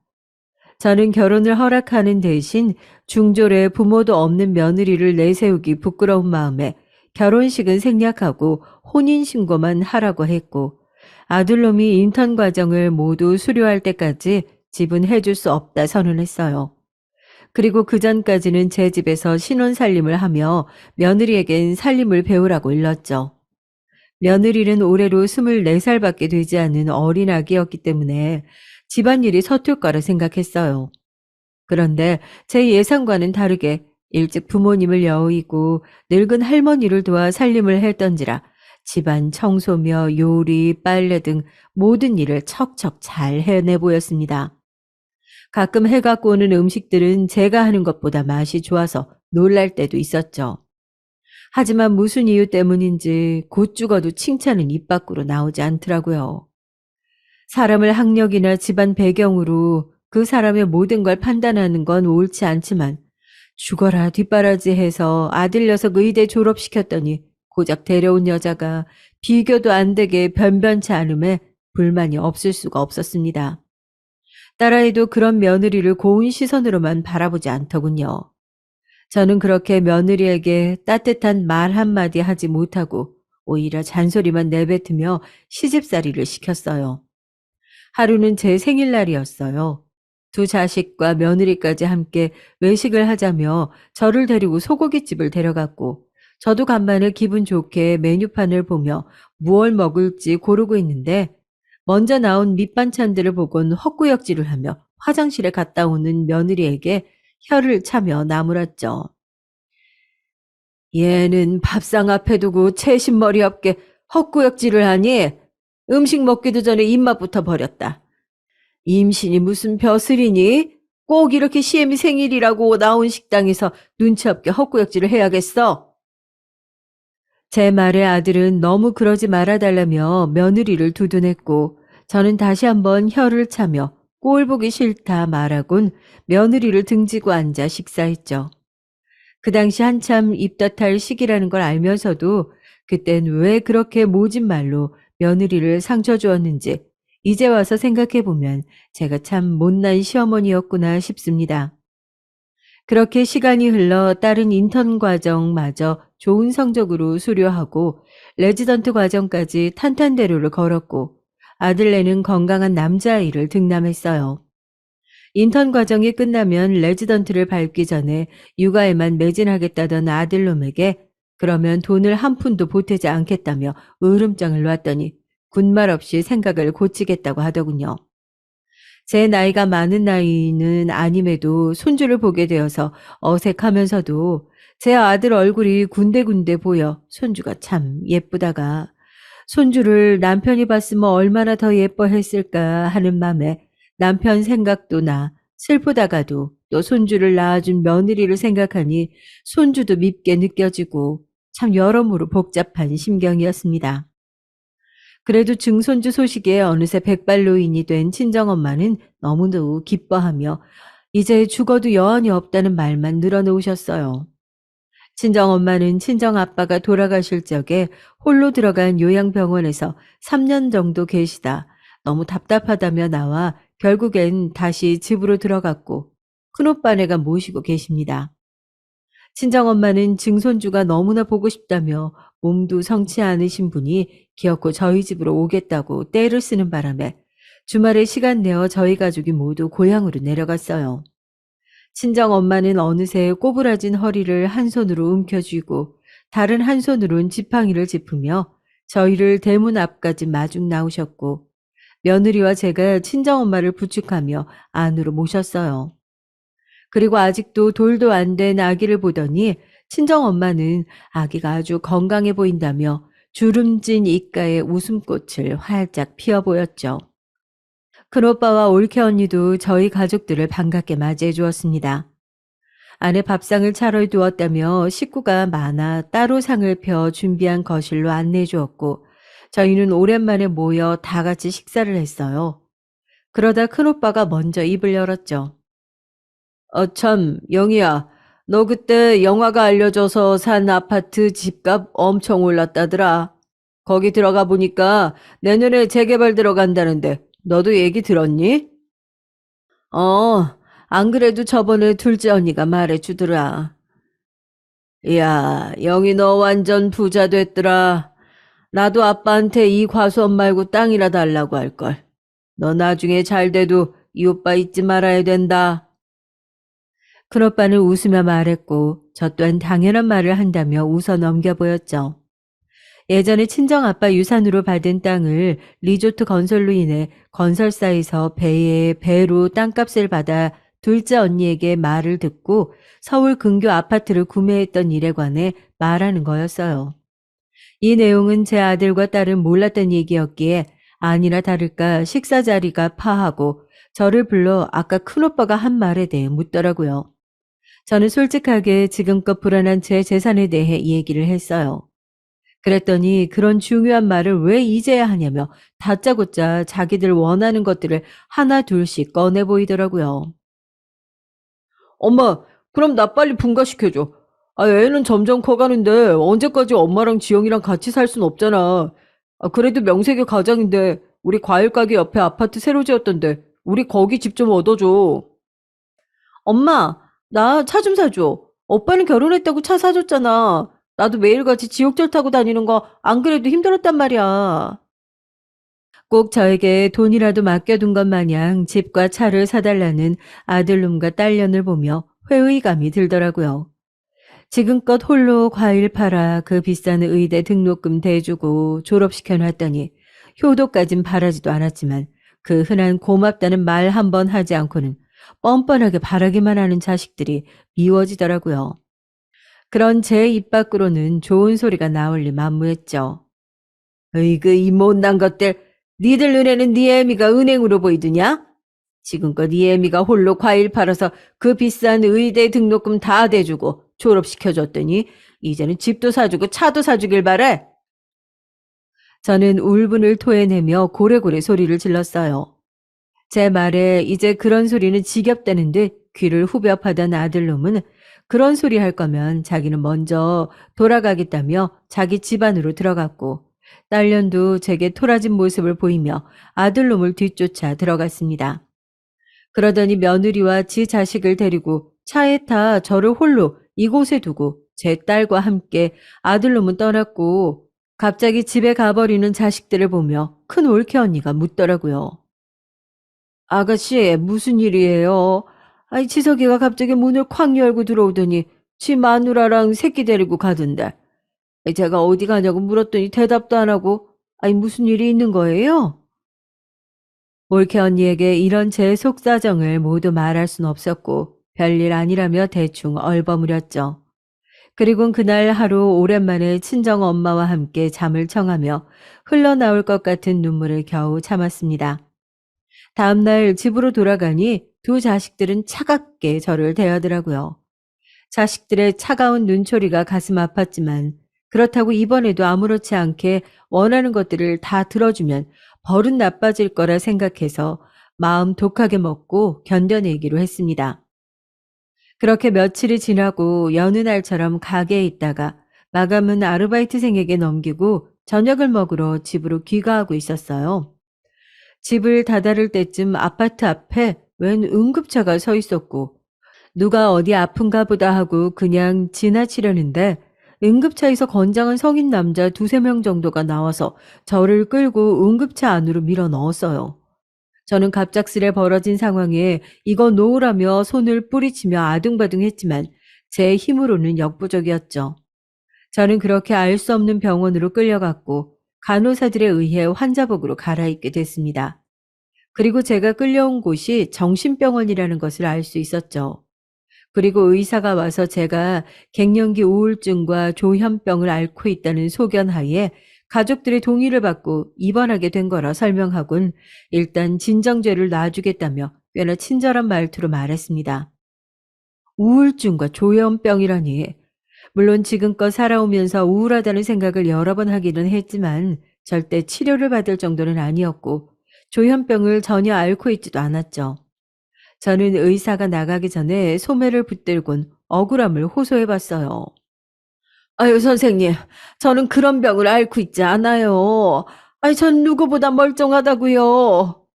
Speaker 1: 저는 결혼을 허락하는 대신 중졸의 부모도 없는 며느리를 내세우기 부끄러운 마음에 결혼식은 생략하고 혼인신고만 하라고 했고 아들놈이 인턴 과정을 모두 수료할 때까지 집은 해줄 수 없다 선언했어요. 그리고 그 전까지는 제 집에서 신혼 살림을 하며 며느리에겐 살림을 배우라고 일렀죠. 며느리는 올해로 24살밖에 되지 않은 어린 아기였기 때문에 집안일이 서툴 거라 생각했어요. 그런데 제 예상과는 다르게 일찍 부모님을 여의고 늙은 할머니를 도와 살림을 했던지라 집안 청소며 요리, 빨래 등 모든 일을 척척 잘 해내 보였습니다. 가끔 해 갖고 오는 음식들은 제가 하는 것보다 맛이 좋아서 놀랄 때도 있었죠. 하지만 무슨 이유 때문인지 곧 죽어도 칭찬은 입 밖으로 나오지 않더라고요. 사람을 학력이나 집안 배경으로 그 사람의 모든 걸 판단하는 건 옳지 않지만 죽어라 뒷바라지해서 아들 녀석 의대 졸업시켰더니 고작 데려온 여자가 비교도 안 되게 변변치 않음에 불만이 없을 수가 없었습니다. 딸아이도 그런 며느리를 고운 시선으로만 바라보지 않더군요. 저는 그렇게 며느리에게 따뜻한 말 한마디 하지 못하고 오히려 잔소리만 내뱉으며 시집살이를 시켰어요. 하루는 제 생일날이었어요. 두 자식과 며느리까지 함께 외식을 하자며 저를 데리고 소고기집을 데려갔고 저도 간만에 기분 좋게 메뉴판을 보며 무얼 먹을지 고르고 있는데 먼저 나온 밑반찬들을 보곤 헛구역질을 하며 화장실에 갔다 오는 며느리에게 혀를 차며 나무랐죠. 얘는 밥상 앞에 두고 채신머리 없게 헛구역질을 하니 음식 먹기도 전에 입맛부터 버렸다. 임신이 무슨 벼슬이니? 꼭 이렇게 시엠이 생일이라고 나온 식당에서 눈치 없게 헛구역질을 해야겠어. 제 말에 아들은 너무 그러지 말아달라며 며느리를 두둔했고 저는 다시 한번 혀를 차며 꼴 보기 싫다 말하곤 며느리를 등지고 앉아 식사했죠. 그 당시 한참 입덧할 시기라는 걸 알면서도 그땐 왜 그렇게 모진 말로 며느리를 상처 주었는지 이제 와서 생각해보면 제가 참 못난 시어머니였구나 싶습니다. 그렇게 시간이 흘러 딸은 인턴 과정마저 좋은 성적으로 수료하고 레지던트 과정까지 탄탄대로를 걸었고 아들네는 건강한 남자아이를 등남했어요. 인턴 과정이 끝나면 레지던트를 밟기 전에 육아에만 매진하겠다던 아들놈에게 그러면 돈을 한 푼도 보태지 않겠다며 으름장을 놨더니 군말 없이 생각을 고치겠다고 하더군요. 제 나이가 많은 나이는 아님에도 손주를 보게 되어서 어색하면서도 제 아들 얼굴이 군데군데 보여 손주가 참 예쁘다가 손주를 남편이 봤으면 얼마나 더 예뻐했을까 하는 맘에 남편 생각도 나 슬프다가도 또 손주를 낳아준 며느리를 생각하니 손주도 밉게 느껴지고 참 여러모로 복잡한 심경이었습니다. 그래도 증손주 소식에 어느새 백발노인이 된 친정엄마는 너무도 기뻐하며 이제 죽어도 여한이 없다는 말만 늘어놓으셨어요. 친정엄마는 친정아빠가 돌아가실 적에 홀로 들어간 요양병원에서 3년 정도 계시다 너무 답답하다며 나와 결국엔 다시 집으로 들어갔고 큰오빠네가 모시고 계십니다. 친정엄마는 증손주가 너무나 보고 싶다며 몸도 성치 않으신 분이 기어코 저희 집으로 오겠다고 떼를 쓰는 바람에 주말에 시간 내어 저희 가족이 모두 고향으로 내려갔어요. 친정엄마는 어느새 꼬부라진 허리를 한 손으로 움켜쥐고 다른 한 손으론 지팡이를 짚으며 저희를 대문 앞까지 마중 나오셨고 며느리와 제가 친정엄마를 부축하며 안으로 모셨어요. 그리고 아직도 돌도 안 된 아기를 보더니 친정엄마는 아기가 아주 건강해 보인다며 주름진 입가에 웃음꽃을 활짝 피워 보였죠. 큰오빠와 올케 언니도 저희 가족들을 반갑게 맞이해 주었습니다. 안에 밥상을 차려 두었다며 식구가 많아 따로 상을 펴 준비한 거실로 안내해 주었고 저희는 오랜만에 모여 다 같이 식사를 했어요. 그러다 큰오빠가 먼저 입을 열었죠. 참, 영희야. 너 그때 영화가 알려줘서 산 아파트 집값 엄청 올랐다더라. 거기 들어가 보니까 내년에 재개발 들어간다는데 너도 얘기 들었니? 안 그래도 저번에 둘째 언니가 말해주더라. 야, 영희 너 완전 부자 됐더라. 나도 아빠한테 이 과수원 말고 땅이라 달라고 할걸. 너 나중에 잘 돼도 이 오빠 잊지 말아야 된다. 큰오빠는 웃으며 말했고 저 또한 당연한 말을 한다며 웃어 넘겨 보였죠. 예전에 친정아빠 유산으로 받은 땅을 리조트 건설로 인해 건설사에서 배에 배로 땅값을 받아 둘째 언니에게 말을 듣고 서울 근교 아파트를 구매했던 일에 관해 말하는 거였어요. 이 내용은 제 아들과 딸은 몰랐던 얘기였기에 아니나 다를까 식사 자리가 파하고 저를 불러 아까 큰오빠가 한 말에 대해 묻더라고요. 저는 솔직하게 지금껏 불어난 제 재산에 대해 얘기를 했어요. 그랬더니 그런 중요한 말을 왜 이제야 하냐며 다짜고짜 자기들 원하는 것들을 하나 둘씩 꺼내 보이더라고요.
Speaker 2: 엄마, 그럼 나 빨리 분가시켜줘. 애는 점점 커가는데 언제까지 엄마랑 지영이랑 같이 살 순 없잖아. 그래도 명색의 가장인데 우리 과일 가게 옆에 아파트 새로 지었던데 우리 거기 집 좀 얻어줘.
Speaker 1: 엄마, 나 차 좀 사줘. 오빠는 결혼했다고 차 사줬잖아. 나도 매일같이 지옥철 타고 다니는 거 안 그래도 힘들었단 말이야. 꼭 저에게 돈이라도 맡겨둔 것 마냥 집과 차를 사달라는 아들놈과 딸년을 보며 회의감이 들더라고요. 지금껏 홀로 과일 팔아 그 비싼 의대 등록금 대주고 졸업시켜놨더니 효도까진 바라지도 않았지만 그 흔한 고맙다는 말 한 번 하지 않고는 뻔뻔하게 바라기만 하는 자식들이 미워지더라고요. 그런 제 입 밖으로는 좋은 소리가 나올 리 만무했죠.
Speaker 2: 으이그 이 못난 것들. 니들 눈에는 니 애미가 은행으로 보이드냐? 지금껏 니 애미가 홀로 과일 팔아서 그 비싼 의대 등록금 다 대주고 졸업시켜줬더니 이제는 집도 사주고 차도 사주길 바래.
Speaker 1: 저는 울분을 토해내며 고래고래 소리를 질렀어요. 제 말에 이제 그런 소리는 지겹다는 듯 귀를 후벼 파던 아들놈은 그런 소리 할 거면 자기는 먼저 돌아가겠다며 자기 집안으로 들어갔고 딸년도 제게 토라진 모습을 보이며 아들놈을 뒤쫓아 들어갔습니다. 그러더니 며느리와 지 자식을 데리고 차에 타 저를 홀로 이곳에 두고 제 딸과 함께 아들놈은 떠났고 갑자기 집에 가버리는 자식들을 보며 큰 올케 언니가 묻더라고요.
Speaker 2: 아가씨, 무슨 일이에요? 지석이가 갑자기 문을 콱 열고 들어오더니 지 마누라랑 새끼 데리고 가던데. 제가 어디 가냐고 물었더니 대답도 안 하고, 무슨 일이 있는 거예요?
Speaker 1: 올케 언니에게 이런 제 속사정을 모두 말할 순 없었고 별일 아니라며 대충 얼버무렸죠. 그리곤 그날 하루 오랜만에 친정 엄마와 함께 잠을 청하며 흘러나올 것 같은 눈물을 겨우 참았습니다. 다음날 집으로 돌아가니 두 자식들은 차갑게 저를 대하더라고요. 자식들의 차가운 눈초리가 가슴 아팠지만 그렇다고 이번에도 아무렇지 않게 원하는 것들을 다 들어주면 버릇 나빠질 거라 생각해서 마음 독하게 먹고 견뎌내기로 했습니다. 그렇게 며칠이 지나고 여느 날처럼 가게에 있다가 마감은 아르바이트생에게 넘기고 저녁을 먹으러 집으로 귀가하고 있었어요. 집을 다다를 때쯤 아파트 앞에 웬 응급차가 서 있었고 누가 어디 아픈가 보다 하고 그냥 지나치려는데 응급차에서 건장한 성인 남자 두세 명 정도가 나와서 저를 끌고 응급차 안으로 밀어 넣었어요. 저는 갑작스레 벌어진 상황에 이거 놓으라며 손을 뿌리치며 아둥바둥했지만 제 힘으로는 역부족이었죠. 저는 그렇게 알 수 없는 병원으로 끌려갔고 간호사들에 의해 환자복으로 갈아입게 됐습니다. 그리고 제가 끌려온 곳이 정신병원이라는 것을 알 수 있었죠. 그리고 의사가 와서 제가 갱년기 우울증과 조현병을 앓고 있다는 소견하에 가족들의 동의를 받고 입원하게 된 거라 설명하곤 일단 진정제를 놔주겠다며 꽤나 친절한 말투로 말했습니다. 우울증과 조현병이라니. 물론 지금껏 살아오면서 우울하다는 생각을 여러 번 하기는 했지만 절대 치료를 받을 정도는 아니었고 조현병을 전혀 앓고 있지도 않았죠. 저는 의사가 나가기 전에 소매를 붙들곤 억울함을 호소해봤어요.
Speaker 2: 선생님, 저는 그런 병을 앓고 있지 않아요. 전 누구보다 멀쩡하다고요.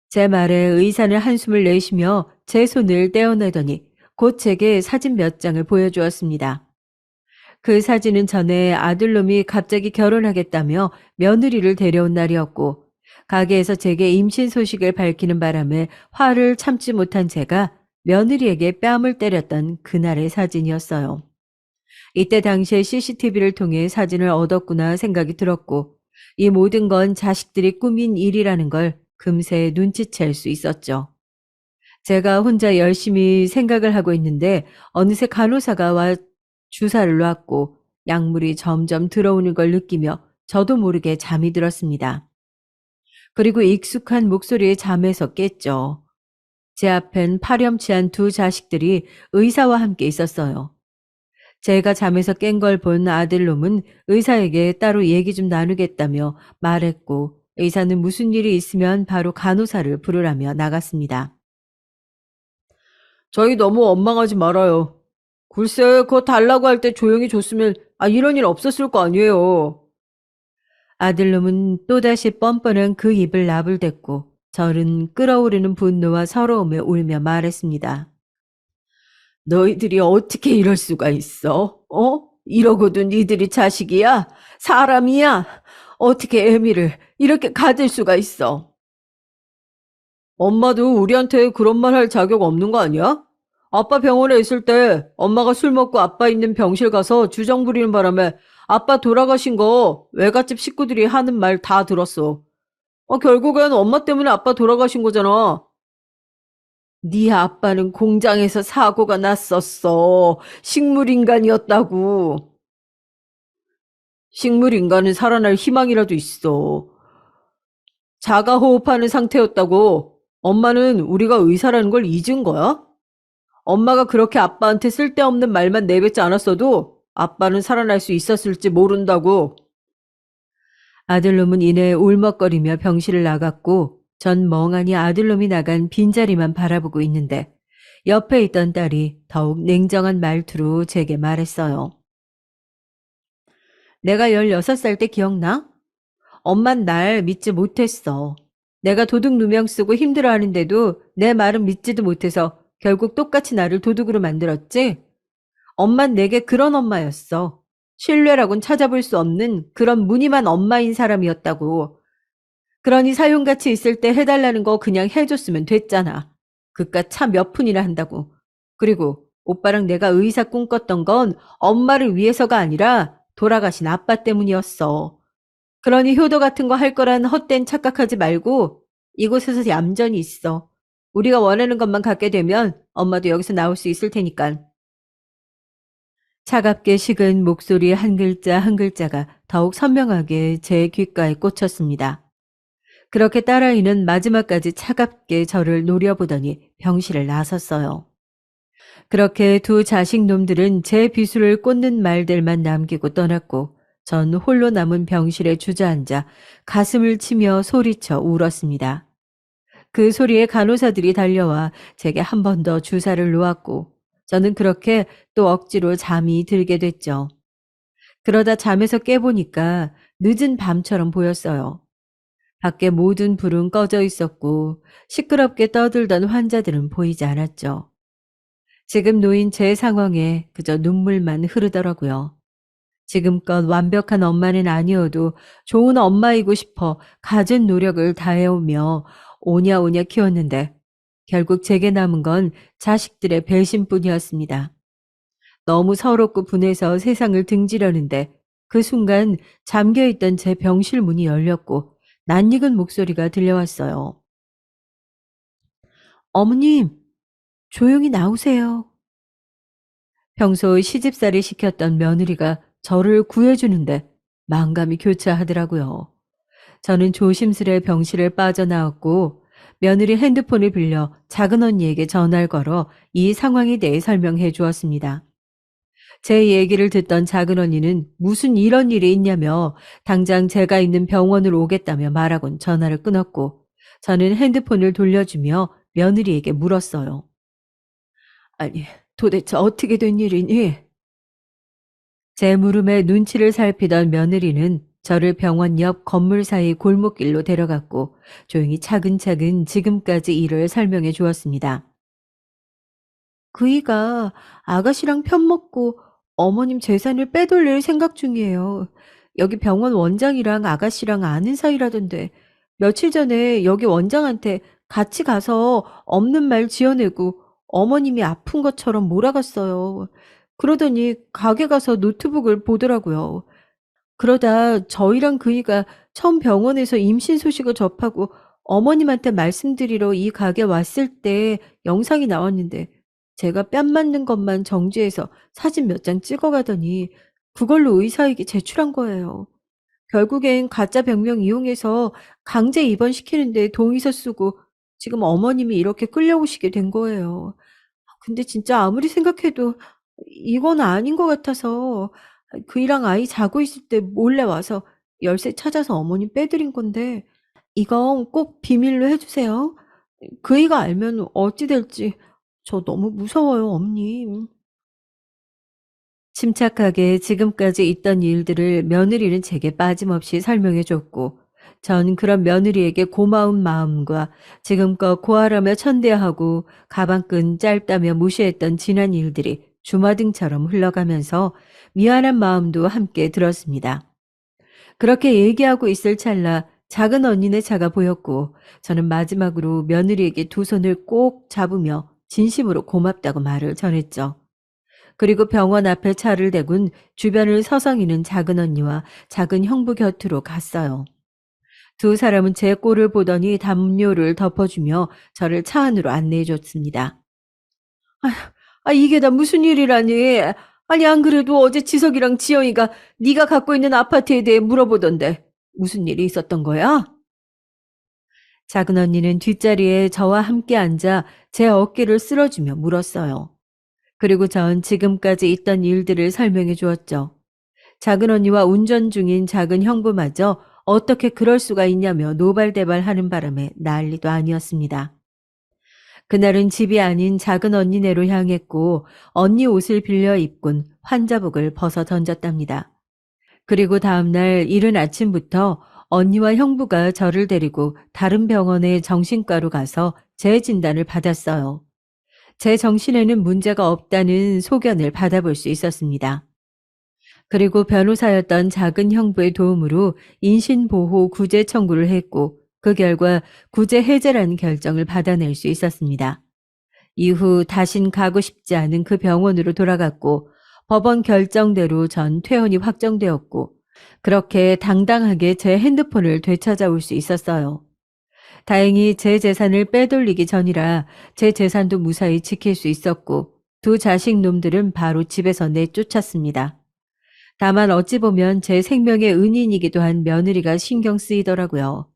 Speaker 1: 제 말에 의사는 한숨을 내쉬며 제 손을 떼어내더니 곧 제게 사진 몇 장을 보여주었습니다. 그 사진은 전에 아들놈이 갑자기 결혼하겠다며 며느리를 데려온 날이었고 가게에서 제게 임신 소식을 밝히는 바람에 화를 참지 못한 제가 며느리에게 뺨을 때렸던 그날의 사진이었어요. 이때 당시에 CCTV를 통해 사진을 얻었구나 생각이 들었고 이 모든 건 자식들이 꾸민 일이라는 걸 금세 눈치챌 수 있었죠. 제가 혼자 열심히 생각을 하고 있는데 어느새 간호사가 와 주사를 놨고 약물이 점점 들어오는 걸 느끼며 저도 모르게 잠이 들었습니다. 그리고 익숙한 목소리에 잠에서 깼죠. 제 앞엔 파렴치한 두 자식들이 의사와 함께 있었어요. 제가 잠에서 깬 걸 본 아들놈은 의사에게 따로 얘기 좀 나누겠다며 말했고 의사는 무슨 일이 있으면 바로 간호사를 부르라며 나갔습니다.
Speaker 2: 저희 너무 원망하지 말아요. 글쎄, 그거 달라고 할 때 조용히 줬으면, 이런 일 없었을 거 아니에요.
Speaker 1: 아들놈은 또다시 뻔뻔한 그 입을 나불댔고 저는 끓어오르는 분노와 서러움에 울며 말했습니다.
Speaker 2: 너희들이 어떻게 이럴 수가 있어? 이러고도 니들이 자식이야? 사람이야? 어떻게 애미를 이렇게 가질 수가 있어? 엄마도 우리한테 그런 말 할 자격 없는 거 아니야? 아빠 병원에 있을 때 엄마가 술 먹고 아빠 있는 병실 가서 주정 부리는 바람에 아빠 돌아가신 거 외갓집 식구들이 하는 말 다 들었어. 결국엔 엄마 때문에 아빠 돌아가신 거잖아. 네 아빠는 공장에서 사고가 났었어. 식물인간이었다고. 식물인간은 살아날 희망이라도 있어. 자가호흡하는 상태였다고. 엄마는 우리가 의사라는 걸 잊은 거야? 엄마가 그렇게 아빠한테 쓸데없는 말만 내뱉지 않았어도 아빠는 살아날 수 있었을지 모른다고.
Speaker 1: 아들놈은 이내 울먹거리며 병실을 나갔고 전 멍하니 아들놈이 나간 빈자리만 바라보고 있는데 옆에 있던 딸이 더욱 냉정한 말투로 제게 말했어요. 내가 16살 때 기억나? 엄만 날 믿지 못했어. 내가 도둑 누명 쓰고 힘들어하는데도 내 말은 믿지도 못해서 결국 똑같이 나를 도둑으로 만들었지? 엄만 내게 그런 엄마였어. 신뢰라곤 찾아볼 수 없는 그런 무늬만 엄마인 사람이었다고. 그러니 사용같이 있을 때 해달라는 거 그냥 해줬으면 됐잖아. 그깟 차 몇 푼이나 한다고. 그리고 오빠랑 내가 의사 꿈꿨던 건 엄마를 위해서가 아니라 돌아가신 아빠 때문이었어. 그러니 효도 같은 거 할 거란 헛된 착각하지 말고 이곳에서 얌전히 있어. 우리가 원하는 것만 갖게 되면 엄마도 여기서 나올 수 있을 테니까. 차갑게 식은 목소리 한 글자 한 글자가 더욱 선명하게 제 귓가에 꽂혔습니다. 그렇게 딸아이는 마지막까지 차갑게 저를 노려보더니 병실을 나섰어요. 그렇게 두 자식 놈들은 제 비수를 꽂는 말들만 남기고 떠났고 전 홀로 남은 병실에 주저앉아 가슴을 치며 소리쳐 울었습니다. 그 소리에 간호사들이 달려와 제게 한 번 더 주사를 놓았고 저는 그렇게 또 억지로 잠이 들게 됐죠. 그러다 잠에서 깨보니까 늦은 밤처럼 보였어요. 밖에 모든 불은 꺼져 있었고 시끄럽게 떠들던 환자들은 보이지 않았죠. 지금 놓인 제 상황에 그저 눈물만 흐르더라고요. 지금껏 완벽한 엄마는 아니어도 좋은 엄마이고 싶어 갖은 노력을 다해오며 오냐오냐 키웠는데 결국 제게 남은 건 자식들의 배신뿐이었습니다. 너무 서럽고 분해서 세상을 등지려는데 그 순간 잠겨있던 제 병실 문이 열렸고 낯익은 목소리가 들려왔어요. 어머님, 조용히 나오세요. 평소 시집살이 시켰던 며느리가 저를 구해주는데 만감이 교차하더라고요. 저는 조심스레 병실을 빠져나왔고 며느리 핸드폰을 빌려 작은 언니에게 전화를 걸어 이 상황에 대해 설명해 주었습니다. 제 얘기를 듣던 작은 언니는 무슨 이런 일이 있냐며 당장 제가 있는 병원으로 오겠다며 말하곤 전화를 끊었고 저는 핸드폰을 돌려주며 며느리에게 물었어요. 아니, 도대체 어떻게 된 일이니? 제 물음에 눈치를 살피던 며느리는 저를 병원 옆 건물 사이 골목길로 데려갔고 조용히 차근차근 지금까지 일을 설명해 주었습니다. 그이가 아가씨랑 편먹고 어머님 재산을 빼돌릴 생각 중이에요. 여기 병원 원장이랑 아가씨랑 아는 사이라던데 며칠 전에 여기 원장한테 같이 가서 없는 말 지어내고 어머님이 아픈 것처럼 몰아갔어요. 그러더니 가게 가서 노트북을 보더라고요. 그러다 저희랑 그이가 처음 병원에서 임신 소식을 접하고 어머님한테 말씀드리러 이 가게 왔을 때 영상이 나왔는데 제가 뺨 맞는 것만 정지해서 사진 몇 장 찍어가더니 그걸로 의사에게 제출한 거예요. 결국엔 가짜 병명 이용해서 강제 입원시키는데 동의서 쓰고 지금 어머님이 이렇게 끌려오시게 된 거예요. 근데 진짜 아무리 생각해도 이건 아닌 것 같아서 그이랑 아이 자고 있을 때 몰래 와서 열쇠 찾아서 어머님 빼드린 건데 이건 꼭 비밀로 해주세요. 그이가 알면 어찌 될지 저 너무 무서워요, 엄님. 침착하게 지금까지 있던 일들을 며느리는 제게 빠짐없이 설명해 줬고, 전 그런 며느리에게 고마운 마음과 지금껏 고아라며 천대하고 가방끈 짧다며 무시했던 지난 일들이 주마등처럼 흘러가면서 미안한 마음도 함께 들었습니다. 그렇게 얘기하고 있을 찰나 작은 언니네 차가 보였고, 저는 마지막으로 며느리에게 두 손을 꼭 잡으며 진심으로 고맙다고 말을 전했죠. 그리고 병원 앞에 차를 대곤 주변을 서성이는 작은 언니와 작은 형부 곁으로 갔어요. 두 사람은 제 꼴을 보더니 담요를 덮어주며 저를 차 안으로 안내해 줬습니다. 이게 다 무슨 일이라니. 아니 안 그래도 어제 지석이랑 지영이가 네가 갖고 있는 아파트에 대해 물어보던데 무슨 일이 있었던 거야? 작은 언니는 뒷자리에 저와 함께 앉아 제 어깨를 쓸어주며 물었어요. 그리고 전 지금까지 있던 일들을 설명해 주었죠. 작은 언니와 운전 중인 작은 형부마저 어떻게 그럴 수가 있냐며 노발대발하는 바람에 난리도 아니었습니다. 그날은 집이 아닌 작은 언니네로 향했고 언니 옷을 빌려 입곤 환자복을 벗어 던졌답니다. 그리고 다음날 이른 아침부터 언니와 형부가 저를 데리고 다른 병원의 정신과로 가서 제 진단을 받았어요. 제 정신에는 문제가 없다는 소견을 받아볼 수 있었습니다. 그리고 변호사였던 작은 형부의 도움으로 인신보호 구제 청구를 했고 그 결과 구제 해제라는 결정을 받아낼 수 있었습니다. 이후 다신 가고 싶지 않은 그 병원으로 돌아갔고 법원 결정대로 전 퇴원이 확정되었고 그렇게 당당하게 제 핸드폰을 되찾아올 수 있었어요. 다행히 제 재산을 빼돌리기 전이라 제 재산도 무사히 지킬 수 있었고 두 자식 놈들은 바로 집에서 내쫓았습니다. 다만 어찌 보면 제 생명의 은인이기도 한 며느리가 신경 쓰이더라고요.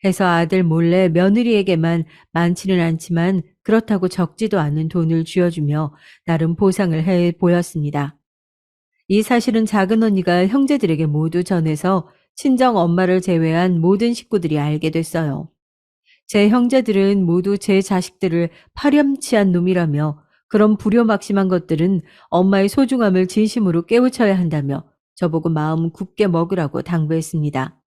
Speaker 1: 해서 아들 몰래 며느리에게만 많지는 않지만 그렇다고 적지도 않은 돈을 쥐어주며 나름 보상을 해 보였습니다. 이 사실은 작은 언니가 형제들에게 모두 전해서 친정 엄마를 제외한 모든 식구들이 알게 됐어요. 제 형제들은 모두 제 자식들을 파렴치한 놈이라며 그런 불효막심한 것들은 엄마의 소중함을 진심으로 깨우쳐야 한다며 저보고 마음 굳게 먹으라고 당부했습니다.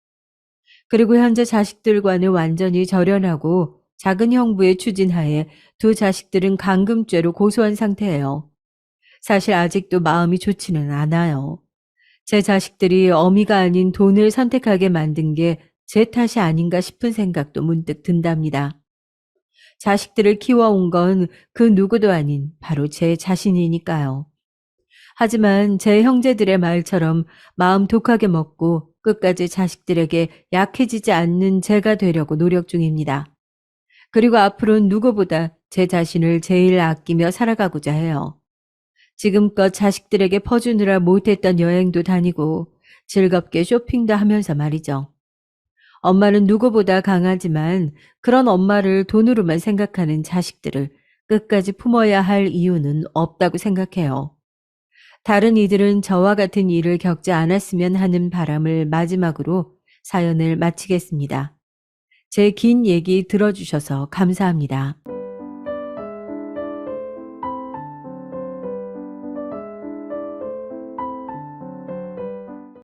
Speaker 1: 그리고 현재 자식들과는 완전히 절연하고 작은 형부의 추진하에 두 자식들은 감금죄로 고소한 상태예요. 사실 아직도 마음이 좋지는 않아요. 제 자식들이 어미가 아닌 돈을 선택하게 만든 게 제 탓이 아닌가 싶은 생각도 문득 든답니다. 자식들을 키워온 건 그 누구도 아닌 바로 제 자신이니까요. 하지만 제 형제들의 말처럼 마음 독하게 먹고 끝까지 자식들에게 약해지지 않는 제가 되려고 노력 중입니다. 그리고 앞으로는 누구보다 제 자신을 제일 아끼며 살아가고자 해요. 지금껏 자식들에게 퍼주느라 못했던 여행도 다니고 즐겁게 쇼핑도 하면서 말이죠. 엄마는 누구보다 강하지만 그런 엄마를 돈으로만 생각하는 자식들을 끝까지 품어야 할 이유는 없다고 생각해요. 다른 이들은 저와 같은 일을 겪지 않았으면 하는 바람을 마지막으로 사연을 마치겠습니다. 제 긴 얘기 들어주셔서 감사합니다.